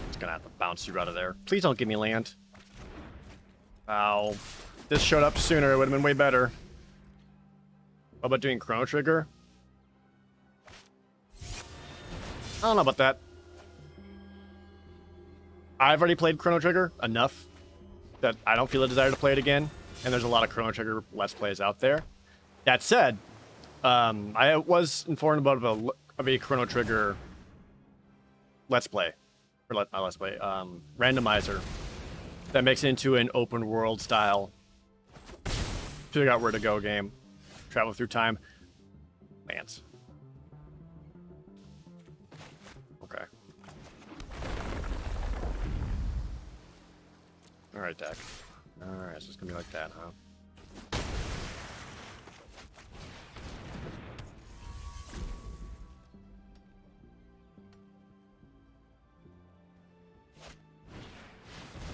Just gonna have to bounce you out of there. Please don't give me land. Ow. This showed up sooner, it would have been way better. How about doing Chrono Trigger? I don't know about that. I've already played Chrono Trigger enough that I don't feel a desire to play it again. And there's a lot of Chrono Trigger Let's Plays out there. That said, I was informed about a Chrono Trigger Let's Play. Or not Let's Play, randomizer. That makes it into an open world style figure out where to go game. Travel through time. Lance. Okay. Alright, deck. Alright, so it's gonna be like that, huh?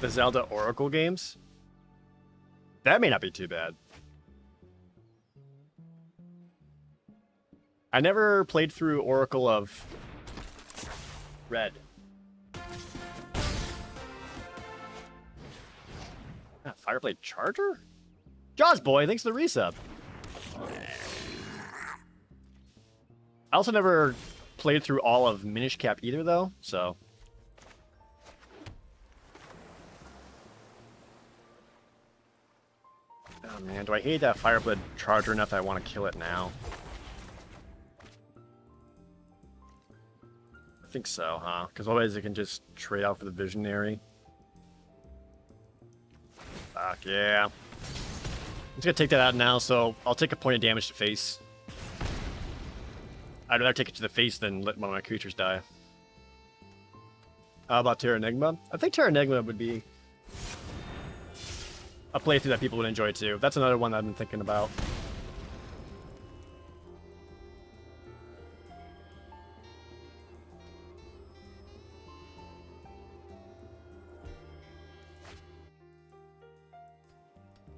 The Zelda Oracle games? That may not be too bad. I never played through Oracle of Red. Fireblade Charger? Jaws Boy, thanks for the resub. I also never played through all of Minish Cap either, though, so... Oh man, do I hate that Fireblade Charger enough that I want to kill it now? I think so, huh? Because otherwise it can just trade out for the Visionary. Fuck yeah. I'm just gonna take that out now, so I'll take a point of damage to face. I'd rather take it to the face than let one of my creatures die. How about Terra Enigma? I think Terra Enigma would be a playthrough that people would enjoy too. That's another one that I've been thinking about.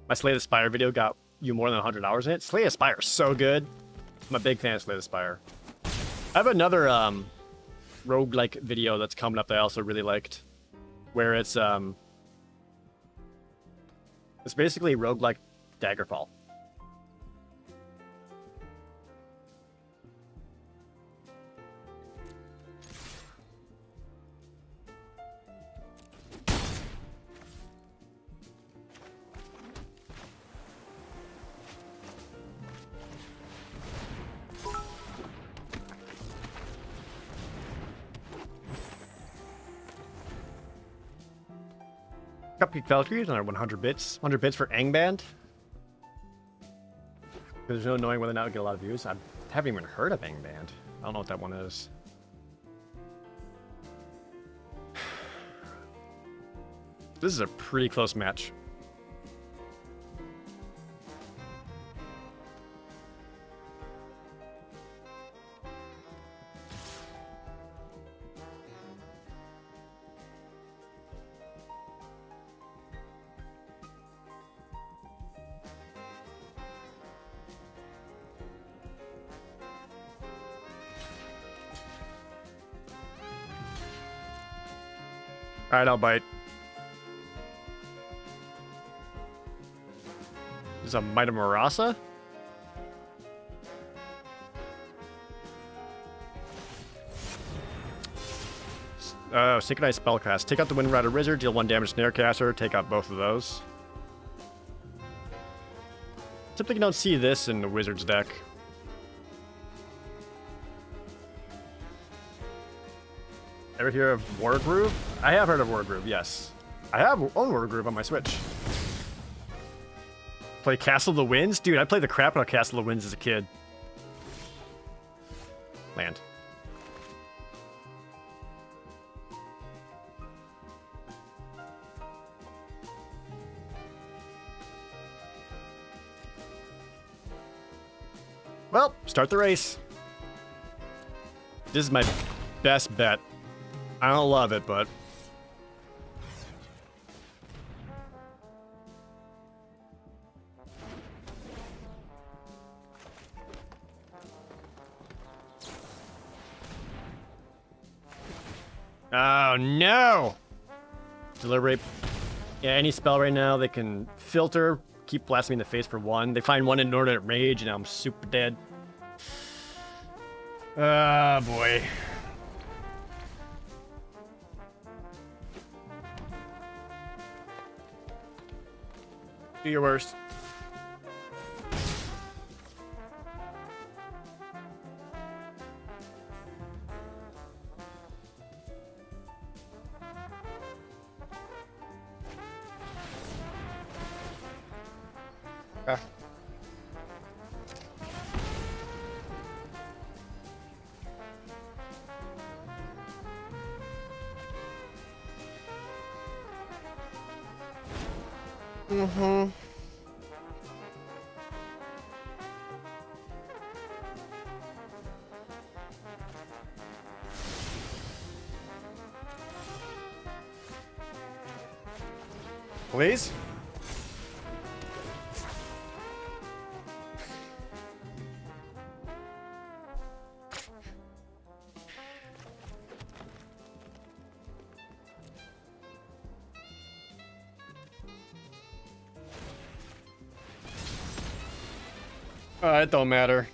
My Slay the Spire video got you more than 100 hours in it. Slay the Spire is so good. I'm a big fan of Slay the Spire. I have another roguelike video that's coming up that I also really liked, where it's basically roguelike Daggerfall. Cupcake Valkyries, another 100 bits. 100 bits for Angband. There's no knowing whether or not it'll get a lot of views. I haven't even heard of Angband. I don't know what that one is. This is a pretty close match. Alright, I'll bite. This is a Might of Marasa? Synchronized Spellcast. Take out the Wind Rider Wizard, deal 1 damage to Snarecaster, take out both of those. Typically don't see this in the Wizard's deck. Ever hear of Wargroove? I have heard of Wargroove, yes. I have own Wargroove on my Switch. Play Castle of the Winds? Dude, I played the crap out of Castle of the Winds as a kid. Land. Well, start the race. This is my best bet. I don't love it, but... Oh, no! Deliberate. Yeah, any spell right now, they can filter, keep blasting me in the face for 1. They find 1 inordinate rage, and now I'm super dead. Ah, boy. Do your worst. Okay. Mm-hmm. Please? It don't matter.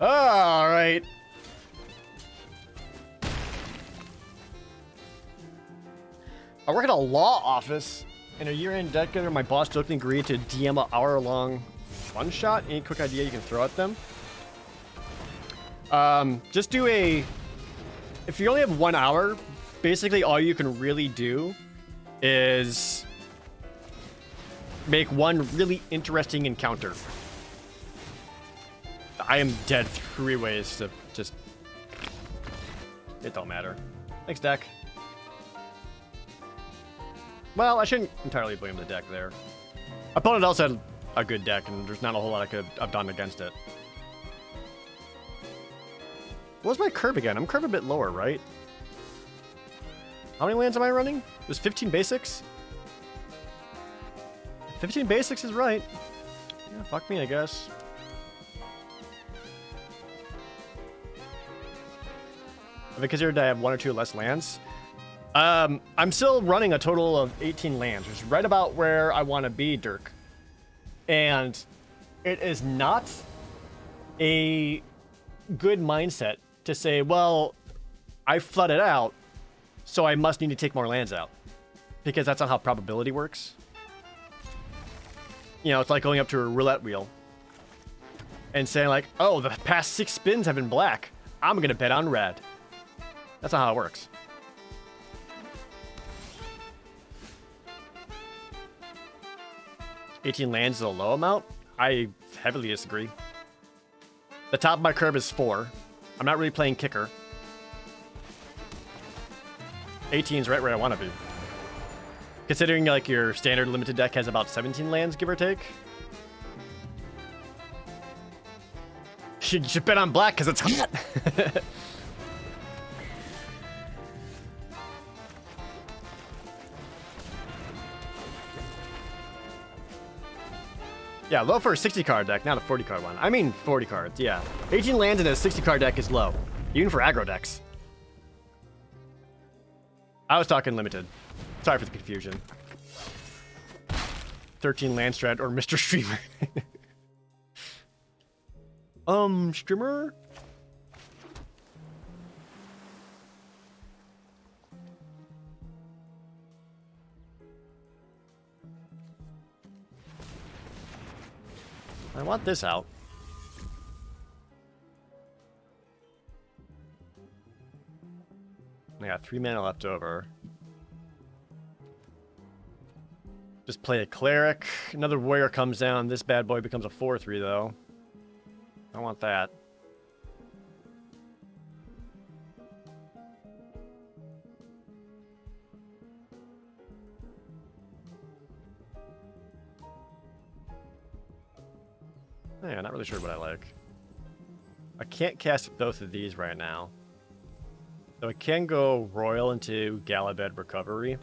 All right. I work at a law office. In a year-end decade, my boss jokingly agreed to DM an hour-long one-shot. Any quick idea you can throw at them? Just do a... If you only have 1 hour, basically all you can really do is make one really interesting encounter. I am dead 3 ways to just... It don't matter. Thanks, deck. Well, I shouldn't entirely blame the deck there. Opponent also had a good deck, and there's not a whole lot I could have done against it. What's my curve again? I'm curved a bit lower, right? How many lands am I running? It was 15 basics? 15 basics is right. Yeah, fuck me, I guess. Have I considered I have 1 or 2 less lands? I'm still running a total of 18 lands, which is right about where I want to be, Dirk. And it is not a good mindset to say, well, I flooded out, so I must need to take more lands out. Because that's not how probability works. You know, it's like going up to a roulette wheel and saying like, oh, the past 6 spins have been black. I'm going to bet on red. That's not how it works. $18 lands is a low amount? I heavily disagree. The top of my curve is 4. I'm not really playing kicker. 18 is right where I want to be. Considering like your standard limited deck has about 17 lands, give or take. You should bet on black because it's hot. Yeah, low for a 60 card deck, not a 40 card one. I mean 40 cards, yeah. 18 lands in a 60 card deck is low, even for aggro decks. I was talking limited. Sorry for the confusion. 13 land strat or Mr. Streamer. Streamer? I want this out. I got 3 mana left over. Just play a cleric. Another warrior comes down. This bad boy becomes a 4/3 though. I want that. Yeah, not really sure what I like. I can't cast both of these right now. So I can go Royal into Galabed Recovery.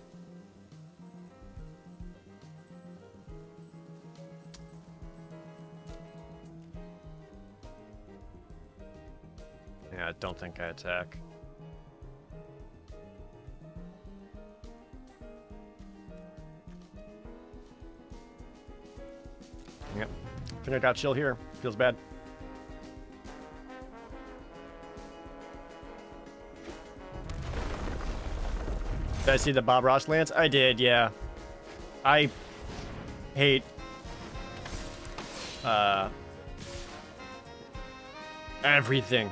Yeah, I don't think I attack. Yep. I think I got chill here. Feels bad. Did I see the Bob Ross lance? I did, yeah. I hate everything.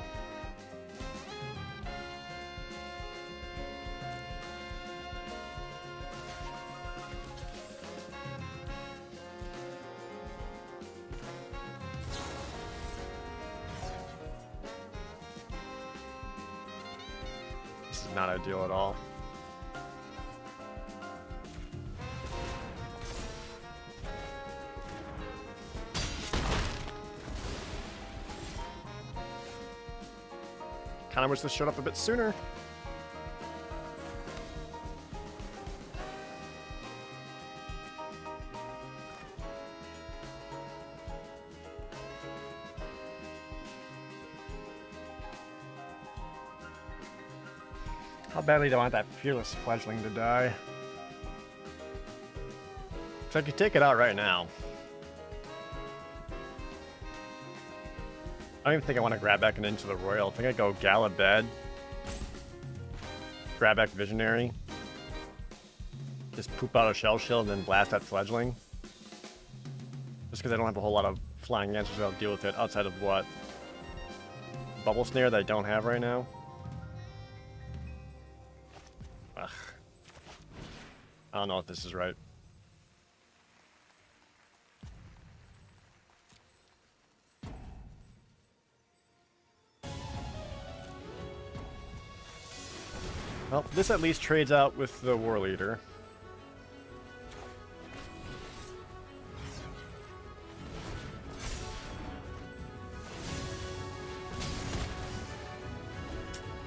This is not ideal at all. Kinda wish this showed up a bit sooner. How badly do I want that Fearless Fledgling to die? So I could take it out right now. I don't even think I want to grab back into the Royal. I think I go Galabed. Grab back Visionary. Just poop out a Shell Shield and then blast that Fledgling. Just because I don't have a whole lot of flying answers that'll deal with it outside of what? Bubble Snare that I don't have right now. Ugh. I don't know if this is right. Well, this at least trades out with the War Leader.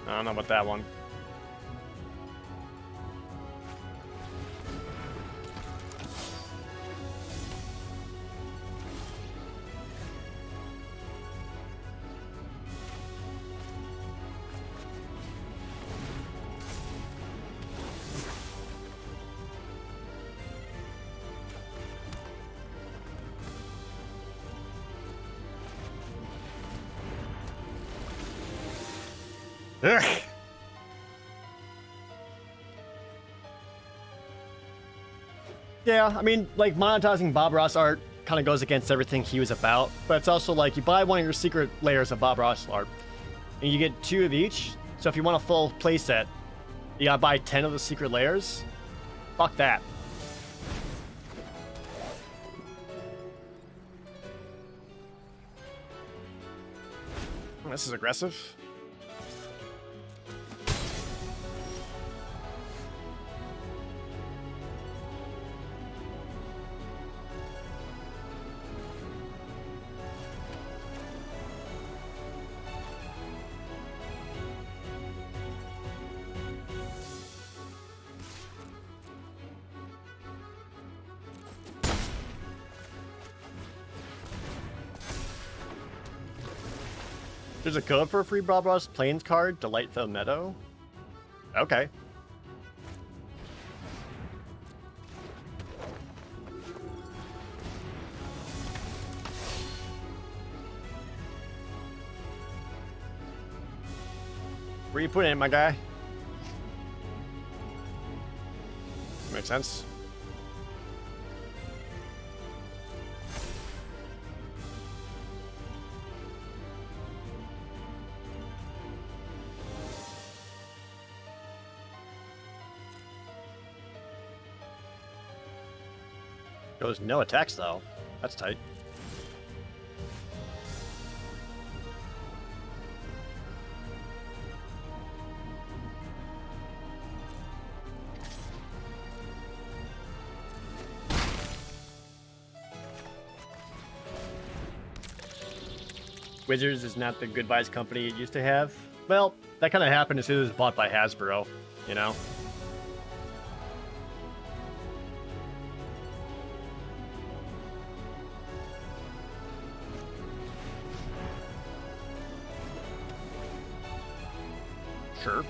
I don't know about that one. Ugh. Yeah, I mean, like, monetizing Bob Ross art kind of goes against everything he was about, but it's also like you buy one of your secret layers of Bob Ross art, and you get 2 of each. So if you want a full playset, you gotta buy 10 of the secret layers. Fuck that. This is aggressive. There's a code for a free Bob Ross Plains card, Delightful Meadow. Okay. Where you putting it, my guy? Makes sense. Goes no attacks though. That's tight. Wizards is not the good vibes company it used to have. Well, that kind of happened as soon as it was bought by Hasbro, you know? Sure.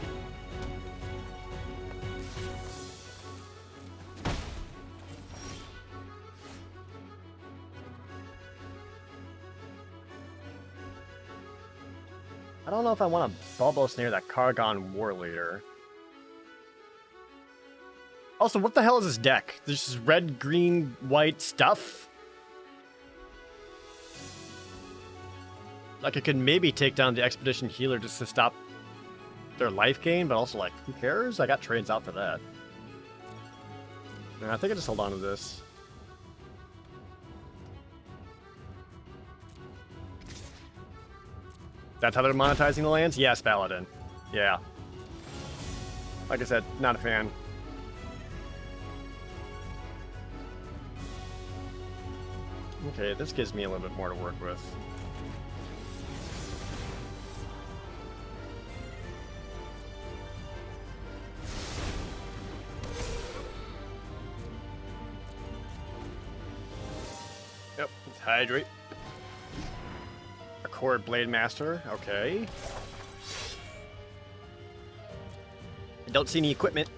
I don't know if I want to bubble snare that Kargon War Leader. Also, what the hell is this deck? This is red, green, white stuff? Like, I could maybe take down the Expedition Healer just to stop their life gain, but also, like, who cares? I got trades out for that. Yeah, I think I just hold on to this. That's how they're monetizing the lands? Yes, Paladin. Yeah. Like I said, not a fan. Okay, this gives me a little bit more to work with. Yep, let's hydrate. Accord Blade Master, okay. I don't see any equipment.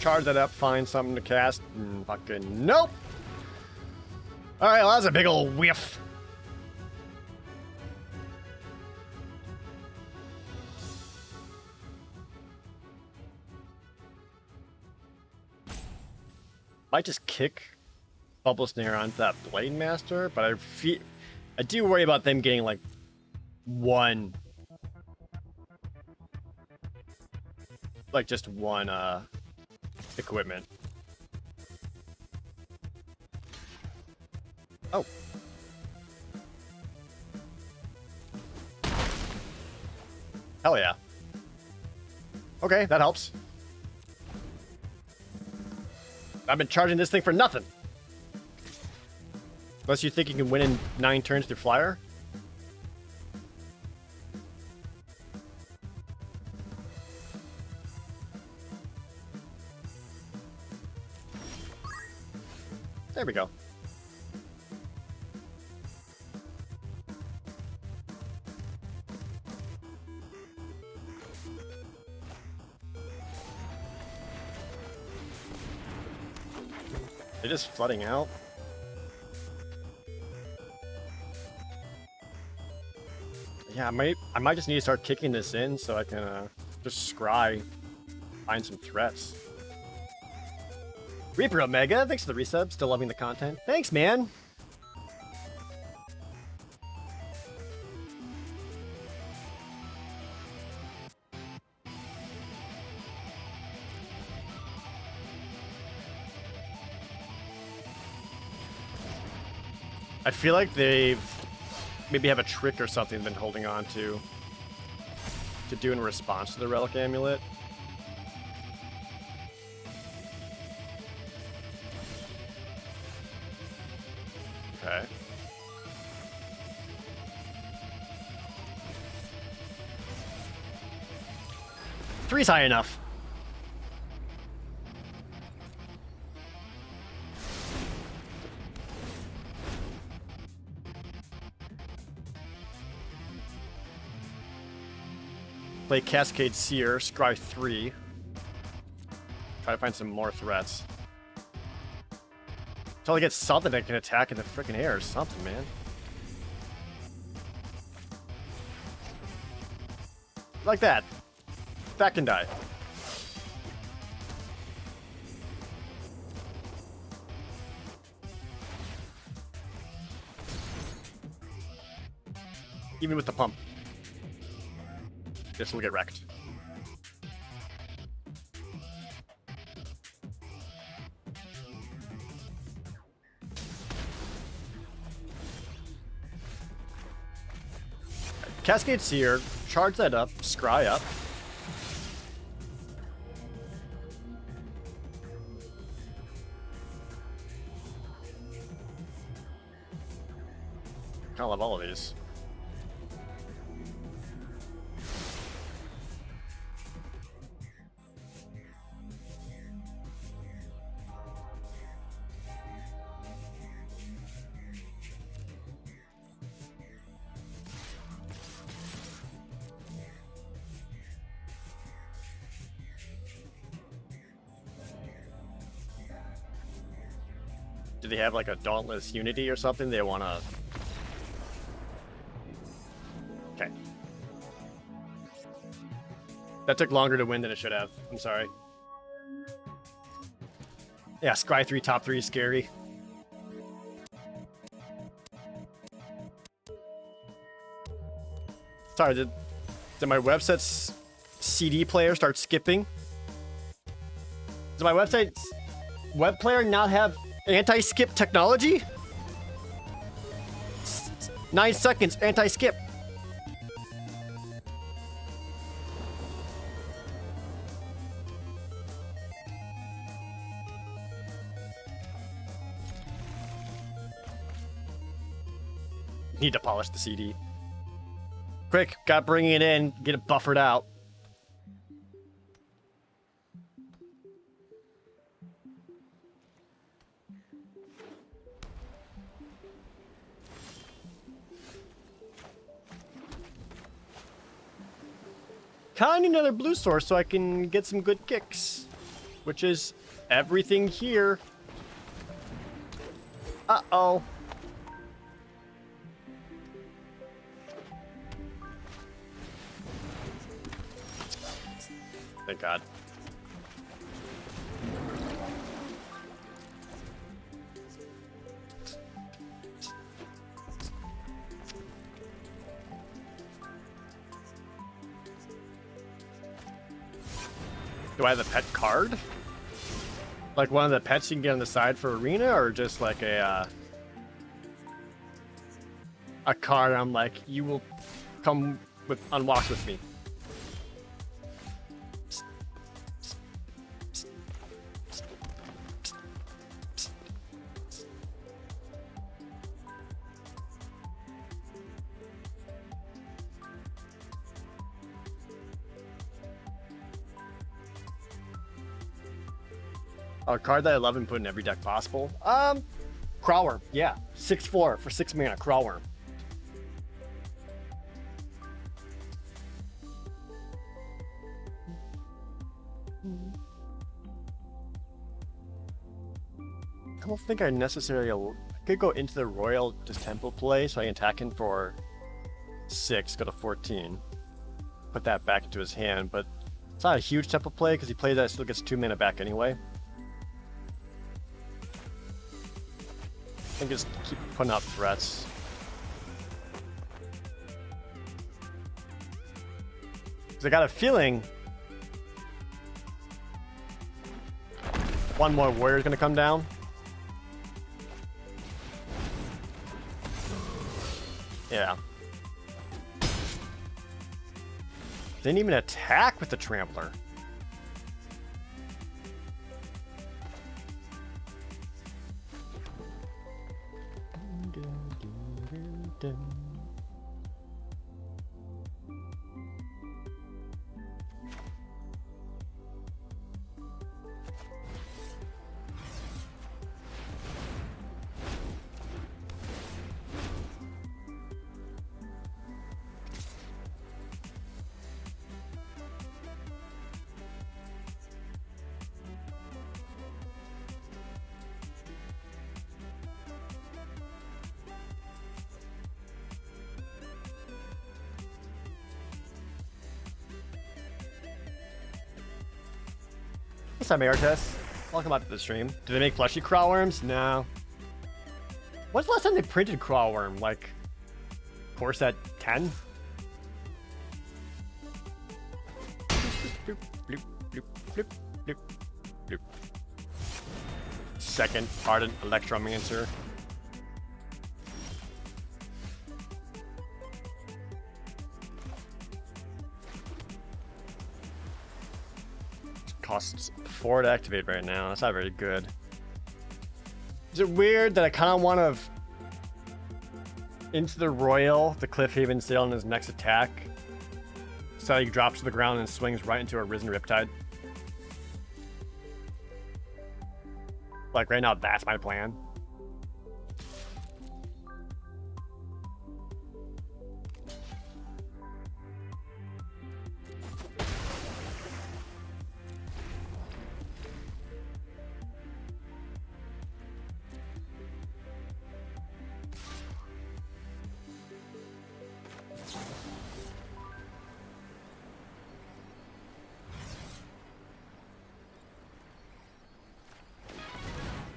Charge that up, find something to cast. Fucking nope. Alright, well, that's a big old whiff. Might just kick Bubble Snare onto that Blade Master, but I do worry about them getting like one. Like just one equipment. Oh. Hell yeah. Okay, that helps. I've been charging this thing for nothing. Unless you think you can win in 9 turns through Flyer. There we go. They're just flooding out. Yeah, I might just need to start kicking this in so I can just scry, find some threats. Reaper Omega, thanks for the resub. Still loving the content. Thanks, man. I feel like they've maybe have a trick or something they've been holding on to do in response to the Relic Amulet. Okay. Three's high enough. Play Cascade Seer, scry 3. Try to find some more threats. Until I get something that can attack in the freaking air or something, man. Like that. That can die. Even with the pump. This will get wrecked. Cascade Seer, charge that up, scry up. I love all of these. Do they have like a Dauntless Unity or something they want to... Okay. That took longer to win than it should have. I'm sorry. Yeah, Scry 3 top 3 is scary. Sorry, did my website's CD player start skipping? Does my website's web player not have anti-skip technology? 9 seconds, anti-skip. Need to polish the CD. Quick, got bringing it in, get it buffered out. Kinda need another blue source so I can get some good kicks, which is everything here. Uh-oh. Thank God. Do I have a pet card? Like one of the pets you can get on the side for arena, or just like a card I'm like, you will come with on walks with me. A card that I love and put in every deck possible. Crawworm, yeah. 6/4 for 6 mana, Crawworm. I don't think I necessarily... I could go into the Royal Distemple play so I can attack him for 6, go to 14. Put that back into his hand, but it's not a huge temple play because he plays that, still gets 2 mana back anyway. I think just keep putting out threats. Because I got a feeling one more warrior is going to come down. Yeah. Didn't even attack with the Trampler. What's up, Maritas? Welcome out to the stream. Do they make plushy Crawworms? No. When's the last time they printed Crawworm? Like, Core Set 10. Bloop, bloop, bloop, bloop, bloop, bloop. Second Ardent Electromancer. Costs 4 to activate right now. That's not very good. Is it weird that I kind of want to into the Royal, the Cliffhaven Sail on his next attack, so he drops to the ground and swings right into a Risen Riptide? Like right now, that's my plan.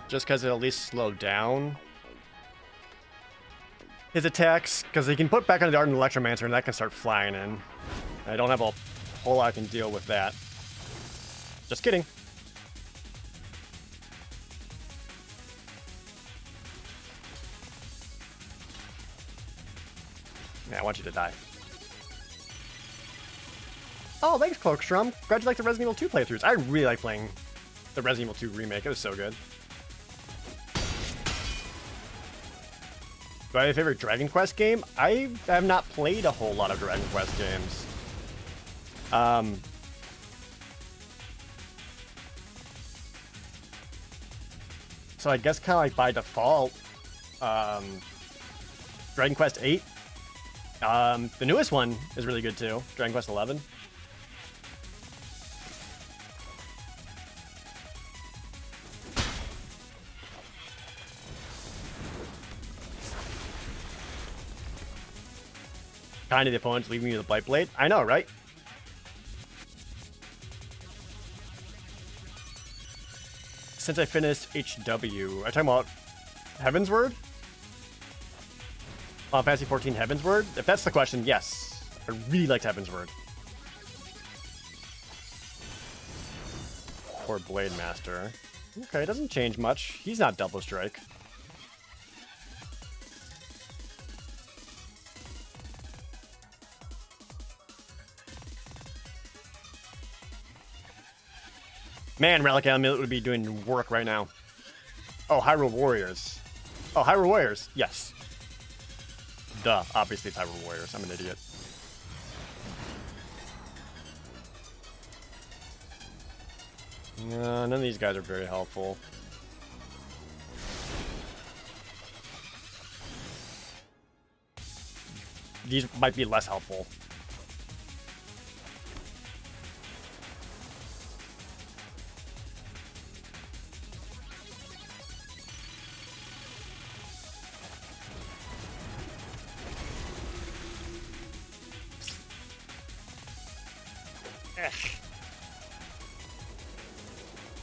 Just because it'll at least slow down his attacks, because he can put back on the Ardent Electromancer and that can start flying in. I don't have a whole lot I can deal with that. Just kidding. Yeah, I want you to die. Oh, thanks, Cloakstrom. Glad you like the Resident Evil 2 playthroughs. I really like playing the Resident Evil 2 remake. It was so good. Do I have a favorite Dragon Quest game? I have not played a whole lot of Dragon Quest games. So I guess kind of like by default, Dragon Quest 8. The newest one is really good too, Dragon Quest 11. Kind of the opponents leaving me with a Blight Blade. I know, right? Since I finished HW, are you talking about Heavensward? Final Fantasy 14 Heavensward? If that's the question, yes. I really liked Heavensward. Or Blade Master. Okay, doesn't change much. He's not Double Strike. Man, Relic Amulet would be doing work right now. Oh, Hyrule Warriors. Oh, Hyrule Warriors. Yes. Duh. Obviously it's Hyrule Warriors. I'm an idiot. None of these guys are very helpful. These might be less helpful.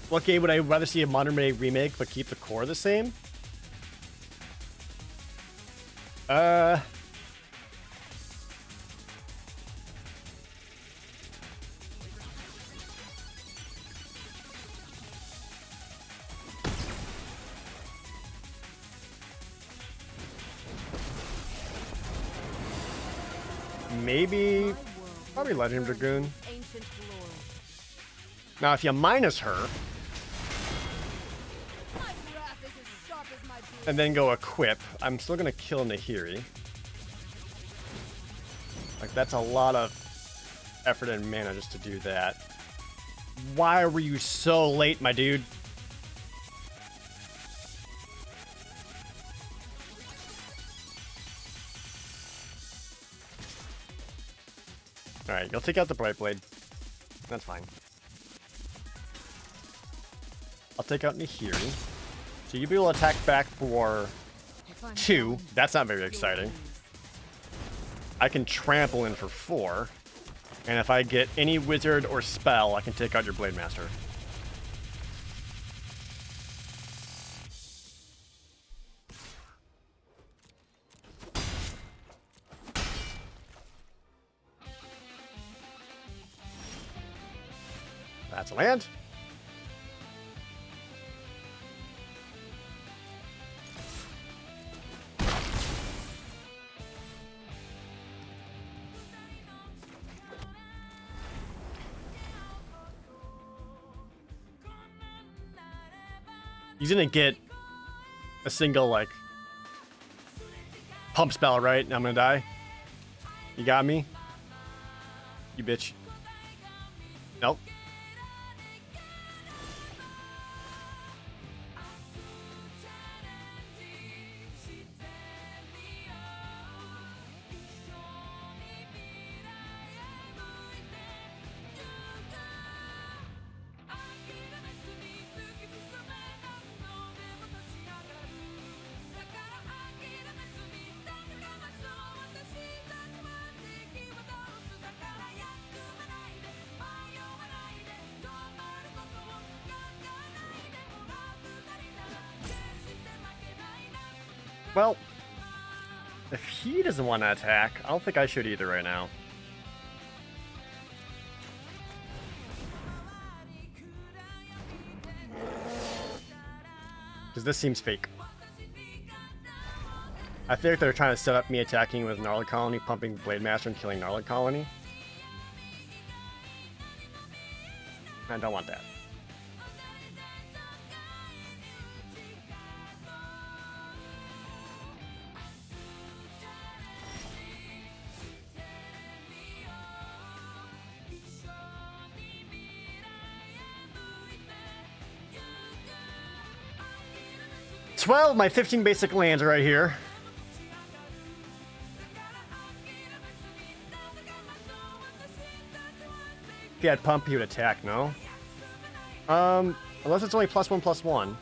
What game would I rather see a modern day remake but keep the core the same? Maybe, probably Legend of Dragoon. Now, if you minus her, and then go equip, I'm still gonna kill Nahiri. Like, that's a lot of effort and mana just to do that. Why were you so late, my dude? Alright, you'll take out the Bright Blade. That's fine. I'll take out Nahiri. So you'll be able to attack back for 2. That's not very exciting. I can trample in for 4. And if I get any wizard or spell, I can take out your Blade Master. It's a land. He's gonna get a single, like, pump spell, right? And I'm gonna die. You got me? You bitch. Nope. Well, if he doesn't want to attack, I don't think I should either right now. Because this seems fake. I feel like they're trying to set up me attacking with Gnarly Colony, pumping Blade Master, and killing Gnarly Colony. I don't want that. Well, my 15 basic lands are right here. If he had pump, he would attack, no? Unless it's only +1/+1.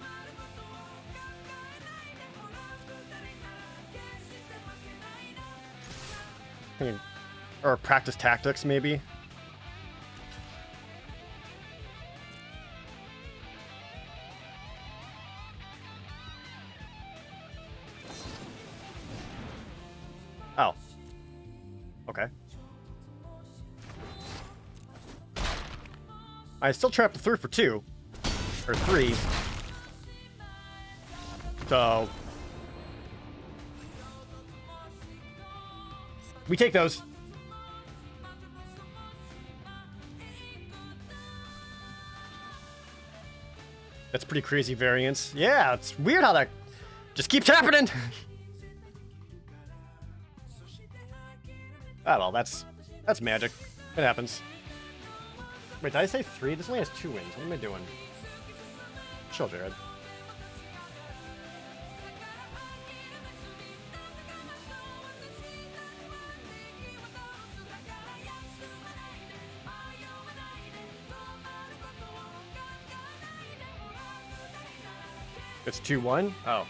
Or practice tactics, maybe. Oh. Okay. I still trapped the 3 for 2. Or 3. So... we take those. That's pretty crazy variance. Yeah, it's weird how that just keeps happening. Oh well, that's magic. It happens. Wait, did I say 3? This only has 2 wins. What am I doing? Chill, Jared. It's 2-1? Oh.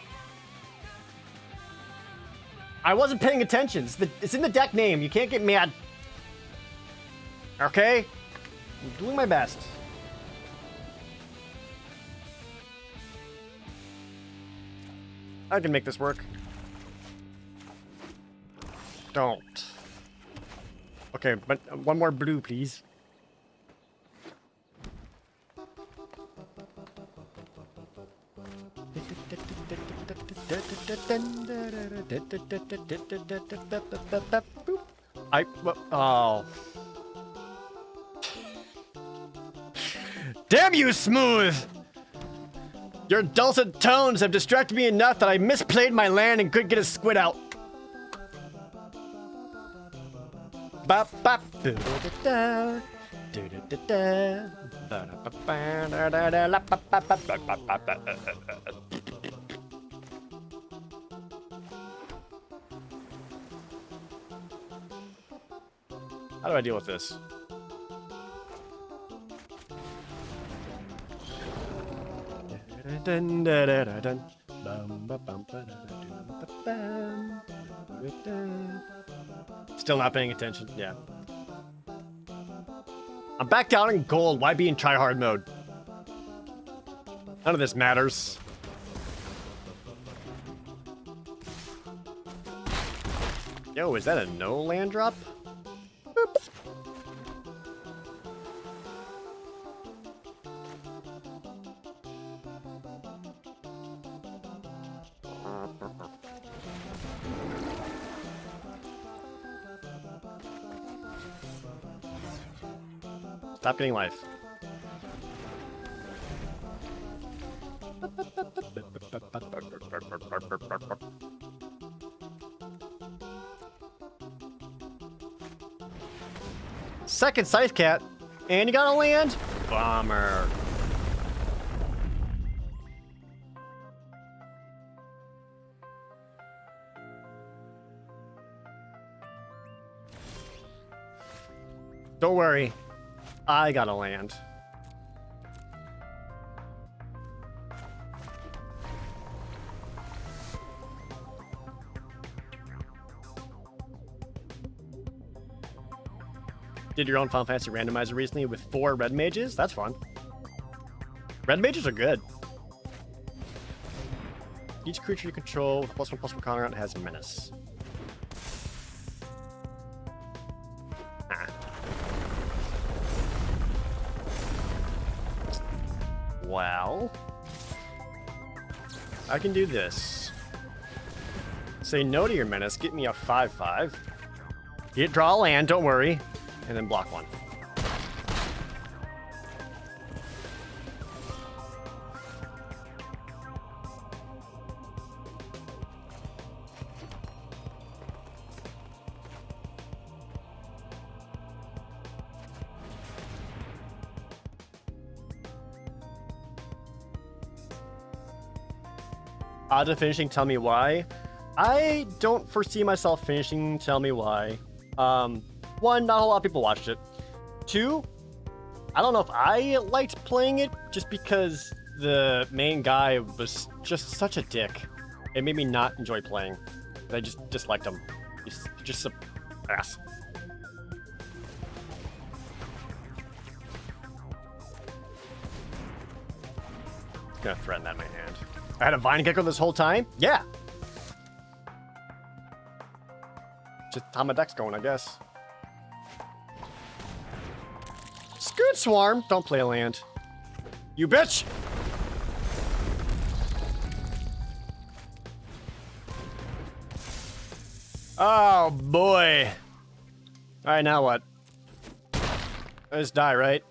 I wasn't paying attention. It's in the deck name. You can't get mad. Okay? I'm doing my best. I can make this work. Don't. Okay, but one more blue, please. Oh. Damn you, Smooth! Your dulcet tones have distracted me enough that I misplayed my land and couldn't get a squid out. Bop bop. How do I deal with this? Still not paying attention. Yeah. I'm back down in gold. Why be in tryhard mode? None of this matters. Yo, is that a no land drop? Boop. Stop getting life. Second Scythe Cat, and you gotta land? Bummer. Don't worry, I gotta land. Did your own Final Fantasy randomizer recently with 4 red mages? That's fun. Red mages are good. Each creature you control with +1/+1 counter on has menace. Ah. Well, I can do this. Say no to your menace, get me a 5/5. Get draw a land, don't worry. And then block 1. Odd to finishing, tell me why. I don't foresee myself finishing Tell Me Why. One, not a lot of people watched it. 2, I don't know if I liked playing it just because the main guy was just such a dick. It made me not enjoy playing. I just disliked him. He's just an ass. Gonna threaten that in my hand. I had a Vine Gecko this whole time? Yeah. Just how my deck's going, I guess. Scoot Swarm! Don't play a land. You bitch! Oh boy. Alright, now what? I just die, right?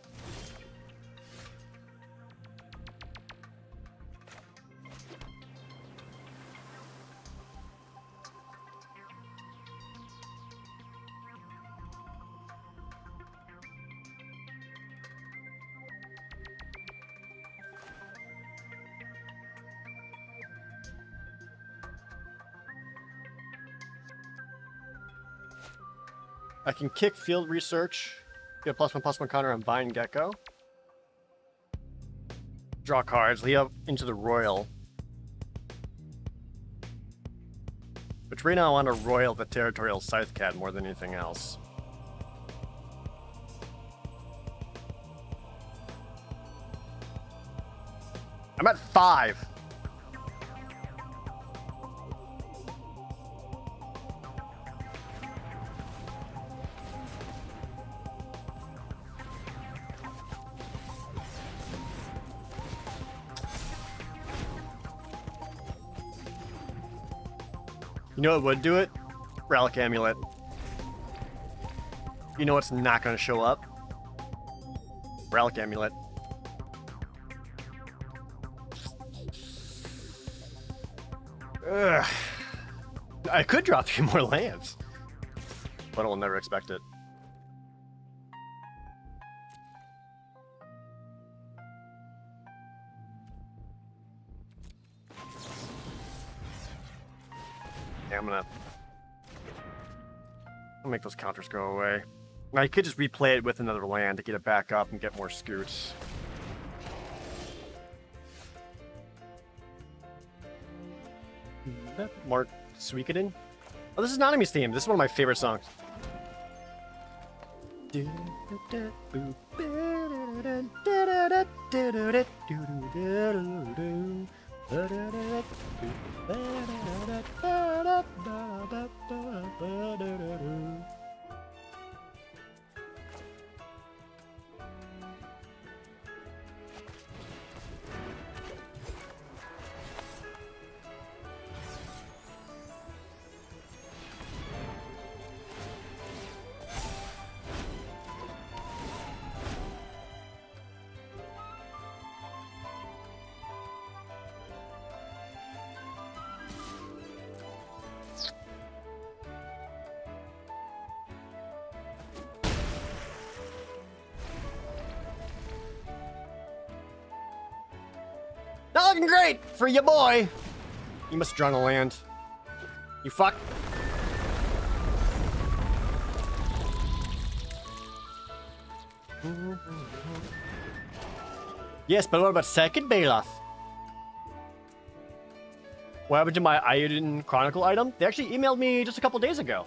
I can kick Field Research, get a +1/+1 counter on Vine Gecko. Draw cards, lead up into the Royal. But right now I want to Royal the Territorial Scythe Cat more than anything else. I'm at 5. You know what would do it? Relic Amulet. You know what's not going to show up? Relic Amulet. Ugh. I could draw 3 more lands, but I will never expect it. Yeah, I'm gonna make those counters go away. Now you could just replay it with another land to get it back up and get more scoots. Mark Suikoden? Oh, this is Nanami's theme. This is one of my favorite songs. fucking great for your boy. You must drown on land. You fuck. Yes, but what about second Baloth? What happened to my Iodine Chronicle item? They actually emailed me just a couple days ago.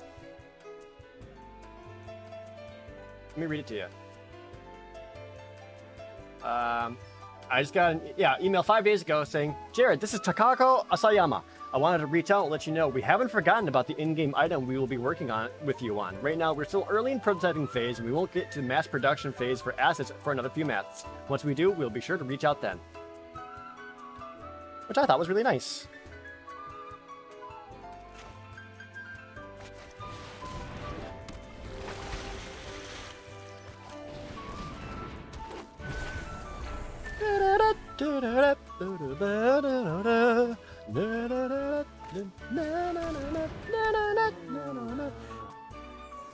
Let me read it to you. I just got an email 5 days ago saying, Jared, this is Takako Asayama. I wanted to reach out and let you know we haven't forgotten about the in-game item we will be working on with you on. Right now, we're still early in prototyping phase, and we won't get to the mass production phase for assets for another few months. Once we do, we'll be sure to reach out then. Which I thought was really nice.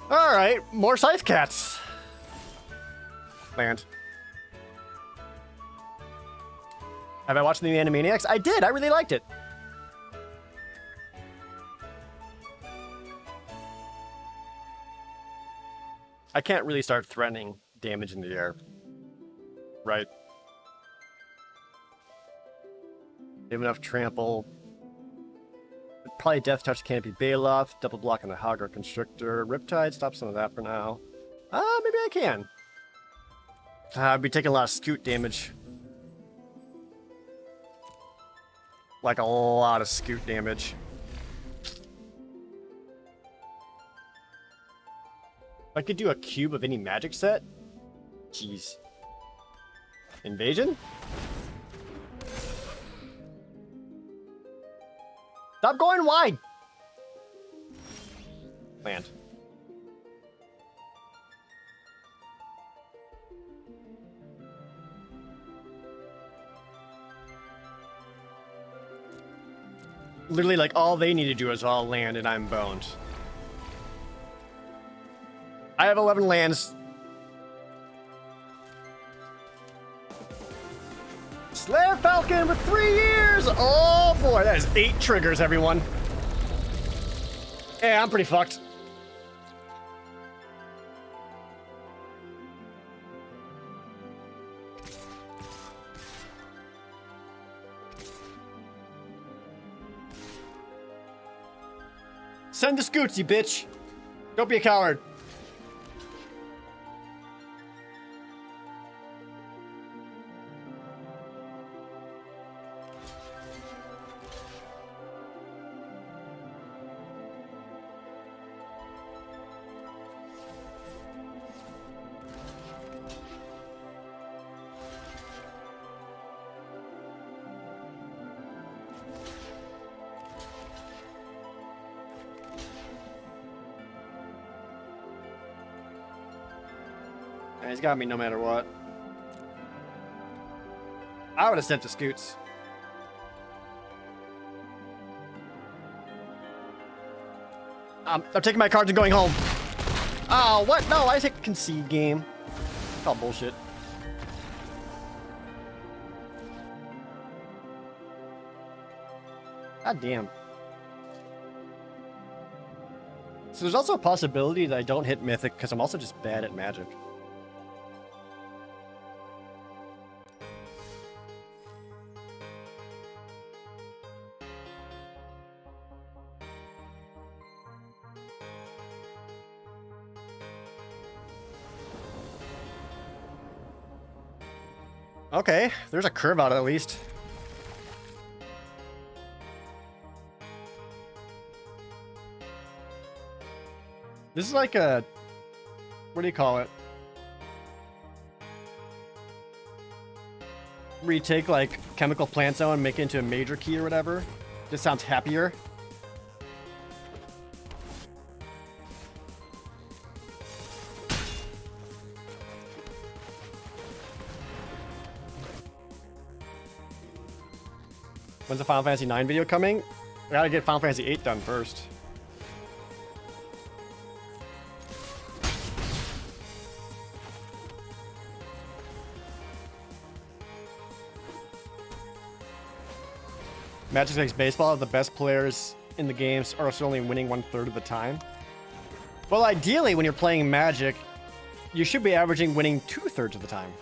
Alright, more Scythe Cats. Land. Have I watched the Animaniacs? I did, I really liked it. I can't really start threatening damage in the air. Right. They have enough trample. Probably Death Touch can't be Baloth. Double block on the Hagar Constrictor. Riptide, stop some of that for now. Maybe I can. I'd be taking a lot of scoot damage. Like a lot of scoot damage. I could do a cube of any magic set. Jeez. Invasion? Stop going wide! Land. Literally, like, all they need to do is all land and I'm boned. I have 11 lands. Slayer Falcon with 3 years! Oh boy, that is 8 triggers, everyone. Yeah, I'm pretty fucked. Send the scoots, you bitch. Don't be a coward. He's got me no matter what. I would have sent the scoots. I'm taking my cards and going home. Oh, what? No, I take concede game. It's all bullshit. God damn. So there's also a possibility that I don't hit Mythic because I'm also just bad at Magic. Okay, there's a curve out at least. This is like a... what do you call it? Where you take like Chemical Plant Zone and make it into a major key or whatever. This sounds happier. When's the Final Fantasy IX video coming? I gotta get Final Fantasy VIII done first. Magic makes baseball. The best players in the games are also only winning 1/3 of the time. Well, ideally, when you're playing Magic, you should be averaging winning 2/3 of the time.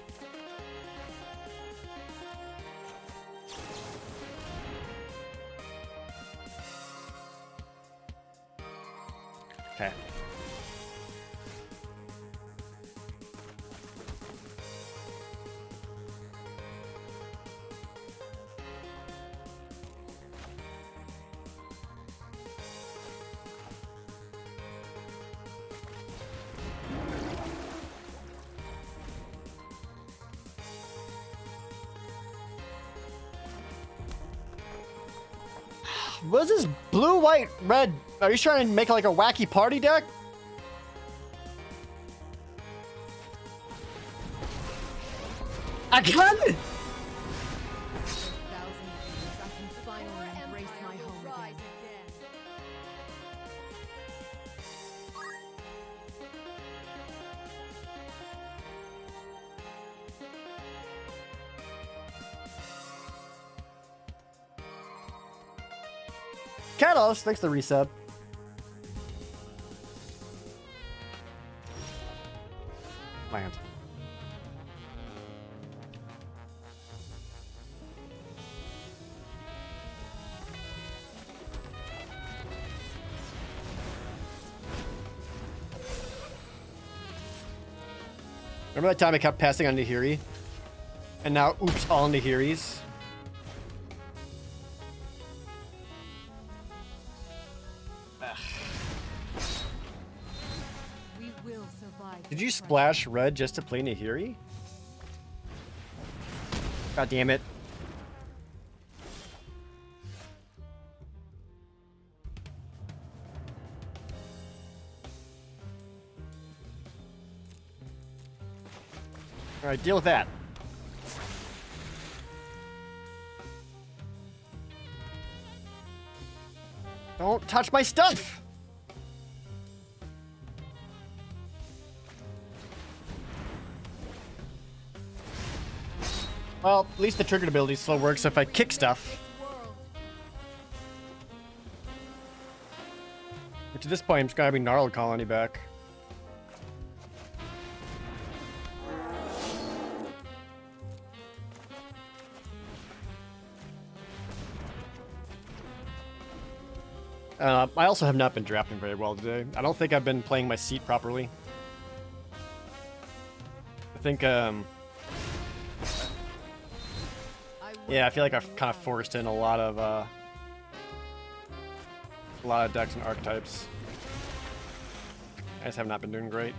Okay. What is this blue, white, red? Are you trying to make like a wacky party deck? I got it! Catalyst, thanks for the resub. Land. Remember that time I kept passing on Nahiri? And now, oops, all Nahiris? Did you splash red just to play Nahiri? God damn it. Alright, deal with that. Don't touch my stuff! Well, at least the triggered ability still works if I kick stuff. Which at this point, I'm just gonna be Gnarled Colony back. I also have not been drafting very well today. I don't think I've been playing my seat properly. I think, yeah, I feel like I've kind of forced in a lot of decks and archetypes. I just have not been doing great.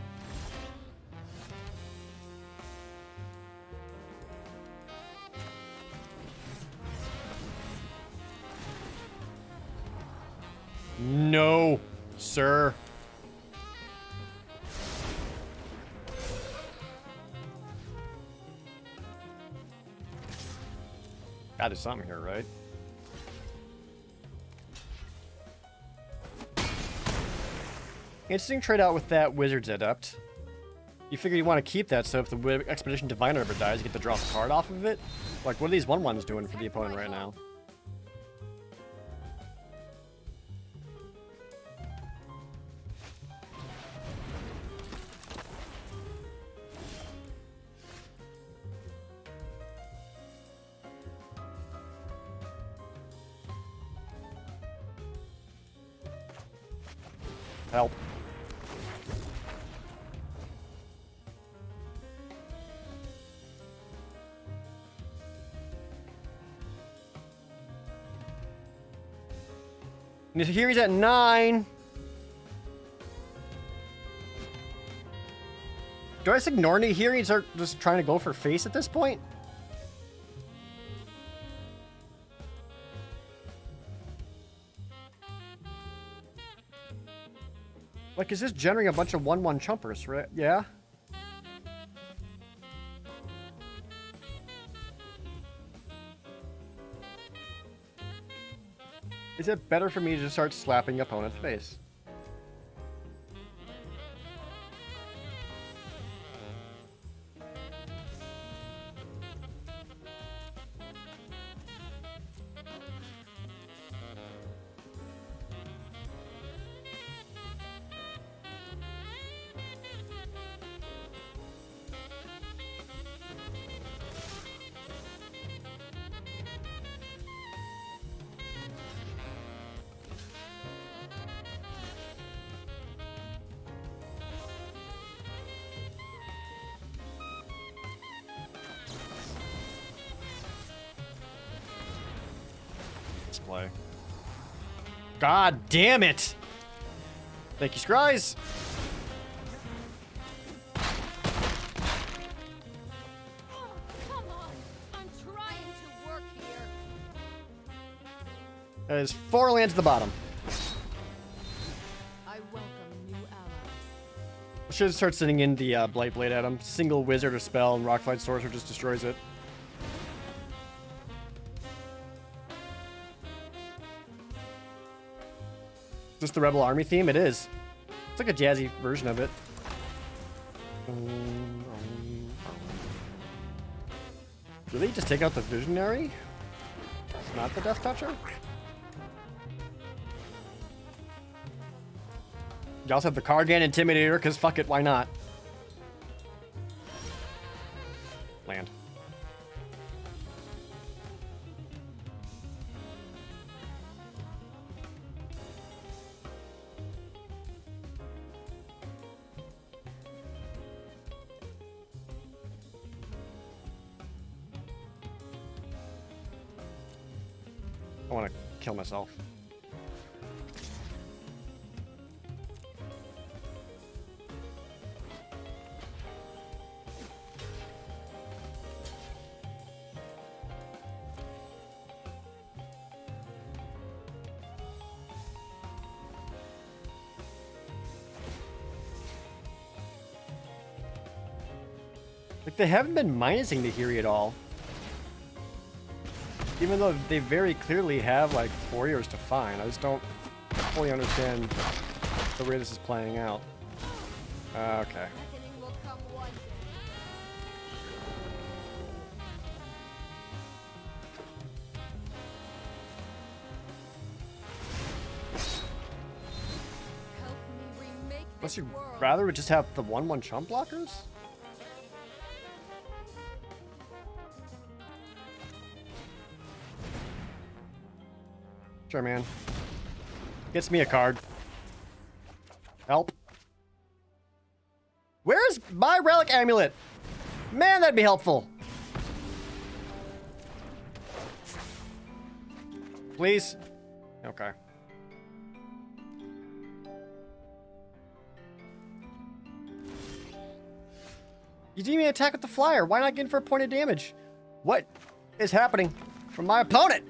No, sir. Gotta do something here, right? Interesting trade out with that Wizard's Adept. You figure you want to keep that so if the Expedition Diviner ever dies, you get to draw a card off of it? Like, what are these 1/1s doing for the opponent right now? Help. Here he's at 9. Do I just ignore Nahiri and start just trying to go for face at this point? Like, is this generating a bunch of 1/1 chumpers, right? Yeah? Is it better for me to just start slapping opponent's face? play. God damn it! Thank you, Scries. Oh, come on! I'm trying to work here. There's 4 lands at the bottom. I welcome new allies. Should start sending in the Blight Blade at him. Single wizard or spell, and Rockfight Sorcerer just destroys it. Is this the Rebel Army theme? It is. It's like a jazzy version of it. Do they just take out the Visionary? It's not the Death Toucher? You also have the Kargan Intimidator, because fuck it, why not? Land. I want to kill myself. Like, they haven't been minusing the Hiri at all. Even though they very clearly have, like, warriors to find. I just don't fully understand the way this is playing out. Okay. Reckoning will come one day. Help me remake Unless this you'd world. rather just have the 1/1 chump blockers? Sure, man. Gets me a card. Help. Where's my relic amulet? Man, that'd be helpful. Please? Okay. You didn't even attack with the flyer. Why not get in for a point of damage? What is happening from my opponent?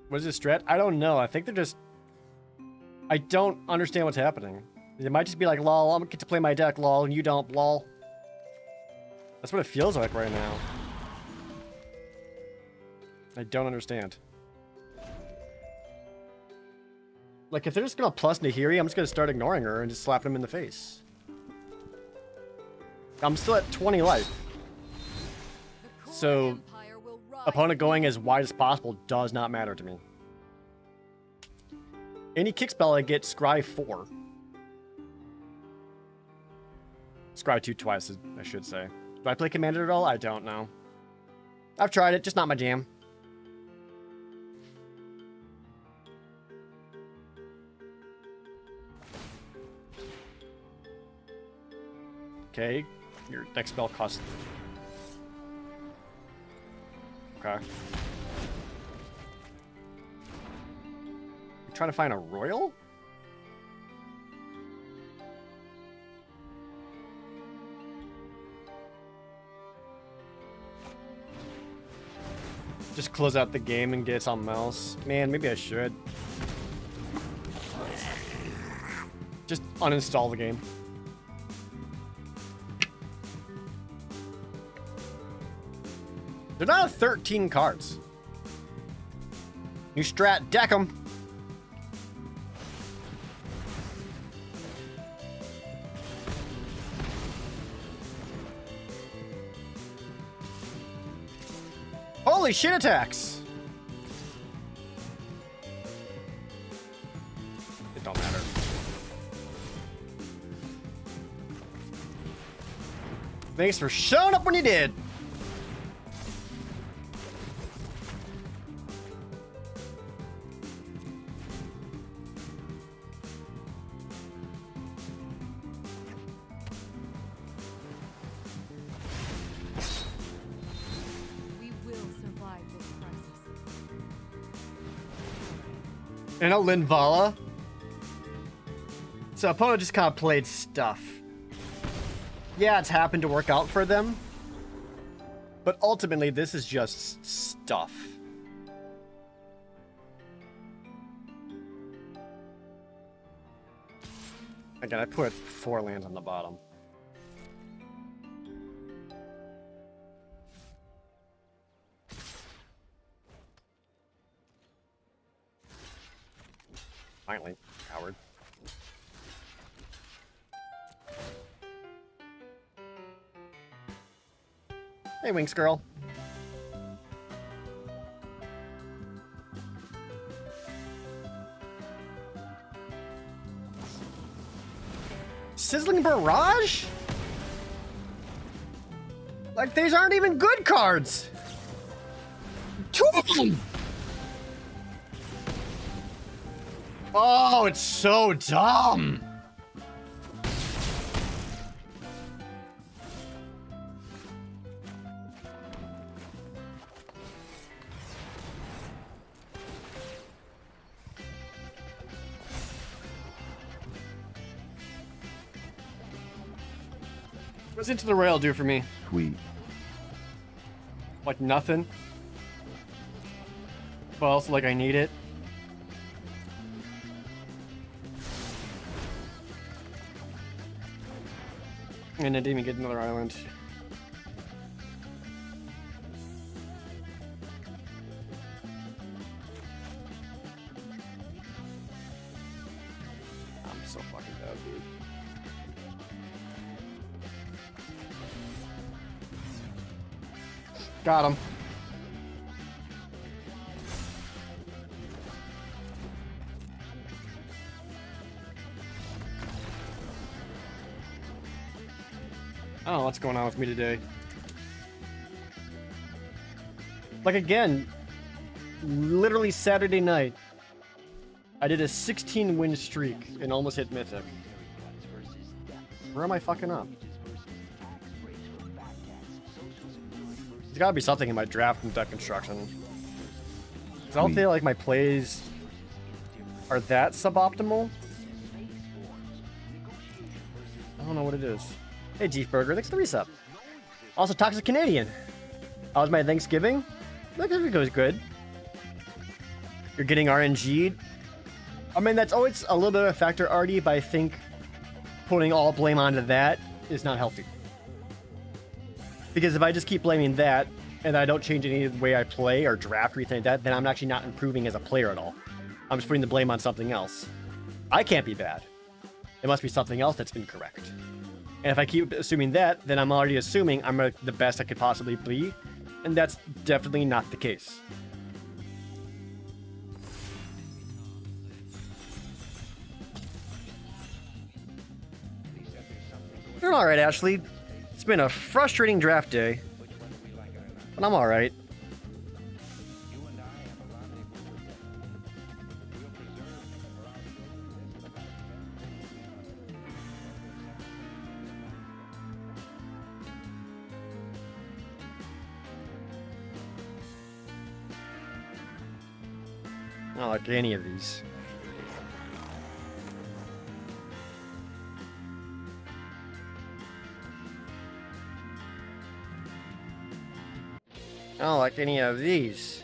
What is this strat? I don't know. I think they're just... I don't understand what's happening. It might just be like, lol, I'm gonna get to play my deck, lol, and you don't, lol. That's what it feels like right now. I don't understand. Like, if they're just gonna plus Nahiri, I'm just gonna start ignoring her and just slap him in the face. I'm still at 20 life. The Core So, Empire will rise. opponent going as wide as possible does not matter to me. Any kick spell I get, Scry 4. Scry 2 twice, I should say. Do I play Commander at all? I don't know. I've tried it, just not my jam. Okay, your next spell costs... Okay. You trying to find a royal? Just close out the game and get something else. Man, maybe I should. Just uninstall the game. They're not 13 cards. New strat, deck 'em. Holy shit attacks! It don't matter. Thanks for showing up when you did. And a Linvala. So opponent just kind of played stuff. Yeah, it's happened to work out for them. But ultimately, this is just stuff. Again, I put 4 lands on the bottom. Finally, coward. Hey, Winx Girl. Sizzling Barrage? Like, these aren't even good cards! 2 of them! Oh, it's so dumb! What's Into the Rail do for me? Sweet. Like nothing? But also like I need it. And I didn't even get another island. I'm so fucking bad, dude. Got him. I don't know what's going on with me today. Like again, literally Saturday night, I did a 16 win streak and almost hit Mythic. Where am I fucking up? There's gotta be something in my draft and deck construction. 'Cause I don't feel like my plays are that suboptimal. I don't know what it is. Hey, Jeef Burger, thanks for the resub. Also, Toxic Canadian. How was my Thanksgiving? Thanksgiving goes good. You're getting RNG'd. I mean, that's always a little bit of a factor, Artie, but I think putting all blame onto that is not healthy. Because if I just keep blaming that, and I don't change any of the way I play or draft or anything like that, then I'm actually not improving as a player at all. I'm just putting the blame on something else. I can't be bad. It must be something else that's incorrect. And if I keep assuming that, then I'm already assuming I'm the best I could possibly be, and that's definitely not the case. Doing alright, Ashley. It's been a frustrating draft day, but I'm alright. I don't like any of these. I don't like any of these.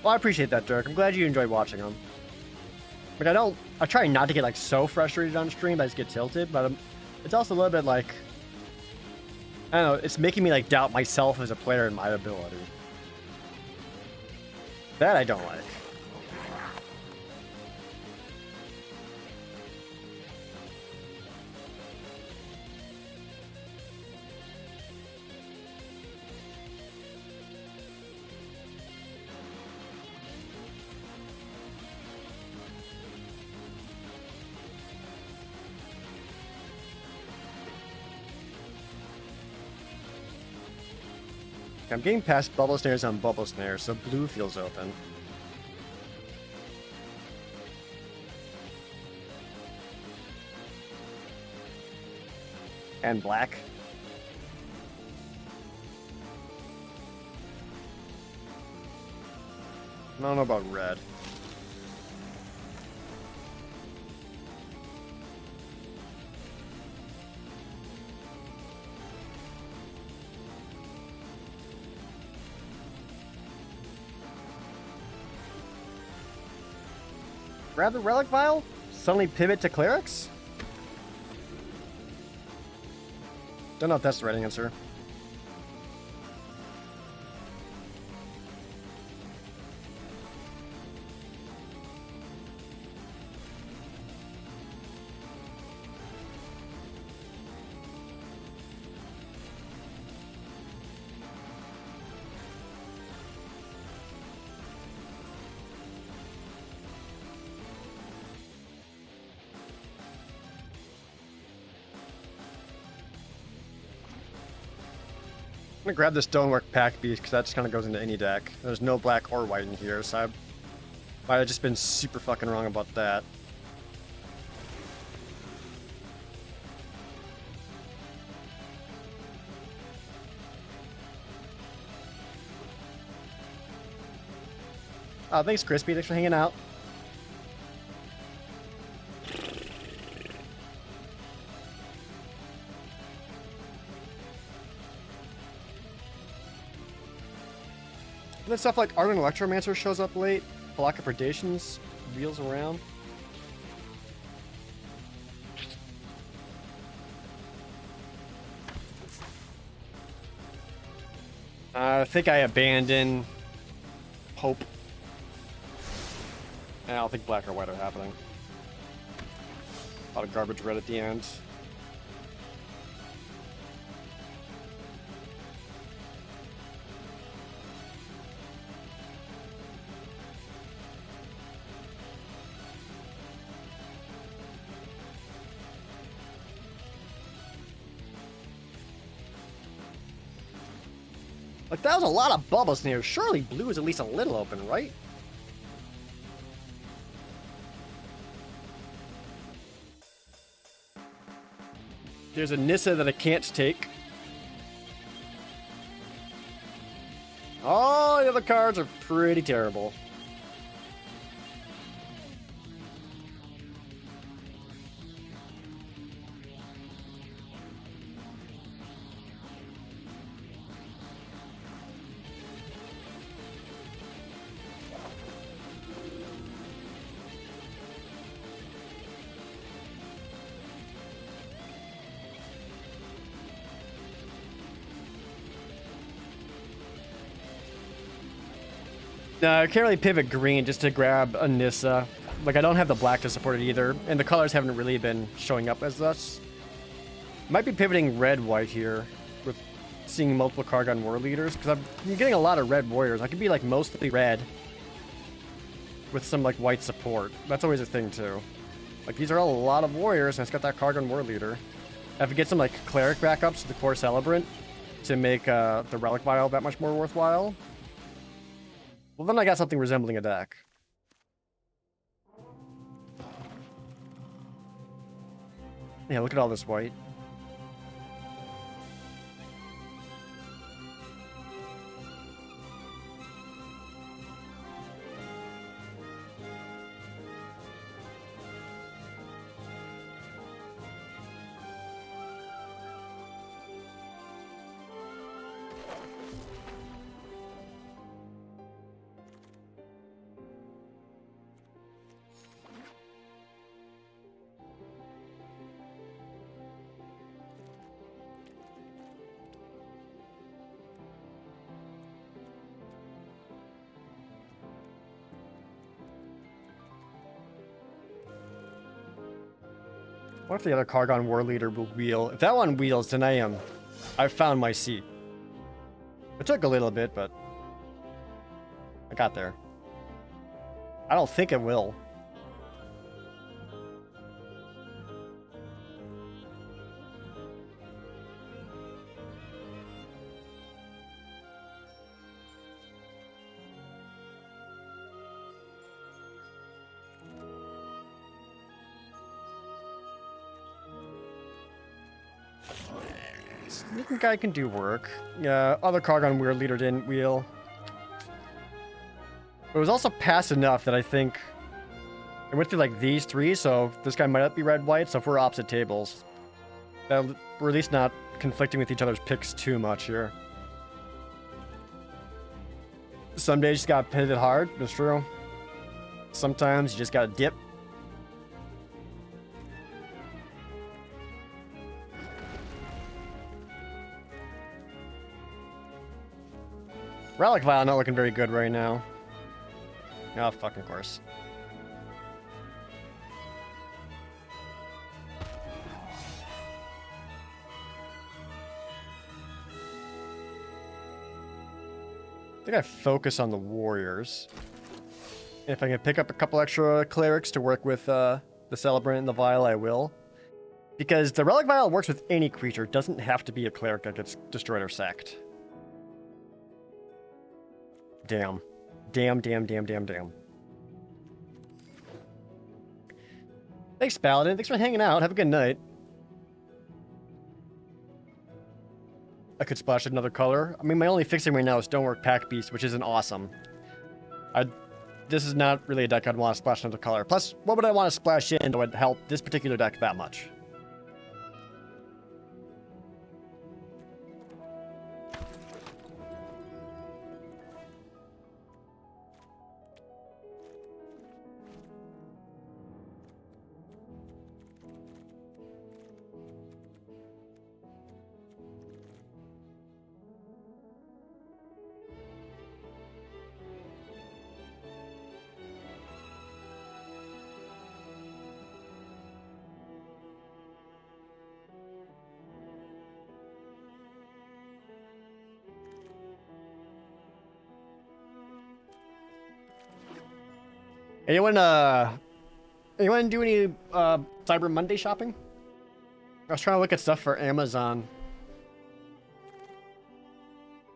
Well, I appreciate that, Dirk. I'm glad you enjoyed watching them. Like, I try not to get, like, so frustrated on stream, but I just get tilted, but it's also a little bit, like, I don't know, it's making me, like, doubt myself as a player and my ability. That I don't like. I'm getting past bubble snares on bubble snares, so blue feels open. And black. I don't know about red. Grab the relic vial? Suddenly pivot to clerics? Don't know if that's the right answer. I'm gonna grab the Stonework Pack Beast because that just kind of goes into any deck. There's no black or white in here, so I might have just been super fucking wrong about that. Oh, thanks, Crispy. Thanks for hanging out. And then stuff like Ardent Electromancer shows up late. Block of Predations wheels around. I think I abandon hope. I don't think black or white are happening. A lot of garbage red at the end. Like, that was a lot of bubbles in here. Surely blue is at least a little open, right? There's a Nissa that I can't take. All the other cards are pretty terrible. No, I can't really pivot green just to grab a Nissa. Like, I don't have the black to support it either, and the colors haven't really been showing up as such. Might be pivoting red-white here, with seeing multiple Kargon War Leaders, because I'm getting a lot of red warriors. I could be, like, mostly red, with some, like, white support. That's always a thing, too. Like, these are a lot of warriors, and it's got that Kargon War Leader. I have to get some, like, cleric backups to the core Celebrant to make the Relic Vial that much more worthwhile. Well, then I got something resembling a deck. Yeah, look at all this white. What if the other Kargon War Leader will wheel? If that one wheels, then I've found my seat. It took a little bit, but I got there. I don't think it will. Sneaking guy can do work. Other Kargon War Leader didn't wheel. It was also past enough that I think it went through like these three, so this guy might not be red-white, so if we're opposite tables, we're at least not conflicting with each other's picks too much here. Some days you just gotta pivot hard, that's true. Sometimes you just gotta dip. Relic Vial not looking very good right now. Oh, fucking course. I think I focus on the warriors. If I can pick up a couple extra clerics to work with the Celebrant and the Vial, I will. Because the Relic Vial works with any creature. It doesn't have to be a cleric that gets destroyed or sacked. Damn. Damn. Thanks, Paladin. Thanks for hanging out. Have a good night. I could splash another color. I mean, my only fixing right now is Stonework Pack Beast, which isn't awesome. This is not really a deck I'd want to splash another color. Plus, what would I want to splash in that would help this particular deck that much? Anyone do any Cyber Monday shopping? I was trying to look at stuff for Amazon.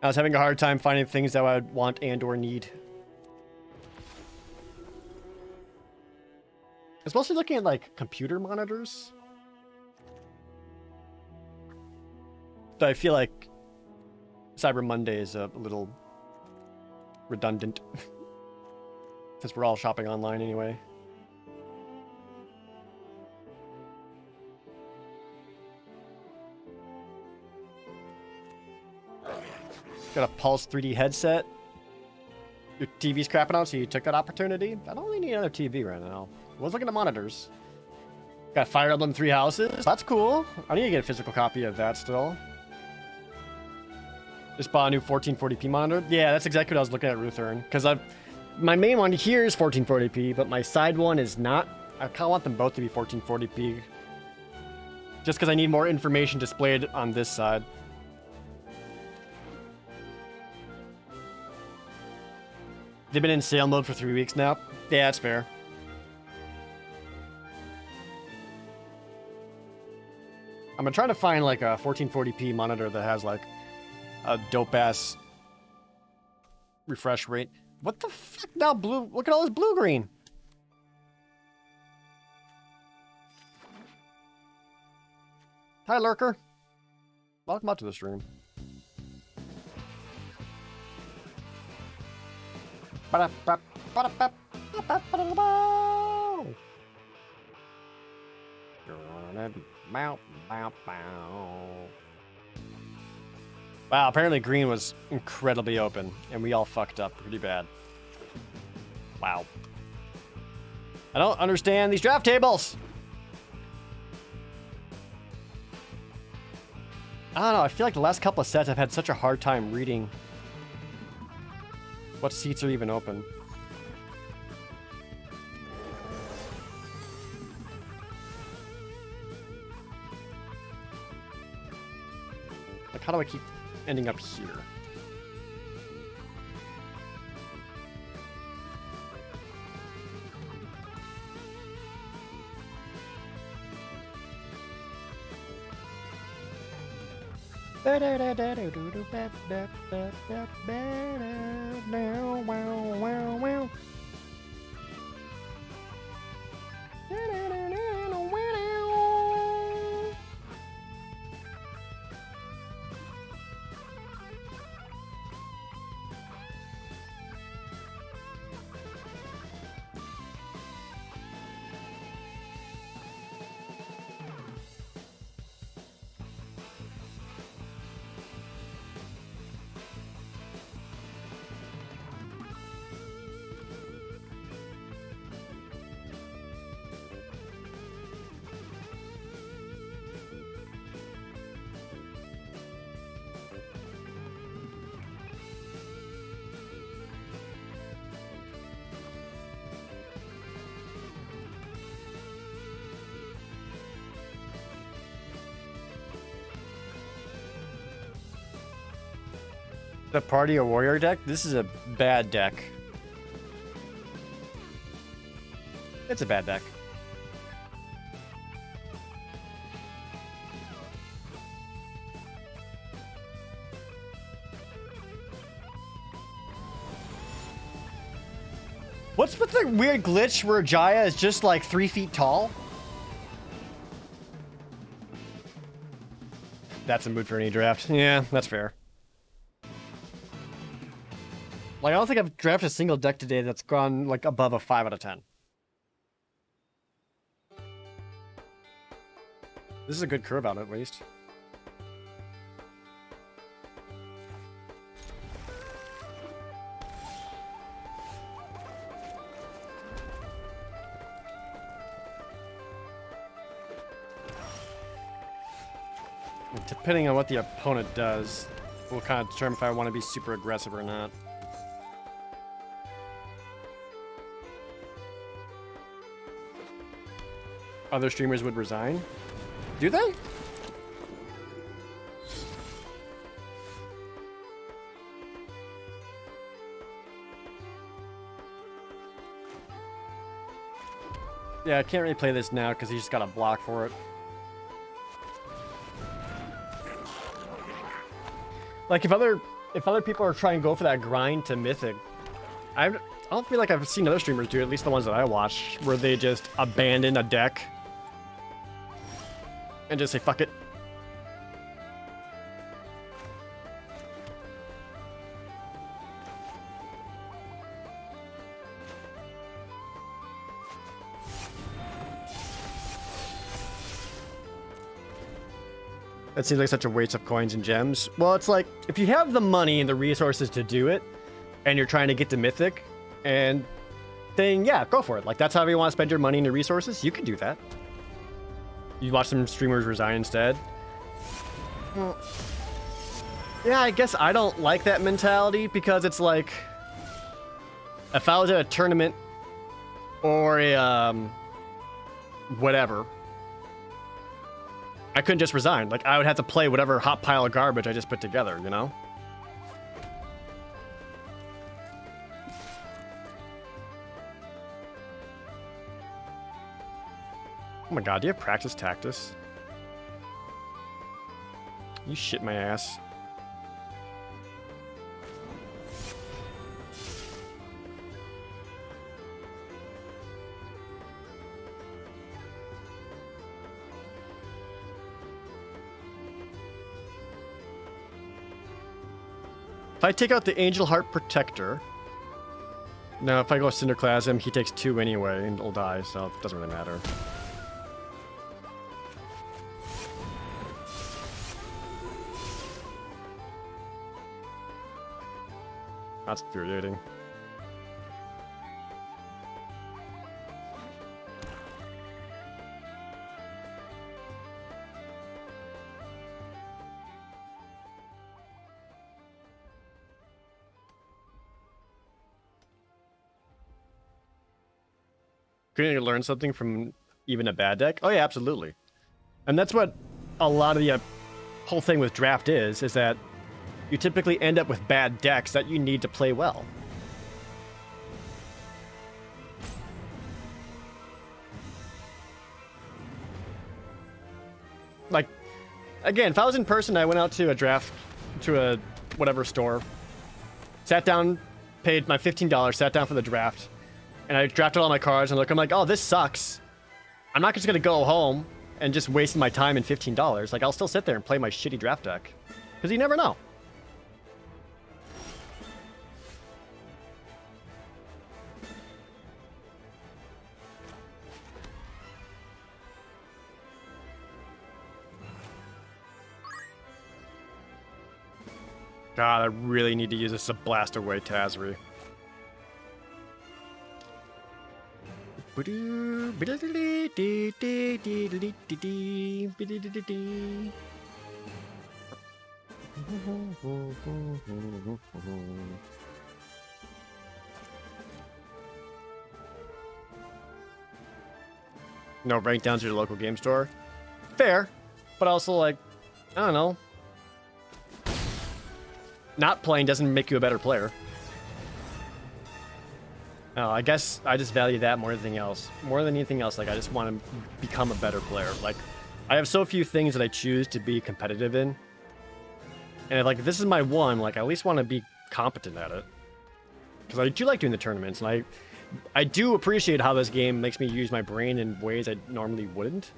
I was having a hard time finding things that I would want and or need. I was mostly looking at like computer monitors. But I feel like Cyber Monday is a little redundant. Since we're all shopping online anyway. Got a Pulse 3D headset. Your TV's crapping out, so you took that opportunity. I don't really need another TV right now. I was looking at monitors. Got Fire Emblem 3 Houses. That's cool. I need to get a physical copy of that still. Just bought a new 1440p monitor. Yeah, that's exactly what I was looking at, Ruthern. Because my main one here is 1440p, but my side one is not. I kind of want them both to be 1440p. Just because I need more information displayed on this side. They've been in sale mode for 3 weeks now. Yeah, that's fair. I'm trying to find like a 1440p monitor that has like a dope-ass refresh rate. What the fuck now, blue? Look at all this blue-green. Hi, Lurker. Welcome out to the stream. Wow, apparently green was incredibly open, and we all fucked up pretty bad. Wow. I don't understand these draft tables! I don't know, I feel like the last couple of sets I've had such a hard time reading what seats are even open. Like, how do I keep ending up here? The party or warrior deck? This is a bad deck. It's a bad deck. What's with the weird glitch where Jaya is just like 3 feet tall? That's a mood for any draft. Yeah, that's fair. Like, I don't think I've drafted a single deck today that's gone like above a 5 out of 10. This is a good curve out at least. Depending on what the opponent does, will kind of determine if I want to be super aggressive or not. Other streamers would resign? Do they? Yeah, I can't really play this now because he just got a block for it. Like if other people are trying to go for that grind to mythic, I don't feel like I've seen other streamers do it, at least the ones that I watch, where they just abandon a deck and just say fuck it. That seems like such a waste of coins and gems. Well, it's like, if you have the money and the resources to do it, and you're trying to get to Mythic, and then, yeah, go for it. Like, that's how you want to spend your money and your resources, you can do that. You watch some streamers resign instead. Well, yeah, I guess I don't like that mentality, because it's like, if I was at a tournament, or a, whatever, I couldn't just resign. Like, I would have to play whatever hot pile of garbage I just put together, you know? Oh my god, do you have practice tactus? You shit my ass. If I take out the Angel Heart Protector... No, if I go Cinderclasm, he takes 2 anyway and he'll die, so it doesn't really matter. That's infuriating. Couldn't you learn something from even a bad deck? Oh yeah, absolutely. And that's what a lot of the whole thing with draft is that you typically end up with bad decks that you need to play well. Like, again, if I was in person, I went out to a draft, to a whatever store, sat down, paid my $15, sat down for the draft, and I drafted all my cards, and I'm like, oh, this sucks. I'm not just gonna go home and just waste my time and $15. Like, I'll still sit there and play my shitty draft deck. Because you never know. God, I really need to use this to blast away Tazri. No, rank down to your local game store. Fair, but also like, I don't know. not playing doesn't make you a better player. I guess I just value that more than anything else. More than anything else, like I just want to become a better player. Like I have so few things that I choose to be competitive in. And like if this is my one, like I at least want to be competent at it. Because I do like doing the tournaments, and I do appreciate how this game makes me use my brain in ways I normally wouldn't.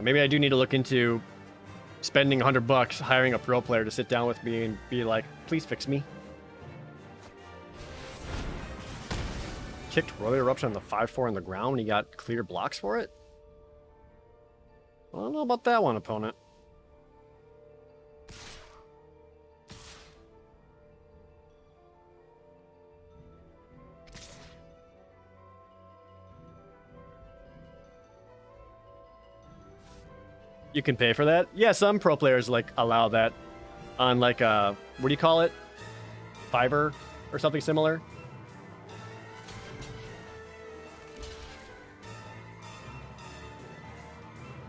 Maybe I do need to look into spending $100 hiring a pro player to sit down with me and be like, please fix me. Kicked Royal Eruption on the 5-4 on the ground when he got clear blocks for it? I don't know about that one, opponent. You can pay for that? Yeah, some pro players like allow that on like what do you call it? Fiverr or something similar.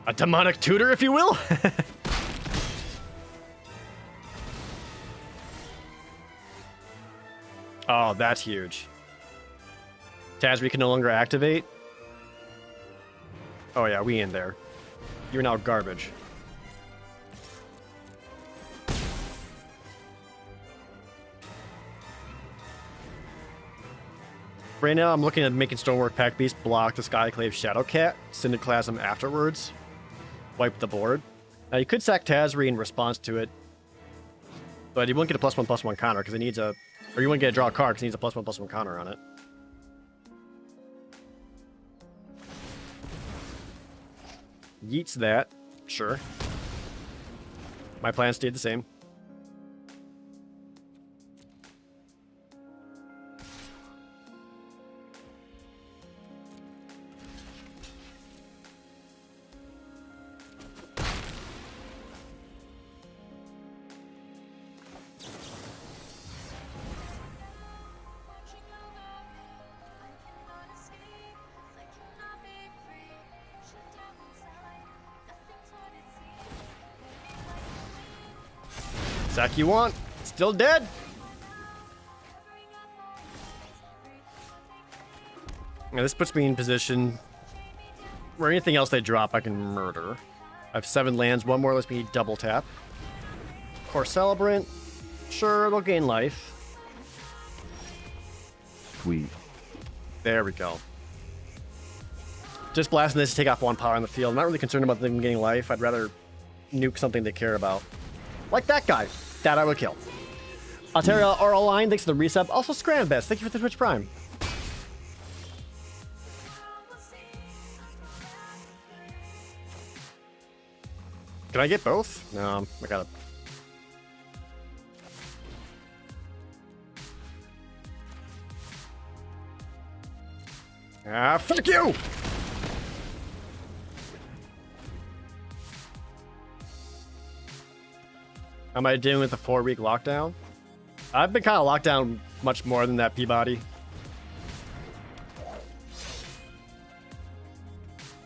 A demonic tutor, if you will. Oh, that's huge. Tazri can no longer activate. Oh yeah, we in there. You're now garbage. Right now, I'm looking at making Stonework Pack Beast block the Skyclave Shadowcat, Syndiclasm afterwards, wipe the board. Now, you could sack Tazri in response to it, but you won't get a +1/+1 counter because it needs a... Or you won't get a draw card because it needs a +1/+1 counter on it. Yeets that. Sure. My plan stayed the same. Sack you want. Still dead. Now this puts me in position where anything else they drop I can murder. I have 7 lands. One more lets me double tap. Core Celebrant. Sure, they'll gain life. Sweet. There we go. Just blasting this to take off 1 power on the field. I'm not really concerned about them getting life. I'd rather nuke something they care about. Like that guy. That I would kill. Altaria Oral Line, thanks for the resub. Also, Scrambest, thank you for the Twitch Prime. Can I get both? No, I gotta... Ah, fuck you! How am I doing with the 4-week lockdown? I've been kind of locked down much more than that, Peabody.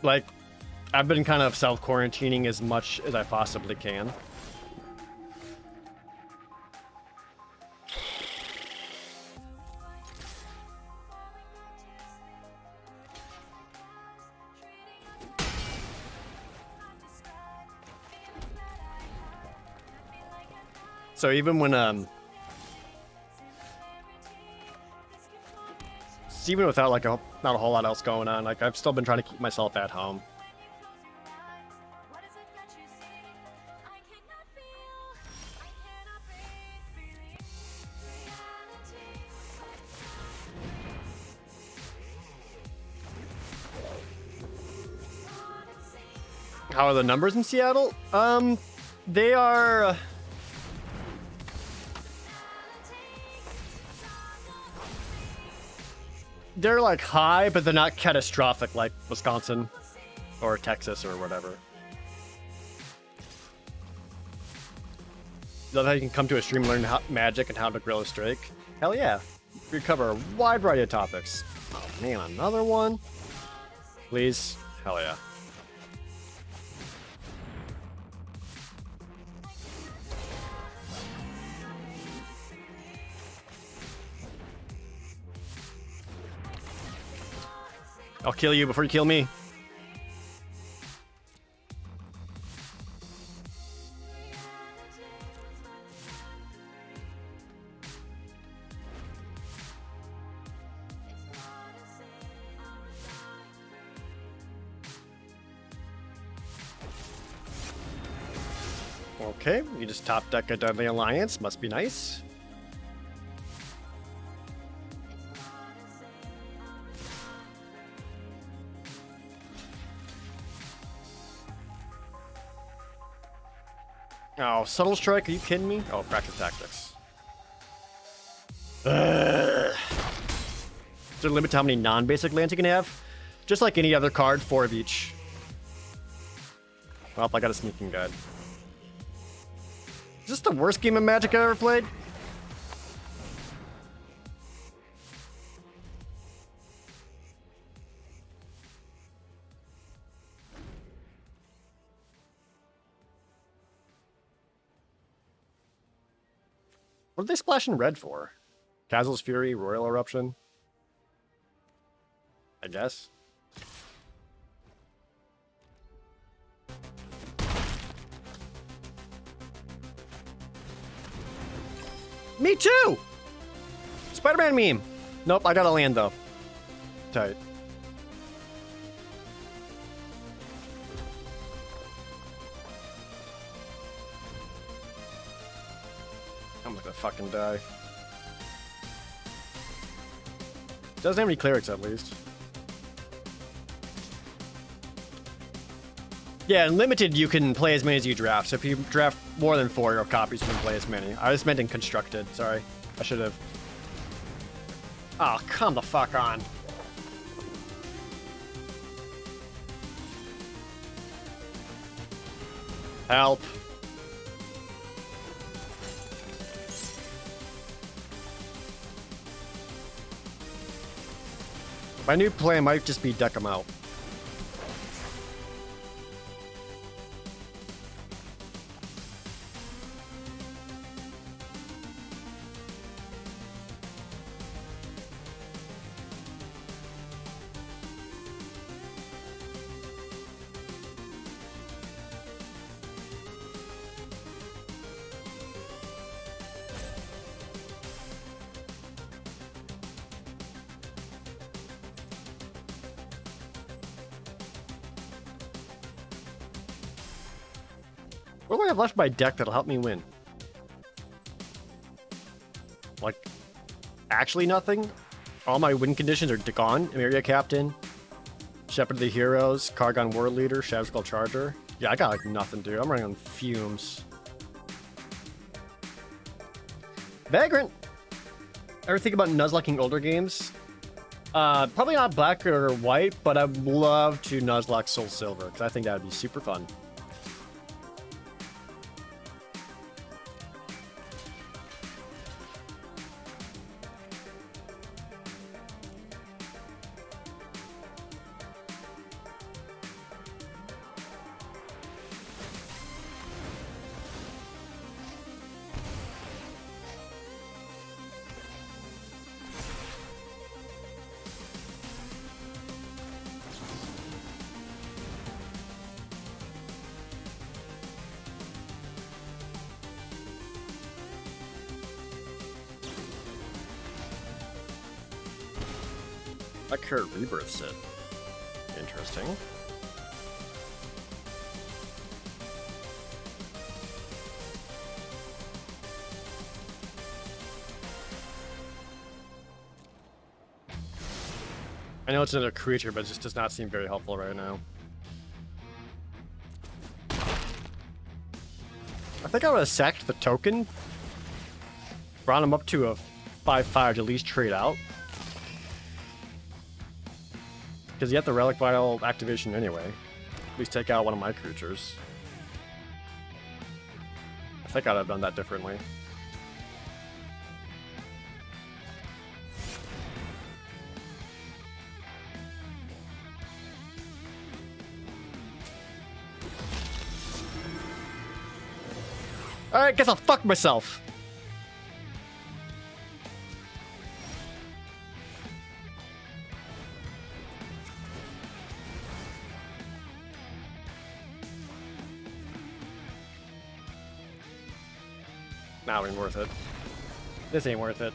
Like, I've been kind of self-quarantining as much as I possibly can. So even when even without like not a whole lot else going on, like I've still been trying to keep myself at home. How are the numbers in Seattle? They are. They're like high, but they're not catastrophic like Wisconsin or Texas or whatever. Love how you can come to a stream, learn magic and how to grill a Strake. Hell yeah. We cover a wide variety of topics. Oh man, another one? Please? Hell yeah. I'll kill you before you kill me. Okay, you just top deck a Deadly Alliance. Must be nice. Oh, Subtle Strike, are you kidding me? Oh, Practice Tactics. Is there a limit to how many non-basic lands you can have? Just like any other card, 4 of each. Well, I got a sneaking guide. Is this the worst game of Magic I've ever played? What are they splashing red for? Kazel's Fury, Royal Eruption? I guess. Me too! Spider-Man meme! Nope, I gotta land though. Tight. I'm gonna fucking die. Doesn't have any clerics at least. Yeah, in limited you can play as many as you draft. So if you draft more than 4 your copies, you can play as many. I just meant in constructed, sorry. I should have. Oh, come the fuck on. Help. My new plan might just be deck them out. What do I have left in my deck that'll help me win? Like, actually nothing? All my win conditions are gone. Area Captain, Shepherd of the Heroes, Kargon War Leader, Shadow Charger. Yeah, I got like nothing, dude. I'm running on fumes. Vagrant! Ever think about nuzlocking older games? Probably not black or white, but I'd love to nuzlock Soul Silver, because I think that would be super fun. A Current Rebirth set. Interesting. I know it's another creature, but it just does not seem very helpful right now. I think I would have sacked the token. Brought him up to a 5/5 to at least trade out. Because you have the Relic Vial activation anyway. At least take out one of my creatures. I think I'd have done that differently. Alright, guess I'll fuck myself. Not even worth it. This ain't worth it.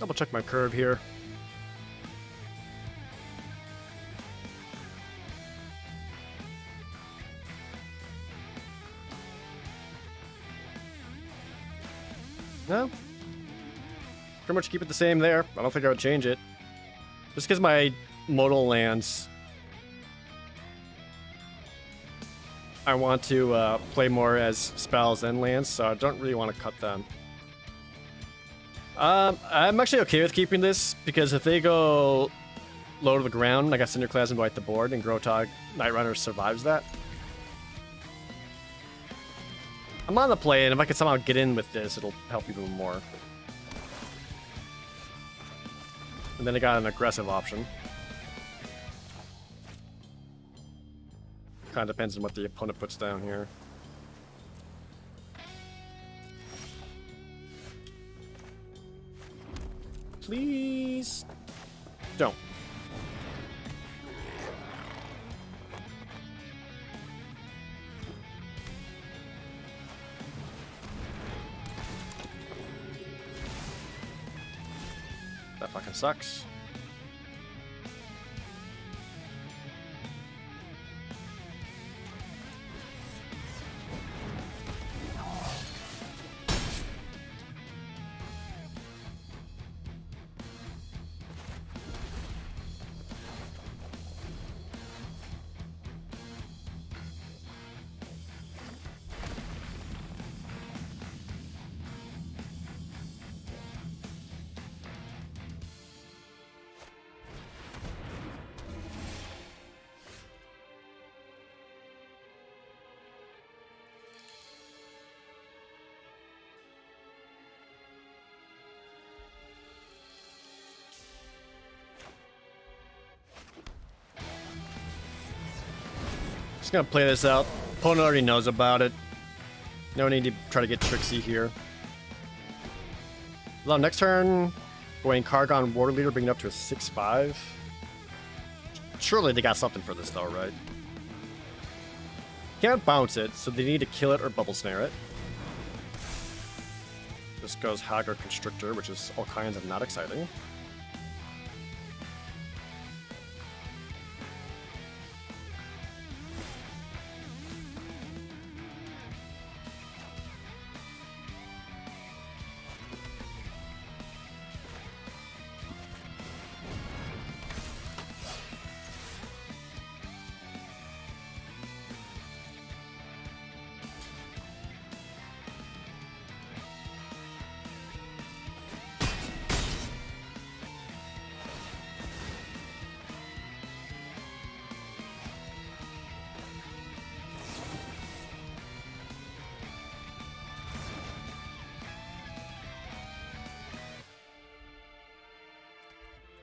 Double check my curve here. No. Pretty much keep it the same there. I don't think I would change it. Just because my modal lands, I want to play more as spells and lands, so I don't really want to cut them. I'm actually okay with keeping this, because if they go low to the ground, I got Cinderclasm to wipe the board, and Grotog Nightrunner survives that. I'm on the play, and if I can somehow get in with this, it'll help even more. And then I got an aggressive option. Kind of depends on what the opponent puts down here. Please don't. That fucking sucks. Just gonna play this out. Opponent already knows about it. No need to try to get tricksy here. Well, next turn, going Kargon Water Leader, bring it up to a 6/5. Surely they got something for this though, right? Can't bounce it, so they need to kill it or bubble snare it. This goes Hagar Constrictor, which is all kinds of not exciting.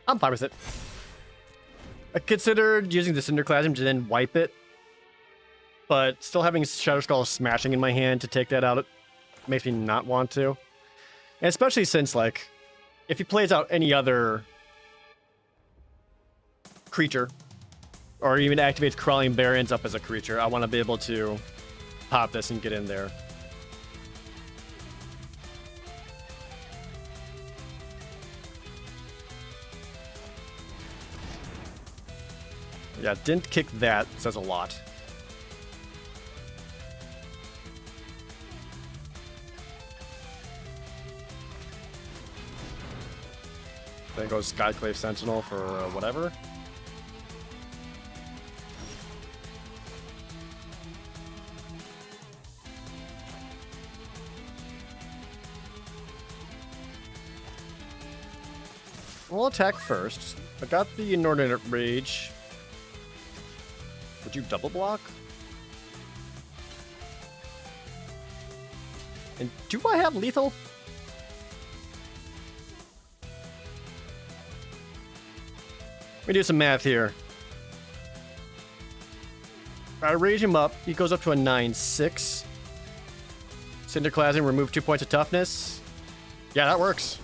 I'm fine with it. I considered using the Cinderclasm to then wipe it, but still having Shadow Skull Smashing in my hand to take that out, it makes me not want to. And especially since, like, if he plays out any other creature, or even activates Crawling Barrens up as a creature, I want to be able to pop this and get in there. Yeah, didn't kick that says a lot. Then goes Skyclave Sentinel for whatever. We'll attack first. I got the Inordinate Rage. Would you double block? And do I have lethal? Let me do some math here. I raise him up. He goes up to a 9/6. Cinderclasm, remove 2 points of toughness. Yeah, that works.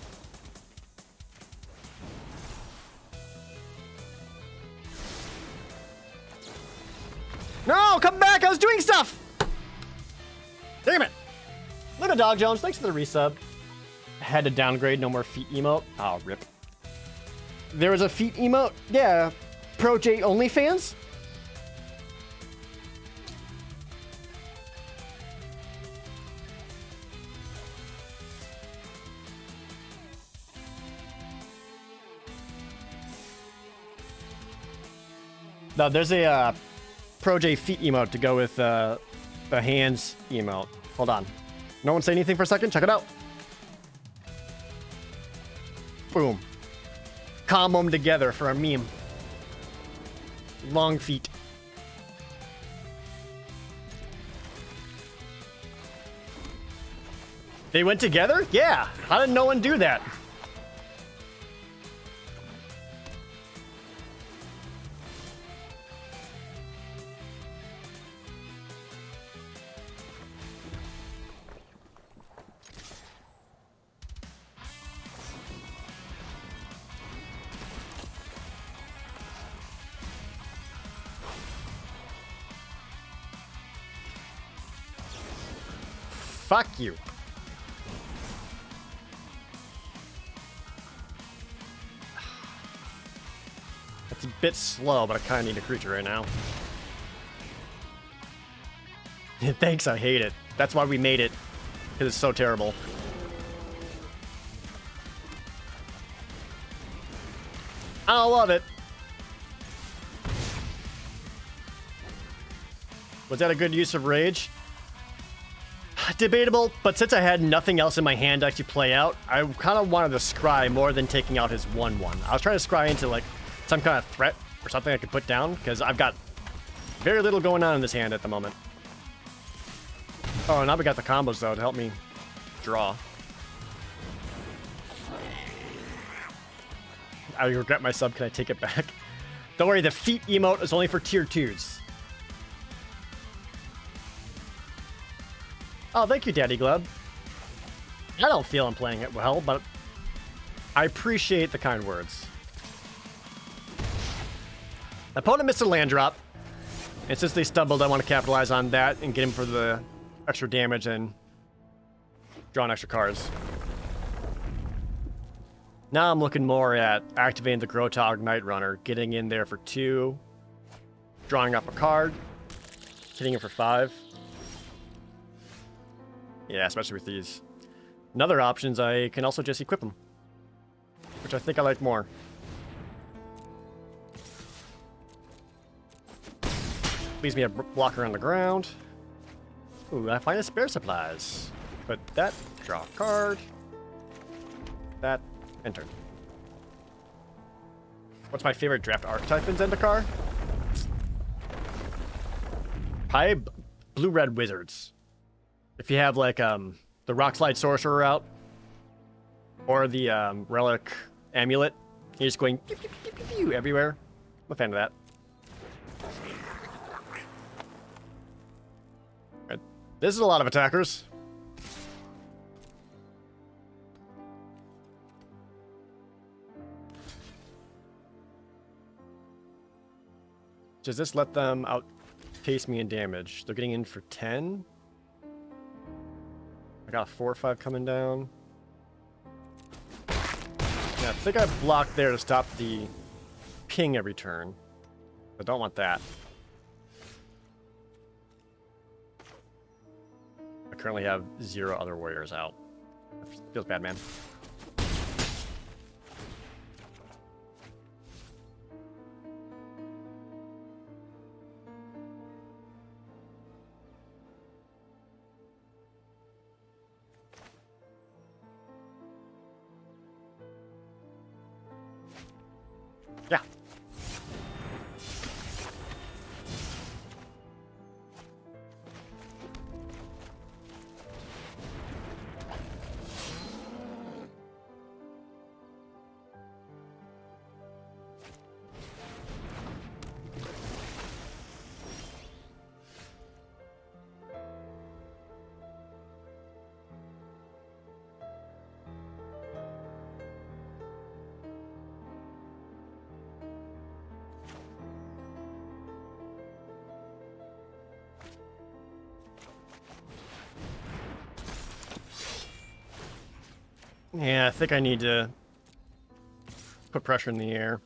No, come back! I was doing stuff! Damn it! Little Dog Jones, thanks for the resub. Had to downgrade, no more feet emote. Oh, rip. There was a feet emote? Yeah. Pro J OnlyFans? No, there's a Pro J feet emote to go with the hands emote. Hold on. No one say anything for a second? Check it out. Boom. Combo them together for a meme. Long feet. They went together? Yeah. How did no one do that? Fuck you. It's a bit slow, but I kind of need a creature right now. Thanks, I hate it. That's why we made it. Because it's so terrible. I love it. Was that a good use of rage? Debatable, but since I had nothing else in my hand to actually play out, I kind of wanted to scry more than taking out his 1/1. I was trying to scry into like some kind of threat or something I could put down because I've got very little going on in this hand at the moment. Oh, now we got the combos though to help me draw. I regret my sub. Can I take it back? Don't worry, the feet emote is only for tier 2s. Oh, thank you, Daddy Glub. I don't feel I'm playing it well, but I appreciate the kind words. Opponent missed a land drop, and since they stumbled, I want to capitalize on that and get him for the extra damage and draw an extra cards. Now I'm looking more at activating the Grotog Night Runner, getting in there for 2, drawing up a card, hitting it for 5. Yeah, especially with these. Another options, I can also just equip them, which I think I like more. Leaves me a blocker on the ground. Ooh, I find a spare supplies. Put that, draw a card. That, enter. What's my favorite draft archetype in Zendikar? Probably blue-red wizards. If you have like the Rockslide Sorcerer out, or the Relic Amulet, you're just going pew, pew, pew, pew, pew, everywhere. I'm a fan of that. Right. This is a lot of attackers. Does this let them outpace me in damage? They're getting in for 10. I got a 4/5 coming down. Yeah, I think I blocked there to stop the ping every turn. I don't want that. I currently have 0 other warriors out. That feels bad, man. Yeah. Yeah, I think I need to put pressure in the air.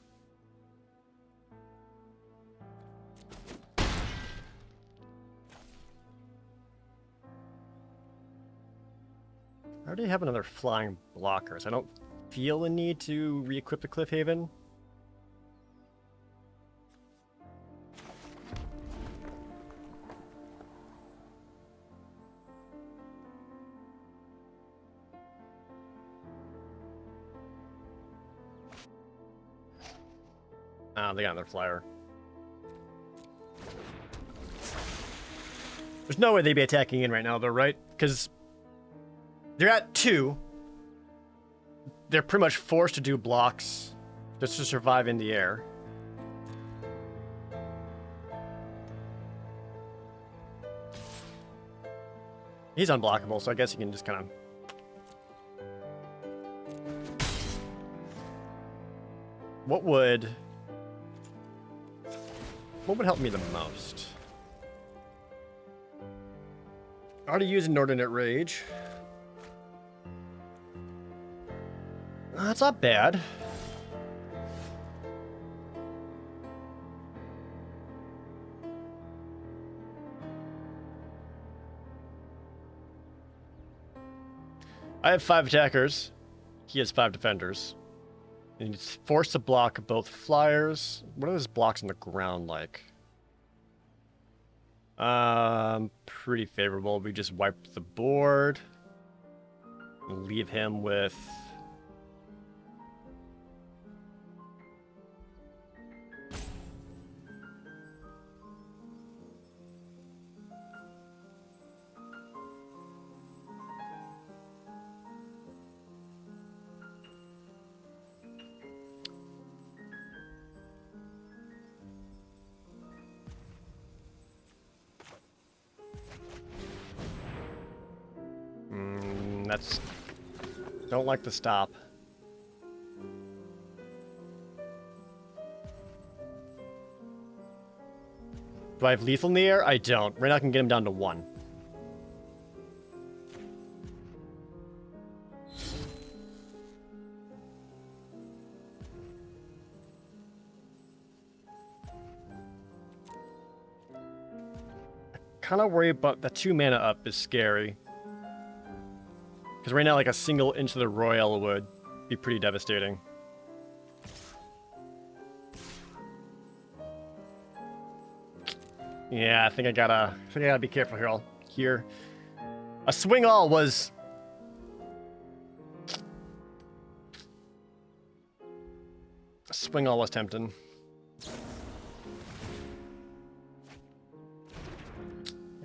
I already have another flying blocker, so I don't feel the need to re-equip the Cliffhaven. Ah, they got another flyer. There's no way they'd be attacking in right now, though, right? Because they're at 2. They're pretty much forced to do blocks just to survive in the air. He's unblockable, so I guess you can just kind of... What would help me the most? I already used Inordinate Rage. That's not bad. I have 5 attackers. He has 5 defenders. And he's forced to block both flyers. What are his blocks on the ground like? Pretty favorable. We just wipe the board. And leave him with... That's... Don't like the stop. Do I have lethal in the air? I don't. Right now I can get him down to 1. Kind of worry about the 2 mana up is scary. Because right now, like a single into the Royal would be pretty devastating. Yeah, I think I gotta be careful here. A swing all was... A swing all was tempting.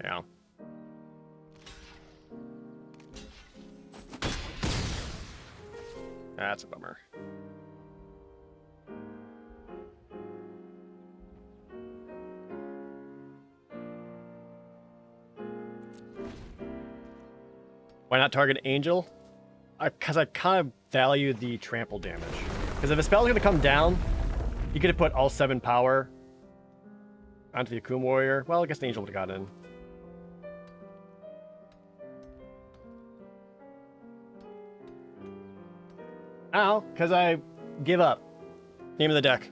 Yeah. That's a bummer. Why not target Angel? Because I kind of value the trample damage. Because if a spell's going to come down, you could have put all 7 power onto the Akum Warrior. Well, I guess the Angel would have got in. Ow, because I give up. Name of the deck.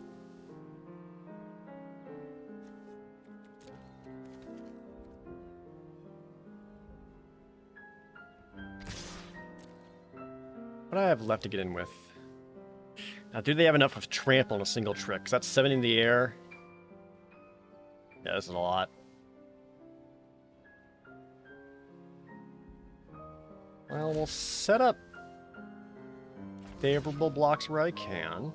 What do I have left to get in with? Now, do they have enough of trample in a single trick? Because that's 7 in the air. Yeah, this is a lot. Well, we'll set up favorable blocks where I can.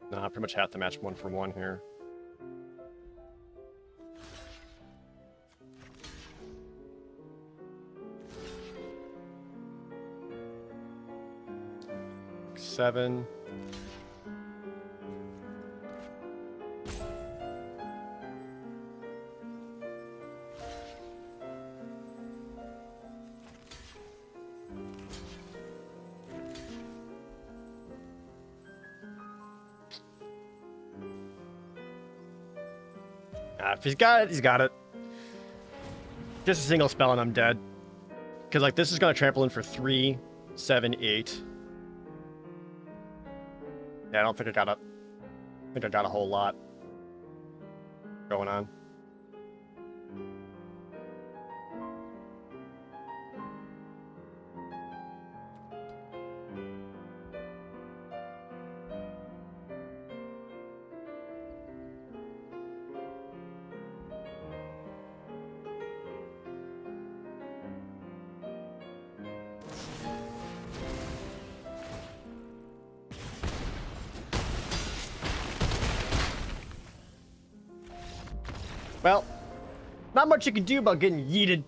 Nah, I pretty much have to match 1 for 1 here. Seven. If he's got it, he's got it. Just a single spell and I'm dead. Because, like, this is going to trample in for 3, 7, 8. Yeah, I don't think I got a whole lot going on. Well, not much you can do about getting yeeted.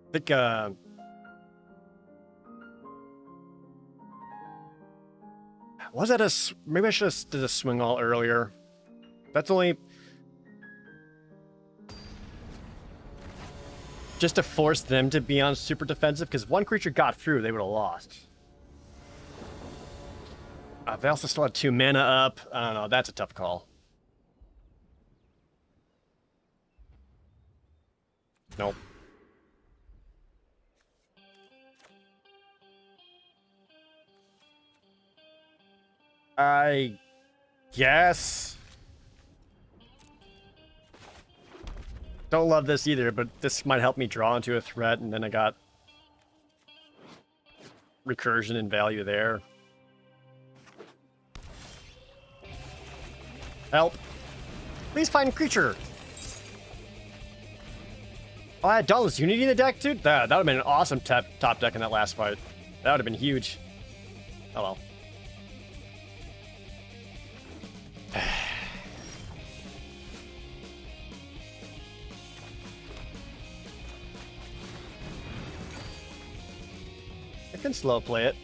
I think, was that maybe I should have did a swing all earlier. That's only just to force them to be on super defensive, because if one creature got through, they would have lost. They also still had 2 mana up. I don't know. That's a tough call. Nope. I guess. Don't love this either, but this might help me draw into a threat, and then I got recursion and value there. Help. Please find creature. Oh, I had Dauntless Unity in the deck, dude? That would have been an awesome top deck in that last fight. That would have been huge. Oh well. I can slow play it.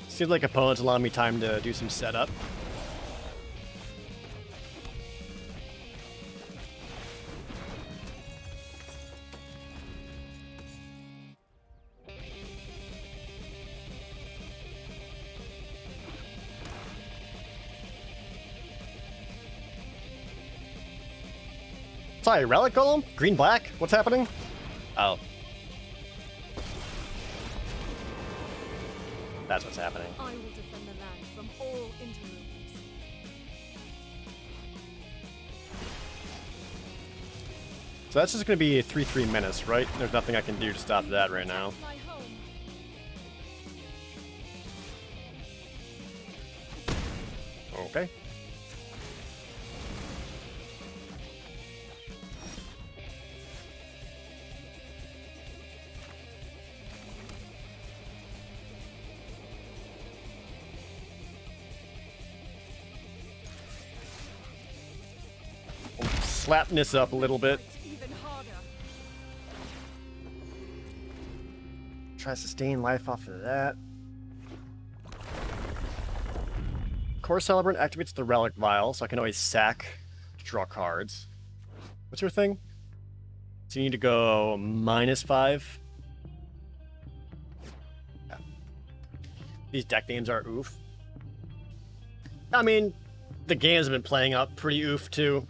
Seems like opponents allowing me time to do some setup. Sorry, Relic Golem? Green black? What's happening? Oh. That's what's happening. I will defend the land from all interlopers. So that's just going to be 3/3 menace, right? There's nothing I can do to stop that right now. My home. Okay. Slapping this up a little bit. Even harder. Try to sustain life off of that. Core Celebrant activates the Relic Vial, so I can always sack to draw cards. What's your thing? So you need to go -5. Yeah. These deck names are oof. I mean, the games have been playing up pretty oof too.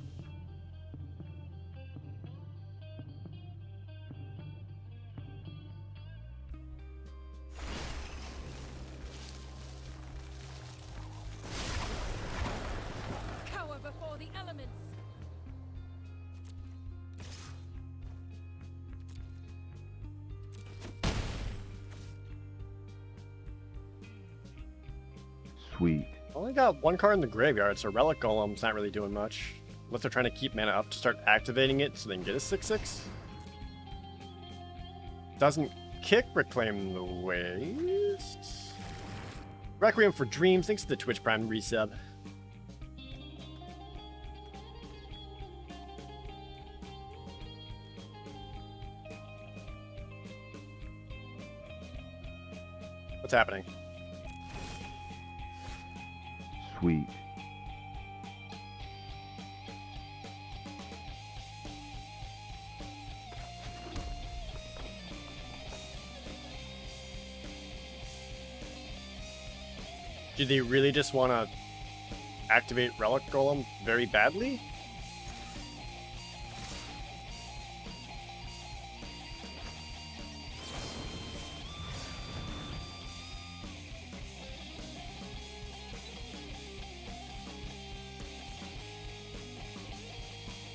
Cower before the elements. Sweet. Only got 1 card in the graveyard, so Relic Golem's not really doing much. Unless they're trying to keep mana up to start activating it so they can get a 6/6. Doesn't kick Reclaim the Waste. Requiem for Dreams, thanks to the Twitch Prime resub. What's happening? Sweet. Do they really just want to activate Relic Golem very badly?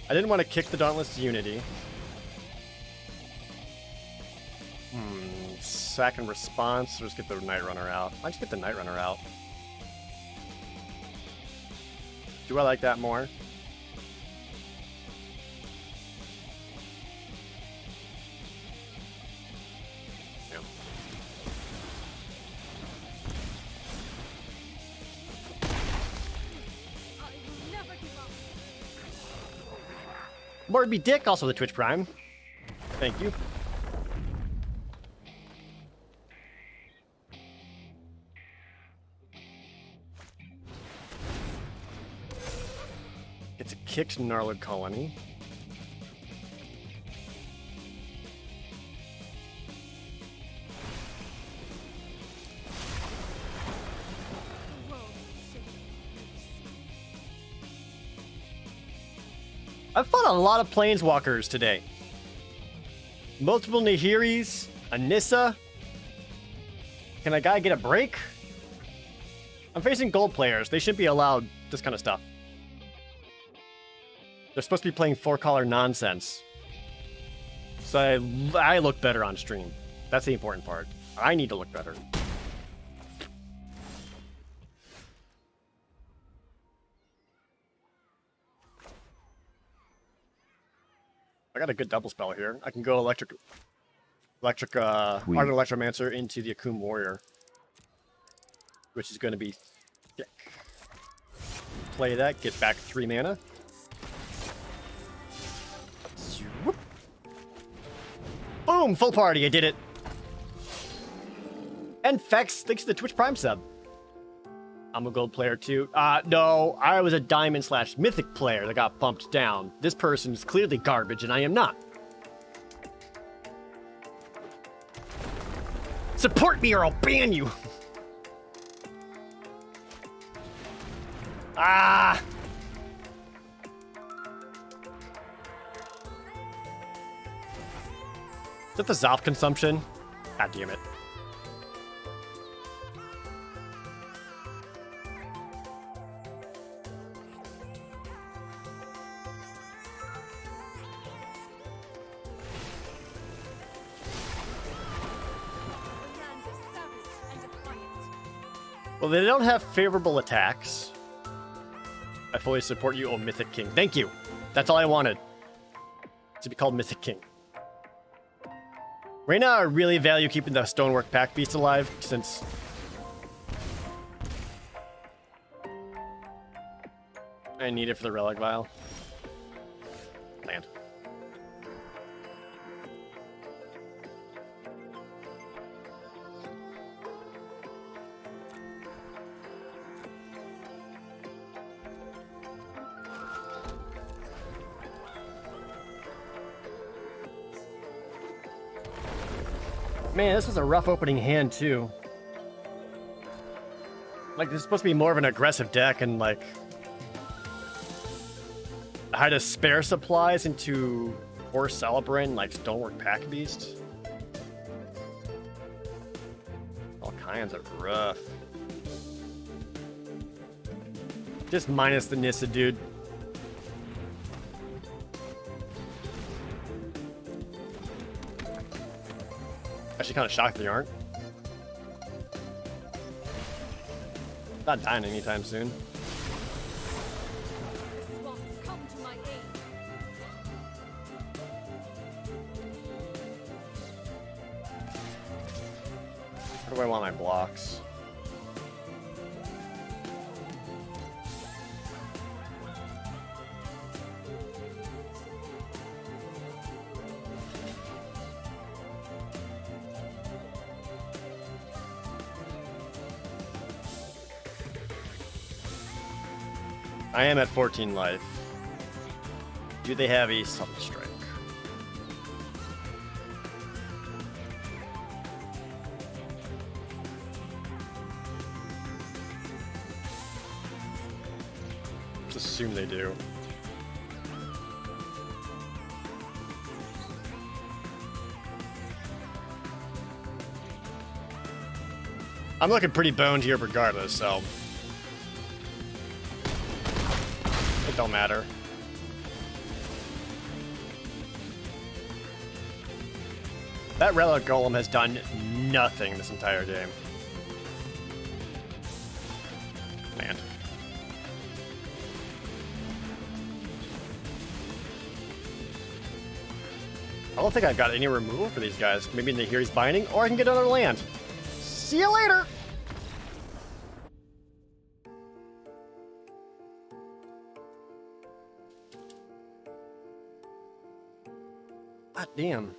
I didn't want to kick the Dauntless Unity. Sack and response, or just get the Night Runner out. I just get the Night Runner out. Do I like that more? Yeah. I will never give up. Morby Dick, also the Twitch Prime. Thank you. It's a kicked Gnarlid Colony. The world should I've fought a lot of Planeswalkers today. Multiple Nahiris, a Nissa. Can a guy get a break? I'm facing gold players. They shouldn't be allowed this kind of stuff. They're supposed to be playing four-color nonsense. So I look better on stream. That's the important part. I need to look better. I got a good double spell here. I can go Ardent Electromancer into the Akum Warrior, which is going to be thick. Play that, get back 3 mana. Whoop. Boom! Full party, I did it! And Fex, thanks to the Twitch Prime sub. I'm a gold player too. No, I was a diamond/mythic player that got bumped down. This person is clearly garbage, and I am not. Support me or I'll ban you! Ah! Is that the Zoth consumption? God damn it. The land is savage and defiant. Well, they don't have favorable attacks. I fully support you, oh Mythic King. Thank you. That's all I wanted. To be called Mythic King. Right now, I really value keeping the Stonework Pack Beast alive, since... I need it for the Relic Vial. Land. Man, this was a rough opening hand, too. Like, this is supposed to be more of an aggressive deck, and, like... I had to spare supplies into Horse Celebrant, like Stonework Pack Beast. All kinds of rough. Just minus the Nissa, dude. Actually kind of shocked they aren't. Not dying anytime soon. The swamps come to my aid. Where do I want my blocks? I am at 14 life. Do they have a Subtle Strike? Just assume they do. I'm looking pretty boned here regardless, so it don't matter. That Relic Golem has done nothing this entire game. Man. I don't think I've got any removal for these guys. Maybe they hear he's binding, or I can get another land. See you later! God damn.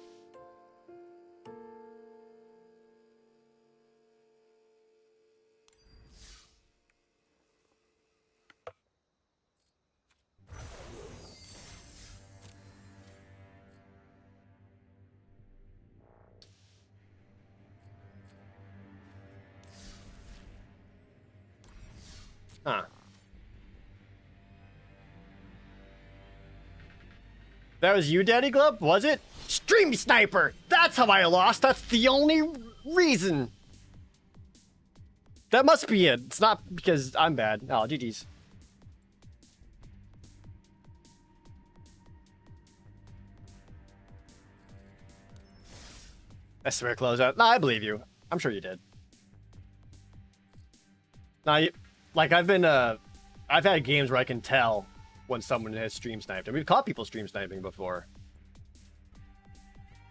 Huh. That was you, Daddy Glove? Was it? Stream Sniper! That's how I lost! That's the only reason! That must be it. It's not because I'm bad. Oh, GG's. I swear closeout. No, I believe you. I'm sure you did. No, like I've had games where I can tell when someone has stream sniped. And we've caught people stream sniping before.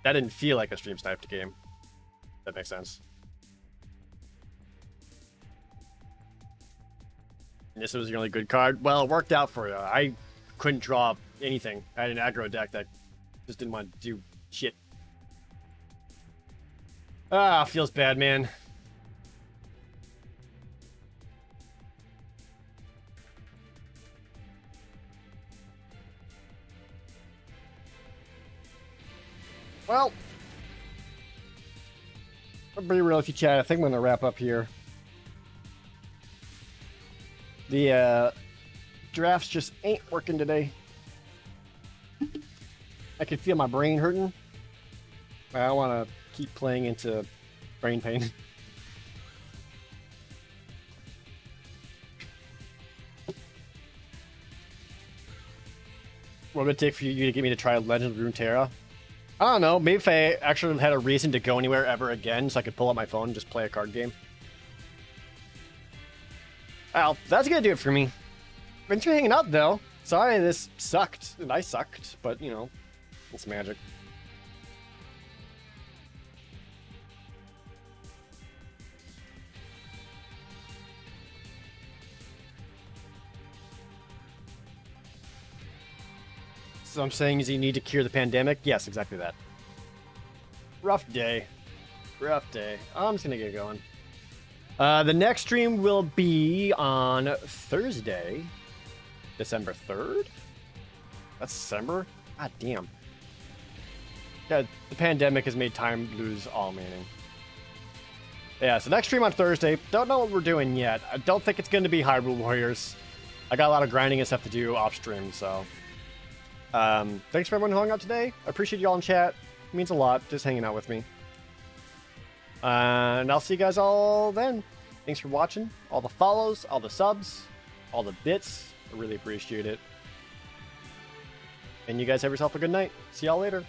That didn't feel like a stream sniped game. That makes sense. And this was your only good card. Well, it worked out for you. I couldn't draw anything. I had an aggro deck that just didn't want to do shit. Ah, feels bad, man. Well, I'll be real with you, chat. I think I'm going to wrap up here. The drafts just ain't working today. I can feel my brain hurting. I don't want to keep playing into brain pain. What would it take for you to get me to try Legend of Runeterra? I don't know. Maybe if I actually had a reason to go anywhere ever again, so I could pull up my phone and just play a card game. Well, that's gonna do it for me. Thanks for hanging out, though. Sorry this sucked, and I sucked, but you know, it's magic. So I'm saying is you need to cure the pandemic? Yes, exactly that. Rough day. Rough day. I'm just gonna get going. The next stream will be on Thursday, December 3rd? That's December? God damn. Yeah, the pandemic has made time lose all meaning. Yeah, so next stream on Thursday. Don't know what we're doing yet. I don't think it's going to be Hyrule Warriors. I got a lot of grinding and stuff to do off stream, so... thanks for everyone who hung out today. I appreciate y'all in chat. It means a lot, just hanging out with me. And I'll see you guys all then. Thanks for watching. All the follows, all the subs, all the bits. I really appreciate it. And you guys have yourself a good night. See y'all later.